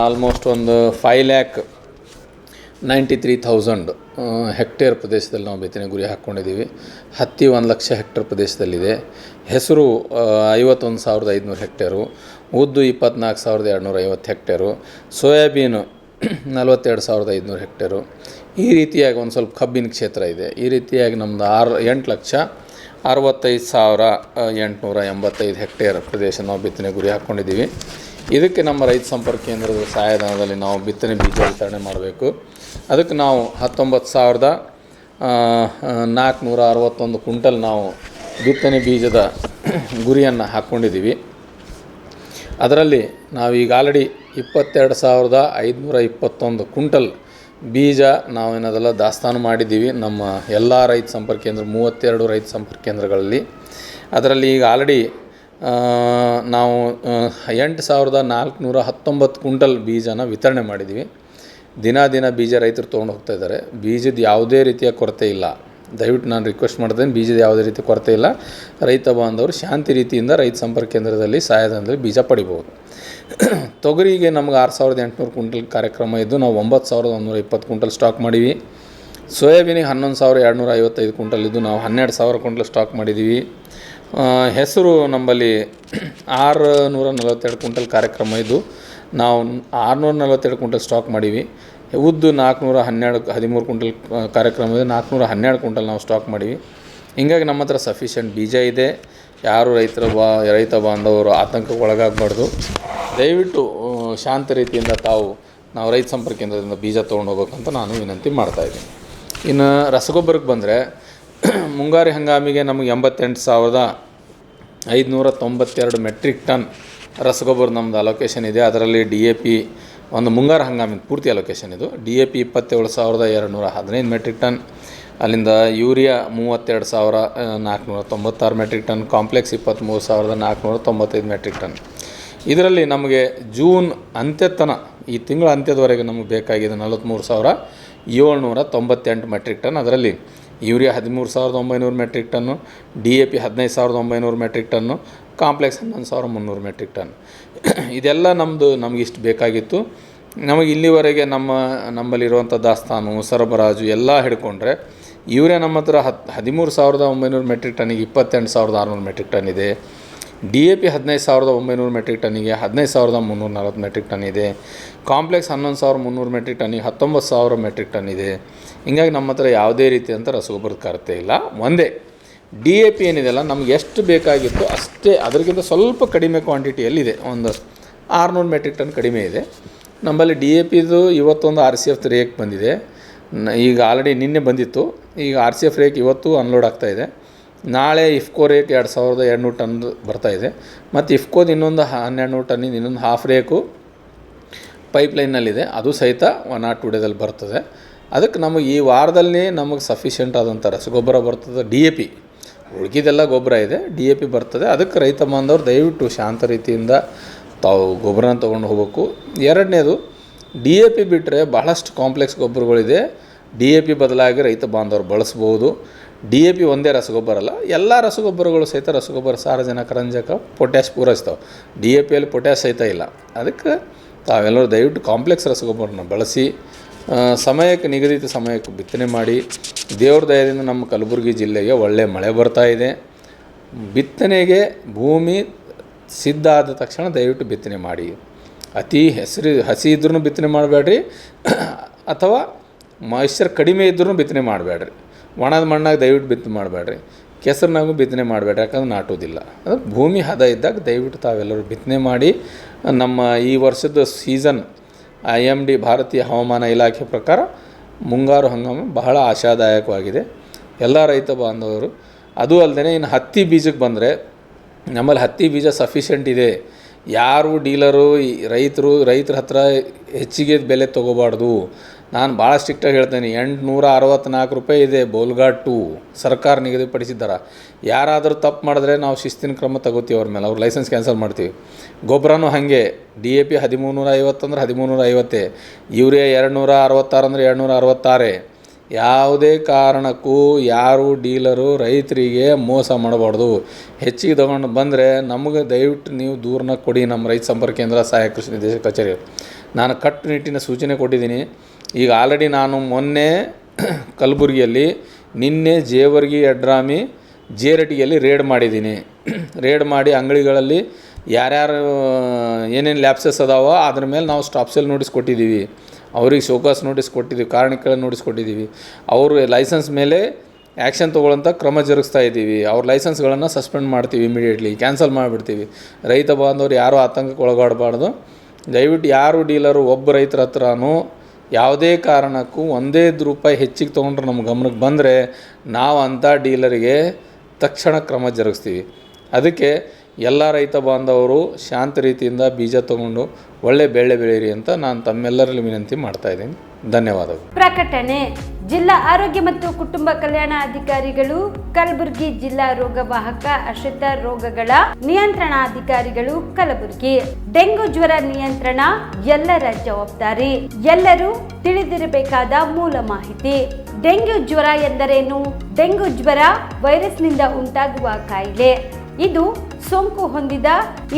ಆಲ್ಮೋಸ್ಟ್ ಒಂದು 5,93,000 ಹೆಕ್ಟೇರ್ ಪ್ರದೇಶದಲ್ಲಿ ನಾವು ಬಿತ್ತನೆ ಗುರಿ ಹಾಕ್ಕೊಂಡಿದ್ದೀವಿ. ಹತ್ತಿ 1,00,000 ಹೆಕ್ಟೇರ್ ಪ್ರದೇಶದಲ್ಲಿದೆ. ಹೆಸರು 51,500 ಹೆಕ್ಟೇರು, ಉದ್ದು 24,250 ಹೆಕ್ಟೇರು, ಸೋಯಾಬೀನು 42,500 ಹೆಕ್ಟೇರು. ಈ ರೀತಿಯಾಗಿ ಒಂದು ಸ್ವಲ್ಪ ಕಬ್ಬಿನ ಕ್ಷೇತ್ರ ಇದೆ. ಈ ರೀತಿಯಾಗಿ ನಮ್ಮದು 8,65,885 ಹೆಕ್ಟೇರ್ ಪ್ರದೇಶ ನಾವು ಬಿತ್ತನೆ ಗುರಿ ಹಾಕ್ಕೊಂಡಿದ್ದೀವಿ. ಇದಕ್ಕೆ ನಮ್ಮ ರೈತ ಸಂಪರ್ಕ ಕೇಂದ್ರದ ಸಹಾಯಧನದಲ್ಲಿ ನಾವು ಬಿತ್ತನೆ ಬೀಜ ವಿತರಣೆ ಮಾಡಬೇಕು. ಅದಕ್ಕೆ ನಾವು 19,461 ಕ್ವಿಂಟಲ್ ನಾವು ಬಿತ್ತನೆ ಬೀಜದ ಗುರಿಯನ್ನು ಹಾಕ್ಕೊಂಡಿದ್ದೀವಿ. ಅದರಲ್ಲಿ ನಾವೀಗ ಆಲ್ರೆಡಿ 22,521 ಕ್ವಿಂಟಲ್ ಬೀಜ ನಾವೇನದೆಲ್ಲ ದಾಸ್ತಾನು ಮಾಡಿದ್ದೀವಿ ನಮ್ಮ ಎಲ್ಲ ರೈತ ಸಂಪರ್ಕ ಕೇಂದ್ರ 32 ರೈತ ಸಂಪರ್ಕ ಕೇಂದ್ರಗಳಲ್ಲಿ. ಅದರಲ್ಲಿ ಈಗ ಆಲ್ರೆಡಿ ನಾವು 8,419 ಕ್ವಿಂಟಲ್ ಬೀಜನ ವಿತರಣೆ ಮಾಡಿದ್ದೀವಿ. ದಿನ ಬೀಜ ರೈತರು ತೊಗೊಂಡು ಹೋಗ್ತಾ ಇದ್ದಾರೆ. ಬೀಜದ ಯಾವುದೇ ರೀತಿಯ ಕೊರತೆ ಇಲ್ಲ. ದಯವಿಟ್ಟು ನಾನು ರಿಕ್ವೆಸ್ಟ್ ಮಾಡ್ತೇನೆ, ಬೀಜದ ಯಾವುದೇ ರೀತಿ ಕೊರತೆ ಇಲ್ಲ. ರೈತ ಬಾಂಧವರು ಶಾಂತಿ ರೀತಿಯಿಂದ ರೈತ ಸಂಪರ್ಕ ಕೇಂದ್ರದಲ್ಲಿ ಸಹಾಯಧನದಲ್ಲಿ ಬೀಜ ಪಡಿಬೋದು. ತೊಗರಿಗೆ ನಮ್ಗೆ 6,800 ಕ್ವಿಂಟಲ್ ಕಾರ್ಯಕ್ರಮ ಇದ್ದು ನಾವು 9,120 ಕ್ವಿಂಟಲ್ ಸ್ಟಾಕ್ ಮಾಡೀವಿ. ಸೋಯಾಬೀನಿಗೆ 11,255 ಕ್ವಿಂಟಲ್ ಇದ್ದು ನಾವು 12,000 ಕ್ವಿಂಟಲ್ ಸ್ಟಾಕ್ ಮಾಡಿದ್ದೀವಿ. ಹೆಸರು ನಮ್ಮಲ್ಲಿ 642 ಕ್ವಿಂಟಲ್ ಕಾರ್ಯಕ್ರಮ ಇದ್ದು ನಾವು 642 ಕ್ವಿಂಟಲ್ ಸ್ಟಾಕ್ ಮಾಡೀವಿ. ಉದ್ದು 413 ಕ್ವಿಂಟಲ್ ಕಾರ್ಯಕ್ರಮ ಇದೆ, 412 ಕ್ವಿಂಟಲ್ ನಾವು ಸ್ಟಾಕ್ ಮಾಡೀವಿ. ಹೀಗಾಗಿ ನಮ್ಮ ಹತ್ರ ಸಫಿಷಿಯೆಂಟ್ ಬೀಜ ಇದೆ. ಯಾರು ರೈತ ಬಾಂಧವರು ಆತಂಕಕ್ಕೆ ಒಳಗಾಗಬಾರ್ದು. ದಯವಿಟ್ಟು ಶಾಂತ ರೀತಿಯಿಂದ ನಾವು ರೈತ ಸಂಪರ್ಕ ಕೇಂದ್ರದಿಂದ ಬೀಜ ತೊಗೊಂಡು ಹೋಗ್ಬೇಕಂತ ನಾನು ವಿನಂತಿ ಮಾಡ್ತಾಯಿದ್ದೀನಿ. ಇನ್ನು ರಸಗೊಬ್ಬರಕ್ಕೆ ಬಂದರೆ ಮುಂಗಾರು ಹಂಗಾಮಿಗೆ ನಮಗೆ 88,592 ಮೆಟ್ರಿಕ್ ಟನ್ ರಸಗೊಬ್ಬರ ನಮ್ಮದು ಅಲೋಕೇಶನ್ ಇದೆ. ಅದರಲ್ಲಿ DAP ಒಂದು ಮುಂಗಾರು ಹಂಗಾಮಿನ ಪೂರ್ತಿ ಅಲೋಕೇಶನ್ ಇದು. DAP 27,215 ಮೆಟ್ರಿಕ್ ಟನ್, ಅಲ್ಲಿಂದ urea 32,496 metric ton, complex 23,495 metric ton. ಇದರಲ್ಲಿ ನಮಗೆ ಜೂನ್ ಅಂತ್ಯತನ ಈ ತಿಂಗಳ ಅಂತ್ಯದವರೆಗೆ ನಮಗೆ ಬೇಕಾಗಿದೆ 43,798 ಮೆಟ್ರಿಕ್ ಟನ್. ಅದರಲ್ಲಿ urea 13,900 metric ton, DAP 15,900 metric ton, complex 11,300 metric ton. ಇದೆಲ್ಲ ನಮಗೆ ಇಷ್ಟು ಬೇಕಾಗಿತ್ತು. ನಮಗೆ ಇಲ್ಲಿವರೆಗೆ ನಮ್ಮಲ್ಲಿರುವಂಥ ದಾಸ್ತಾನು ಸರಬರಾಜು ಎಲ್ಲ ಹಿಡ್ಕೊಂಡ್ರೆ ಯೂರಿಯಾ ನಮ್ಮ ಹತ್ರ 13,900 ಮೆಟ್ರಿಕ್ ಟನ್ನಿಗೆ 28,600 ಮೆಟ್ರಿಕ್ ಟನ್ ಇದೆ. DAP 15,900 ಮೆಟ್ರಿಕ್ ಟನ್ನಿಗೆ 15,340 ಮೆಟ್ರಿಕ್ ಟನ್ ಇದೆ. ಕಾಂಪ್ಲೆಕ್ಸ್ 11,300 ಮೆಟ್ರಿಕ್ ಟನ್ನಿಗೆ 19,000 ಮೆಟ್ರಿಕ್ ಟನ್ ಇದೆ. ಹೀಗಾಗಿ ನಮ್ಮ ಹತ್ರ ಯಾವುದೇ ರೀತಿಯಂಥ ರಸಗೊಬ್ಬರದ ಕೊರತೆ ಇಲ್ಲ. ಒಂದೇ DAP ಏನಿದೆಯಲ್ಲ ನಮ್ಗೆ ಎಷ್ಟು ಬೇಕಾಗಿತ್ತು ಅಷ್ಟೇ, ಅದಕ್ಕಿಂತ ಸ್ವಲ್ಪ ಕಡಿಮೆ ಕ್ವಾಂಟಿಟಿಯಲ್ಲಿದೆ. ಒಂದು 600 ಮೆಟ್ರಿಕ್ ಟನ್ ಕಡಿಮೆ ಇದೆ ನಮ್ಮಲ್ಲಿ. DAPದು ಇವತ್ತೊಂದು RCF ರೇಕ್ ಬಂದಿದೆ. ಈಗ ಆಲ್ರೆಡಿ ನಿನ್ನೆ ಬಂದಿತ್ತು. ಈಗ RCF ರೇಕ್ ಇವತ್ತು ಅನ್ಲೋಡ್ ಆಗ್ತಾಯಿದೆ. ನಾಳೆ ಇಫ್ಕೋ ರೇಕ್ 2,200 ಟನ್ ಬರ್ತಾಯಿದೆ. ಮತ್ತು ಇಫ್ಕೋದು ಇನ್ನೊಂದು 1,200 ಟನ್ನಿಂದ ಇನ್ನೊಂದು ಹಾಫ್ ರೇಕು ಪೈಪ್ಲೈನ್ನಲ್ಲಿದೆ. ಅದು ಸಹಿತ 1 or 2 ಡೇದಲ್ಲಿ ಬರ್ತದೆ. ಅದಕ್ಕೆ ನಮಗೆ ಈ ವಾರದಲ್ಲಿ ನಮಗೆ ಸಫಿಷಿಯೆಂಟ್ ಆದಂಥ ರಸಗೊಬ್ಬರ ಬರ್ತದೆ. DAP ಉಳ್ಕಿದೆಲ್ಲ ಗೊಬ್ಬರ ಇದೆ, DAP ಬರ್ತದೆ. ಅದಕ್ಕೆ ರೈತ ಬಾಂಧವರು ದಯವಿಟ್ಟು ಶಾಂತ ರೀತಿಯಿಂದ ತಾವು ಗೊಬ್ಬರನ ತೊಗೊಂಡು ಹೋಗಬೇಕು. ಎರಡನೇದು DAP ಬಿಟ್ಟರೆ ಬಹಳಷ್ಟು ಕಾಂಪ್ಲೆಕ್ಸ್ ಗೊಬ್ಬರಗಳಿದೆ. DAP ಬದಲಾಗಿ ರೈತ ಬಾಂಧವರು ಬಳಸ್ಬೋದು. DAP ಒಂದೇ ರಸಗೊಬ್ಬರ ಅಲ್ಲ, ಎಲ್ಲ ರಸಗೊಬ್ಬರಗಳು ಸಹಿತ ರಸಗೊಬ್ಬರ ಸಾರಜನಕ, ರಂಜಕ, ಪೊಟ್ಯಾಶ್ ಪೂರೈಸ್ತಾವೆ. DAPಯಲ್ಲಿ ಪೊಟ್ಯಾಶ್ ಸಹಿತ ಇಲ್ಲ. ಅದಕ್ಕೆ ತಾವೆಲ್ಲರೂ ದಯವಿಟ್ಟು ಕಾಂಪ್ಲೆಕ್ಸ್ ರಸಗೊಬ್ಬರನ ಬಳಸಿ ಸಮಯಕ್ಕೆ ನಿಗದಿತ ಸಮಯಕ್ಕೆ ಬಿತ್ತನೆ ಮಾಡಿ. ದೇವ್ರ ದಯದಿಂದ ನಮ್ಮ ಕಲಬುರಗಿ ಜಿಲ್ಲೆಗೆ ಒಳ್ಳೆಯ ಮಳೆ ಬರ್ತಾ ಇದೆ. ಬಿತ್ತನೆಗೆ ಭೂಮಿ ಸಿದ್ಧ ಆದ ತಕ್ಷಣ ದಯವಿಟ್ಟು ಬಿತ್ತನೆ ಮಾಡಿ. ಅತಿ ಹಸಿ ಇದ್ರೂ ಬಿತ್ತನೆ ಮಾಡಬೇಡ್ರಿ, ಅಥವಾ ಮಾಯಿಶ್ಚರ್ ಕಡಿಮೆ ಇದ್ರೂ ಬಿತ್ತನೆ ಮಾಡಬೇಡ್ರಿ. ಒಣದ ಮಣ್ಣಾಗ ದಯವಿಟ್ಟು ಬಿತ್ತನೆ ಮಾಡಬೇಡ್ರಿ, ಕೆಸರಿನಾಗೂ ಬಿತ್ತನೆ ಮಾಡಬೇಡ್ರಿ, ಯಾಕಂದ್ರೆ ನಾಟೋದಿಲ್ಲ. ಅದು ಭೂಮಿ ಹದ ಇದ್ದಾಗ ದಯವಿಟ್ಟು ತಾವೆಲ್ಲರೂ ಬಿತ್ತನೆ ಮಾಡಿ. ನಮ್ಮ ಈ ವರ್ಷದ ಸೀಸನ್ IMD ಭಾರತೀಯ ಹವಾಮಾನ ಇಲಾಖೆ ಪ್ರಕಾರ ಮುಂಗಾರು ಹಂಗಾಮು ಬಹಳ ಆಶಾದಾಯಕವಾಗಿದೆ ಎಲ್ಲ ರೈತ ಬಾಂಧವರು. ಅದು ಅಲ್ಲದೆ ಇನ್ನು ಹತ್ತಿ ಬೀಜಕ್ಕೆ ಬಂದರೆ ನಮ್ಮಲ್ಲಿ ಹತ್ತಿ ಬೀಜ ಸಫಿಷಿಯೆಂಟ್ ಇದೆ. ಯಾರು ಡೀಲರು ರೈತರ ಹತ್ರ ಹೆಚ್ಚಿಗೆ ಬೆಲೆ ತೊಗೋಬಾರ್ದು. ನಾನು ಭಾಳ ಸ್ಟ್ರಿಕ್ಟಾಗಿ ಹೇಳ್ತೇನೆ. 864 ರೂಪಾಯಿ ಇದೆ ಬೋಲ್ಗಾಟ್ 2 ಸರ್ಕಾರ ನಿಗದಿಪಡಿಸಿದ್ದಾರೆ. ಯಾರಾದರೂ ತಪ್ಪು ಮಾಡಿದ್ರೆ ನಾವು ಶಿಸ್ತಿನ ಕ್ರಮ ತಗೋತೀವಿ ಅವ್ರ ಮೇಲೆ, ಅವ್ರ ಲೈಸೆನ್ಸ್ ಕ್ಯಾನ್ಸಲ್ ಮಾಡ್ತೀವಿ. ಗೊಬ್ಬರನೂ ಹಾಗೆ, DAP 1350 ಅಂದ್ರೆ 1350, ಯೂರಿಯಾ 266 ಅಂದ್ರೆ 266. ಯಾವುದೇ ಕಾರಣಕ್ಕೂ ಯಾರು ಡೀಲರು ರೈತರಿಗೆ ಮೋಸ ಮಾಡಬಾರ್ದು. ಹೆಚ್ಚಿಗೆ ತೊಗೊಂಡು ಬಂದರೆ ನಮಗೆ ದಯವಿಟ್ಟು ನೀವು ದೂರನ ಕೊಡಿ. ನಮ್ಮ ರೈತ ಸಂಪರ್ಕ ಕೇಂದ್ರ ಸಹಾಯಕ ಕೃಷಿ ನಿರ್ದೇಶಕ ಕಚೇರಿ ನಾನು ಕಟ್ಟುನಿಟ್ಟಿನ ಸೂಚನೆ ಕೊಟ್ಟಿದ್ದೀನಿ. ಈಗ ಆಲ್ರೆಡಿ ನಾನು ಮೊನ್ನೆ ಕಲಬುರಗಿಯಲ್ಲಿ, ನಿನ್ನೆ ಜೇವರ್ಗಿ, ಯಡ್ರಾಮಿ, ಜೇರಟಿಯಲ್ಲಿ ರೇಡ್ ಮಾಡಿದ್ದೀನಿ. ರೇಡ್ ಮಾಡಿ ಅಂಗಡಿಗಳಲ್ಲಿ ಯಾರ್ಯಾರು ಏನೇನು ಲ್ಯಾಪ್ಸಸ್ ಅದಾವೋ ಅದ್ರ ಮೇಲೆ ನಾವು ಸ್ಟಾಪ್ ಸೇಲ್ ನೋಟಿಸ್ ಕೊಟ್ಟಿದ್ದೀವಿ. ಅವ್ರಿಗೆ ಶೋಕಾಸ್ ನೋಟಿಸ್ ಕೊಟ್ಟಿದ್ದೀವಿ, ಕಾರಣಕ್ಕೆ ನೋಟಿಸ್ ಕೊಟ್ಟಿದ್ದೀವಿ. ಅವರು ಲೈಸೆನ್ಸ್ ಮೇಲೆ ಆ್ಯಕ್ಷನ್ ತೊಗೊಳ್ಳೋಂಥ ಕ್ರಮ ಜರುಗಿಸ್ತಾ ಇದ್ದೀವಿ. ಅವ್ರ ಲೈಸೆನ್ಸ್ಗಳನ್ನು ಸಸ್ಪೆಂಡ್ ಮಾಡ್ತೀವಿ, ಇಮಿಡಿಯೇಟ್ಲಿ ಕ್ಯಾನ್ಸಲ್ ಮಾಡಿಬಿಡ್ತೀವಿ. ರೈತ ಬಾಂಧವರು ಯಾರೂ ಆತಂಕಕ್ಕೆ ಒಳಗಾಡಬಾರ್ದು. ದಯವಿಟ್ಟು ಯಾರು ಡೀಲರು ಒಬ್ಬ ರೈತರ ಹತ್ರನೂ ಯಾವುದೇ ಕಾರಣಕ್ಕೂ ಒಂದೇ ರೂಪಾಯಿ ಹೆಚ್ಚಿಗೆ ತೊಗೊಂಡ್ರೆ ನಮ್ಮ ಗಮನಕ್ಕೆ ಬಂದರೆ ನಾವು ಅಂಥ ಡೀಲರಿಗೆ ತಕ್ಷಣ ಕ್ರಮ ಜರುಗಿಸ್ತೀವಿ. ಅದಕ್ಕೆ ಎಲ್ಲ ರೈತ ಬಾಂಧವರು ಶಾಂತ ರೀತಿಯಿಂದ ಬೀಜ ತೊಗೊಂಡು ಒಳ್ಳೆ ಬೆಳೆ ಬೆಳೀರಿ ಅಂತ ನಾನು ತಮ್ಮೆಲ್ಲರಲ್ಲಿ ವಿನಂತಿ ಮಾಡ್ತಾಯಿದ್ದೀನಿ. ಧನ್ಯವಾದಗಳು. ಪ್ರಕಟಣೆ: ಜಿಲ್ಲಾ ಆರೋಗ್ಯ ಮತ್ತು ಕುಟುಂಬ ಕಲ್ಯಾಣ ಅಧಿಕಾರಿಗಳು, ಕಲಬುರಗಿ ಜಿಲ್ಲಾ ರೋಗವಾಹಕ ಆಶ್ರಿತ ರೋಗಗಳ ನಿಯಂತ್ರಣಾಧಿಕಾರಿಗಳು, ಕಲಬುರಗಿ. ಡೆಂಗು ಜ್ವರ ನಿಯಂತ್ರಣ ಎಲ್ಲರ ಜವಾಬ್ದಾರಿ. ಎಲ್ಲರೂ ತಿಳಿದಿರಬೇಕಾದ ಮೂಲ ಮಾಹಿತಿ. ಡೆಂಗ್ಯೂ ಜ್ವರ ಎಂದರೇನು? ಡೆಂಗು ಜ್ವರ ವೈರಸ್ನಿಂದ ಉಂಟಾಗುವ ಕಾಯಿಲೆ. ಇದು ಸೋಂಕು ಹೊಂದಿದ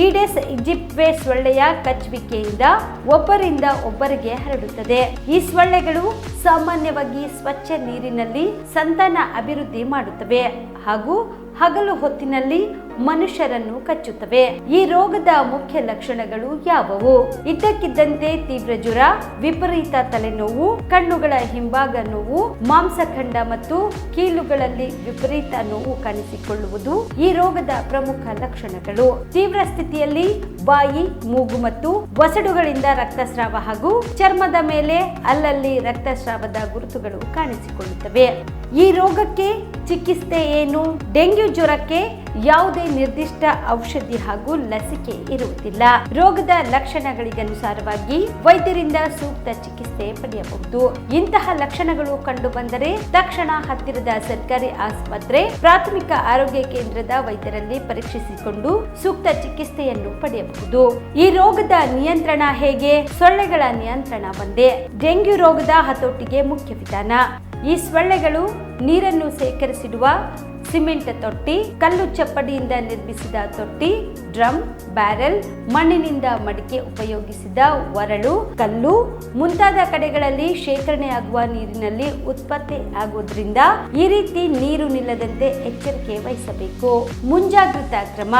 ಈಡೆಸ್ ಈಜಿಪ್ಟ್ವೆ ಸೊಳ್ಳೆಯ ಕಚ್ಚುವಿಕೆಯಿಂದ ಒಬ್ಬರಿಂದ ಒಬ್ಬರಿಗೆ ಹರಡುತ್ತದೆ. ಈ ಸೊಳ್ಳೆಗಳು ಸಾಮಾನ್ಯವಾಗಿ ಸ್ವಚ್ಛ ನೀರಿನಲ್ಲಿ ಸಂತಾನ ಅಭಿವೃದ್ಧಿ ಮಾಡುತ್ತವೆ ಹಾಗೂ ಹಗಲು ಹೊತ್ತಿನಲ್ಲಿ ಮನುಷ್ಯರನ್ನು ಕಚ್ಚುತ್ತವೆ. ಈ ರೋಗದ ಮುಖ್ಯ ಲಕ್ಷಣಗಳು ಯಾವುವು? ಇದ್ದಕ್ಕಿದ್ದಂತೆ ತೀವ್ರ ಜ್ವರ, ವಿಪರೀತ ತಲೆನೋವು, ಕಣ್ಣುಗಳ ಹಿಂಭಾಗ ನೋವು, ಮಾಂಸಖಂಡ ಮತ್ತು ಕೀಲುಗಳಲ್ಲಿ ವಿಪರೀತ ನೋವು ಕಾಣಿಸಿಕೊಳ್ಳುವುದು ಈ ರೋಗದ ಪ್ರಮುಖ ಲಕ್ಷಣಗಳು. ತೀವ್ರ ಸ್ಥಿತಿಯಲ್ಲಿ ಬಾಯಿ, ಮೂಗು ಮತ್ತು ವಸಡುಗಳಿಂದ ರಕ್ತಸ್ರಾವ ಹಾಗೂ ಚರ್ಮದ ಮೇಲೆ ಅಲ್ಲಲ್ಲಿ ರಕ್ತಸ್ರಾವದ ಗುರುತುಗಳು ಕಾಣಿಸಿಕೊಳ್ಳುತ್ತವೆ. ಈ ರೋಗಕ್ಕೆ ಚಿಕಿತ್ಸೆ ಏನು? ಡೆಂಗ್ಯೂ ಜ್ವರಕ್ಕೆ ಯಾವುದೇ ನಿರ್ದಿಷ್ಟ ಔಷಧಿ ಹಾಗೂ ಲಸಿಕೆ ಇರುವುದಿಲ್ಲ. ರೋಗದ ಲಕ್ಷಣಗಳಿಗನುಸಾರವಾಗಿ ವೈದ್ಯರಿಂದ ಸೂಕ್ತ ಚಿಕಿತ್ಸೆ ಪಡೆಯಬಹುದು. ಇಂತಹ ಲಕ್ಷಣಗಳು ಕಂಡು ಬಂದರೆ ತಕ್ಷಣ ಹತ್ತಿರದ ಸರ್ಕಾರಿ ಆಸ್ಪತ್ರೆ, ಪ್ರಾಥಮಿಕ ಆರೋಗ್ಯ ಕೇಂದ್ರದ ವೈದ್ಯರಲ್ಲಿ ಪರೀಕ್ಷಿಸಿಕೊಂಡು ಸೂಕ್ತ ಚಿಕಿತ್ಸೆಯನ್ನು ಪಡೆಯಬಹುದು. ಈ ರೋಗದ ನಿಯಂತ್ರಣ ಹೇಗೆ? ಸೊಳ್ಳೆಗಳ ನಿಯಂತ್ರಣ ಒಂದೇ ಡೆಂಗ್ಯೂ ರೋಗದ ಹತೋಟಿಗೆ ಮುಖ್ಯ ವಿಧಾನ. ಈ ಸೊಳ್ಳೆಗಳು ನೀರನ್ನು ಸೇಕರಿಸಿಡುವ ಸಿಮೆಂಟ್ ತೊಟ್ಟಿ, ಕಲ್ಲು ಚಪ್ಪಡಿಯಿಂದ ನಿರ್ಮಿಸಿದ ತೊಟ್ಟಿ, ಡ್ರಮ್, ಬ್ಯಾರೆಲ್, ಮಣ್ಣಿನಿಂದ ಮಡಿಕೆ ಉಪಯೋಗಿಸಿದ ಒರಳು, ಕಲ್ಲು ಮುಂತಾದ ಕಡೆಗಳಲ್ಲಿ ಶೇಖರಣೆಯಾಗುವ ನೀರಿನಲ್ಲಿ ಉತ್ಪತ್ತಿ ಆಗುವುದರಿಂದ ಈ ರೀತಿ ನೀರು ನಿಲ್ಲದಂತೆ ಎಚ್ಚರಿಕೆ ವಹಿಸಬೇಕು. ಮುಂಜಾಗ್ರತಾ ಕ್ರಮ: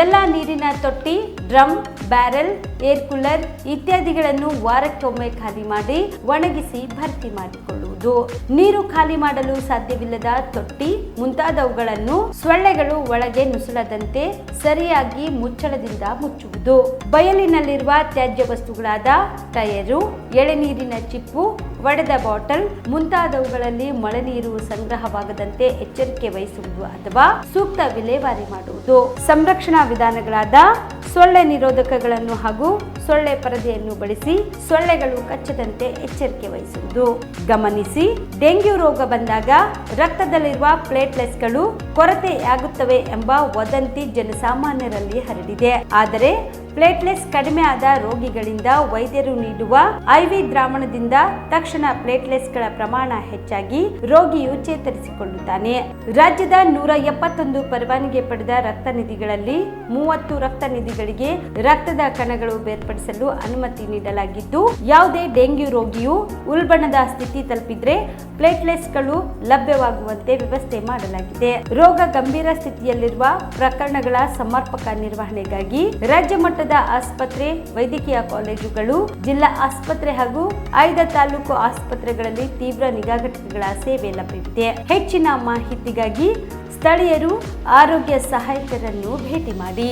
ಎಲ್ಲ ನೀರಿನ ತೊಟ್ಟಿ, ಡ್ರಮ್, ಬ್ಯಾರೆಲ್, ಏರ್ ಕೂಲರ್ ಇತ್ಯಾದಿಗಳನ್ನು ವಾರಕ್ಕೊಮ್ಮೆ ಖಾಲಿ ಮಾಡಿ ಒಣಗಿಸಿ ಭರ್ತಿ ಮಾಡಿಕೊಳ್ಳುವುದು. ನೀರು ಖಾಲಿ ಮಾಡಲು ಸಾಧ್ಯವಿಲ್ಲದ ತೊಟ್ಟಿ ಮುಂತಾದವುಗಳನ್ನು ಸೊಳ್ಳೆಗಳು ಒಳಗೆ ನುಸುಳದಂತೆ ಸರಿಯಾಗಿ ಮುಚ್ಚಳದಿಂದ ಮುಚ್ಚುವುದು. ಬಯಲಿನಲ್ಲಿರುವ ತ್ಯಾಜ್ಯ ವಸ್ತುಗಳಾದ ಟಯರು, ಎಳೆನೀರಿನ ಚಿಪ್ಪು, ಒಡೆದ ಬಾಟಲ್ ಮುಂತಾದವುಗಳಲ್ಲಿ ಮಳೆ ನೀರು ಸಂಗ್ರಹವಾಗದಂತೆ ಎಚ್ಚರಿಕೆ ವಹಿಸುವುದು ಅಥವಾ ಸೂಕ್ತ ವಿಲೇವಾರಿ ಮಾಡುವುದು. ಸಂರಕ್ಷಣಾ ವಿಧಾನಗಳಾದ ಸೊಳ್ಳೆ ನಿರೋಧಕಗಳನ್ನು ಹಾಗೂ ಸೊಳ್ಳೆ ಪರದೆಯನ್ನು ಬಳಸಿ ಸೊಳ್ಳೆಗಳು ಕಚ್ಚದಂತೆ ಎಚ್ಚರಿಕೆ ವಹಿಸುವುದು. ಗಮನಿಸಿ, ಡೆಂಗ್ಯೂ ರೋಗ ಬಂದಾಗ ರಕ್ತದಲ್ಲಿರುವ ಪ್ಲೇಟ್ಲೆಟ್ಸ್ಗಳು ಕೊರತೆಯಾಗುತ್ತವೆ ಎಂಬ ವದಂತಿ ಜನಸಾಮಾನ್ಯರಲ್ಲಿ ಹರಡಿದೆ. ಆದರೆ ಪ್ಲೇಟ್ಲೆಟ್ಸ್ ಕಡಿಮೆ ಆದ ರೋಗಿಗಳಿಂದ ವೈದ್ಯರು ನೀಡುವ IV ದ್ರಾವಣದಿಂದ ತಕ್ಷಣ ಪ್ಲೇಟ್ಲೆಟ್ಸ್ಗಳ ಪ್ರಮಾಣ ಹೆಚ್ಚಾಗಿ ರೋಗಿಯು ಚೇತರಿಸಿಕೊಳ್ಳುತ್ತಾನೆ. ರಾಜ್ಯದ 171 ಪರವಾನಗಿ ಪಡೆದ ರಕ್ತನಿಧಿಗಳಲ್ಲಿ 30 ರಕ್ತನಿಧಿಗಳಿಗೆ ರಕ್ತದ ಕಣಗಳು ಬೇರ್ಪಡಿಸಲು ಅನುಮತಿ ನೀಡಲಾಗಿದ್ದು, ಯಾವುದೇ ಡೆಂಗ್ಯೂ ರೋಗಿಯು ಉಲ್ಬಣದ ಸ್ಥಿತಿ ತಲುಪಿದ್ರೆ ಪ್ಲೇಟ್ಲೆಟ್ಸ್ಗಳು ಲಭ್ಯವಾಗುವಂತೆ ವ್ಯವಸ್ಥೆ ಮಾಡಲಾಗಿದೆ. ರೋಗ ಗಂಭೀರ ಸ್ಥಿತಿಯಲ್ಲಿರುವ ಪ್ರಕರಣಗಳ ಸಮರ್ಪಕ ನಿರ್ವಹಣೆಗಾಗಿ ರಾಜ್ಯ ಮಟ್ಟದ ಆಸ್ಪತ್ರೆ, ವೈದ್ಯಕೀಯ ಕಾಲೇಜುಗಳು, ಜಿಲ್ಲಾ ಆಸ್ಪತ್ರೆ ಹಾಗೂ ಆಯ್ದ ತಾಲೂಕು ಆಸ್ಪತ್ರೆಗಳಲ್ಲಿ ತೀವ್ರ ನಿಗಾ ಘಟಕಗಳ ಸೇವೆ ಲಭ್ಯವಿದೆ. ಹೆಚ್ಚಿನ ಮಾಹಿತಿಗಾಗಿ ಸ್ಥಳೀಯರು ಆರೋಗ್ಯ ಸಹಾಯಕರನ್ನು ಭೇಟಿ ಮಾಡಿ.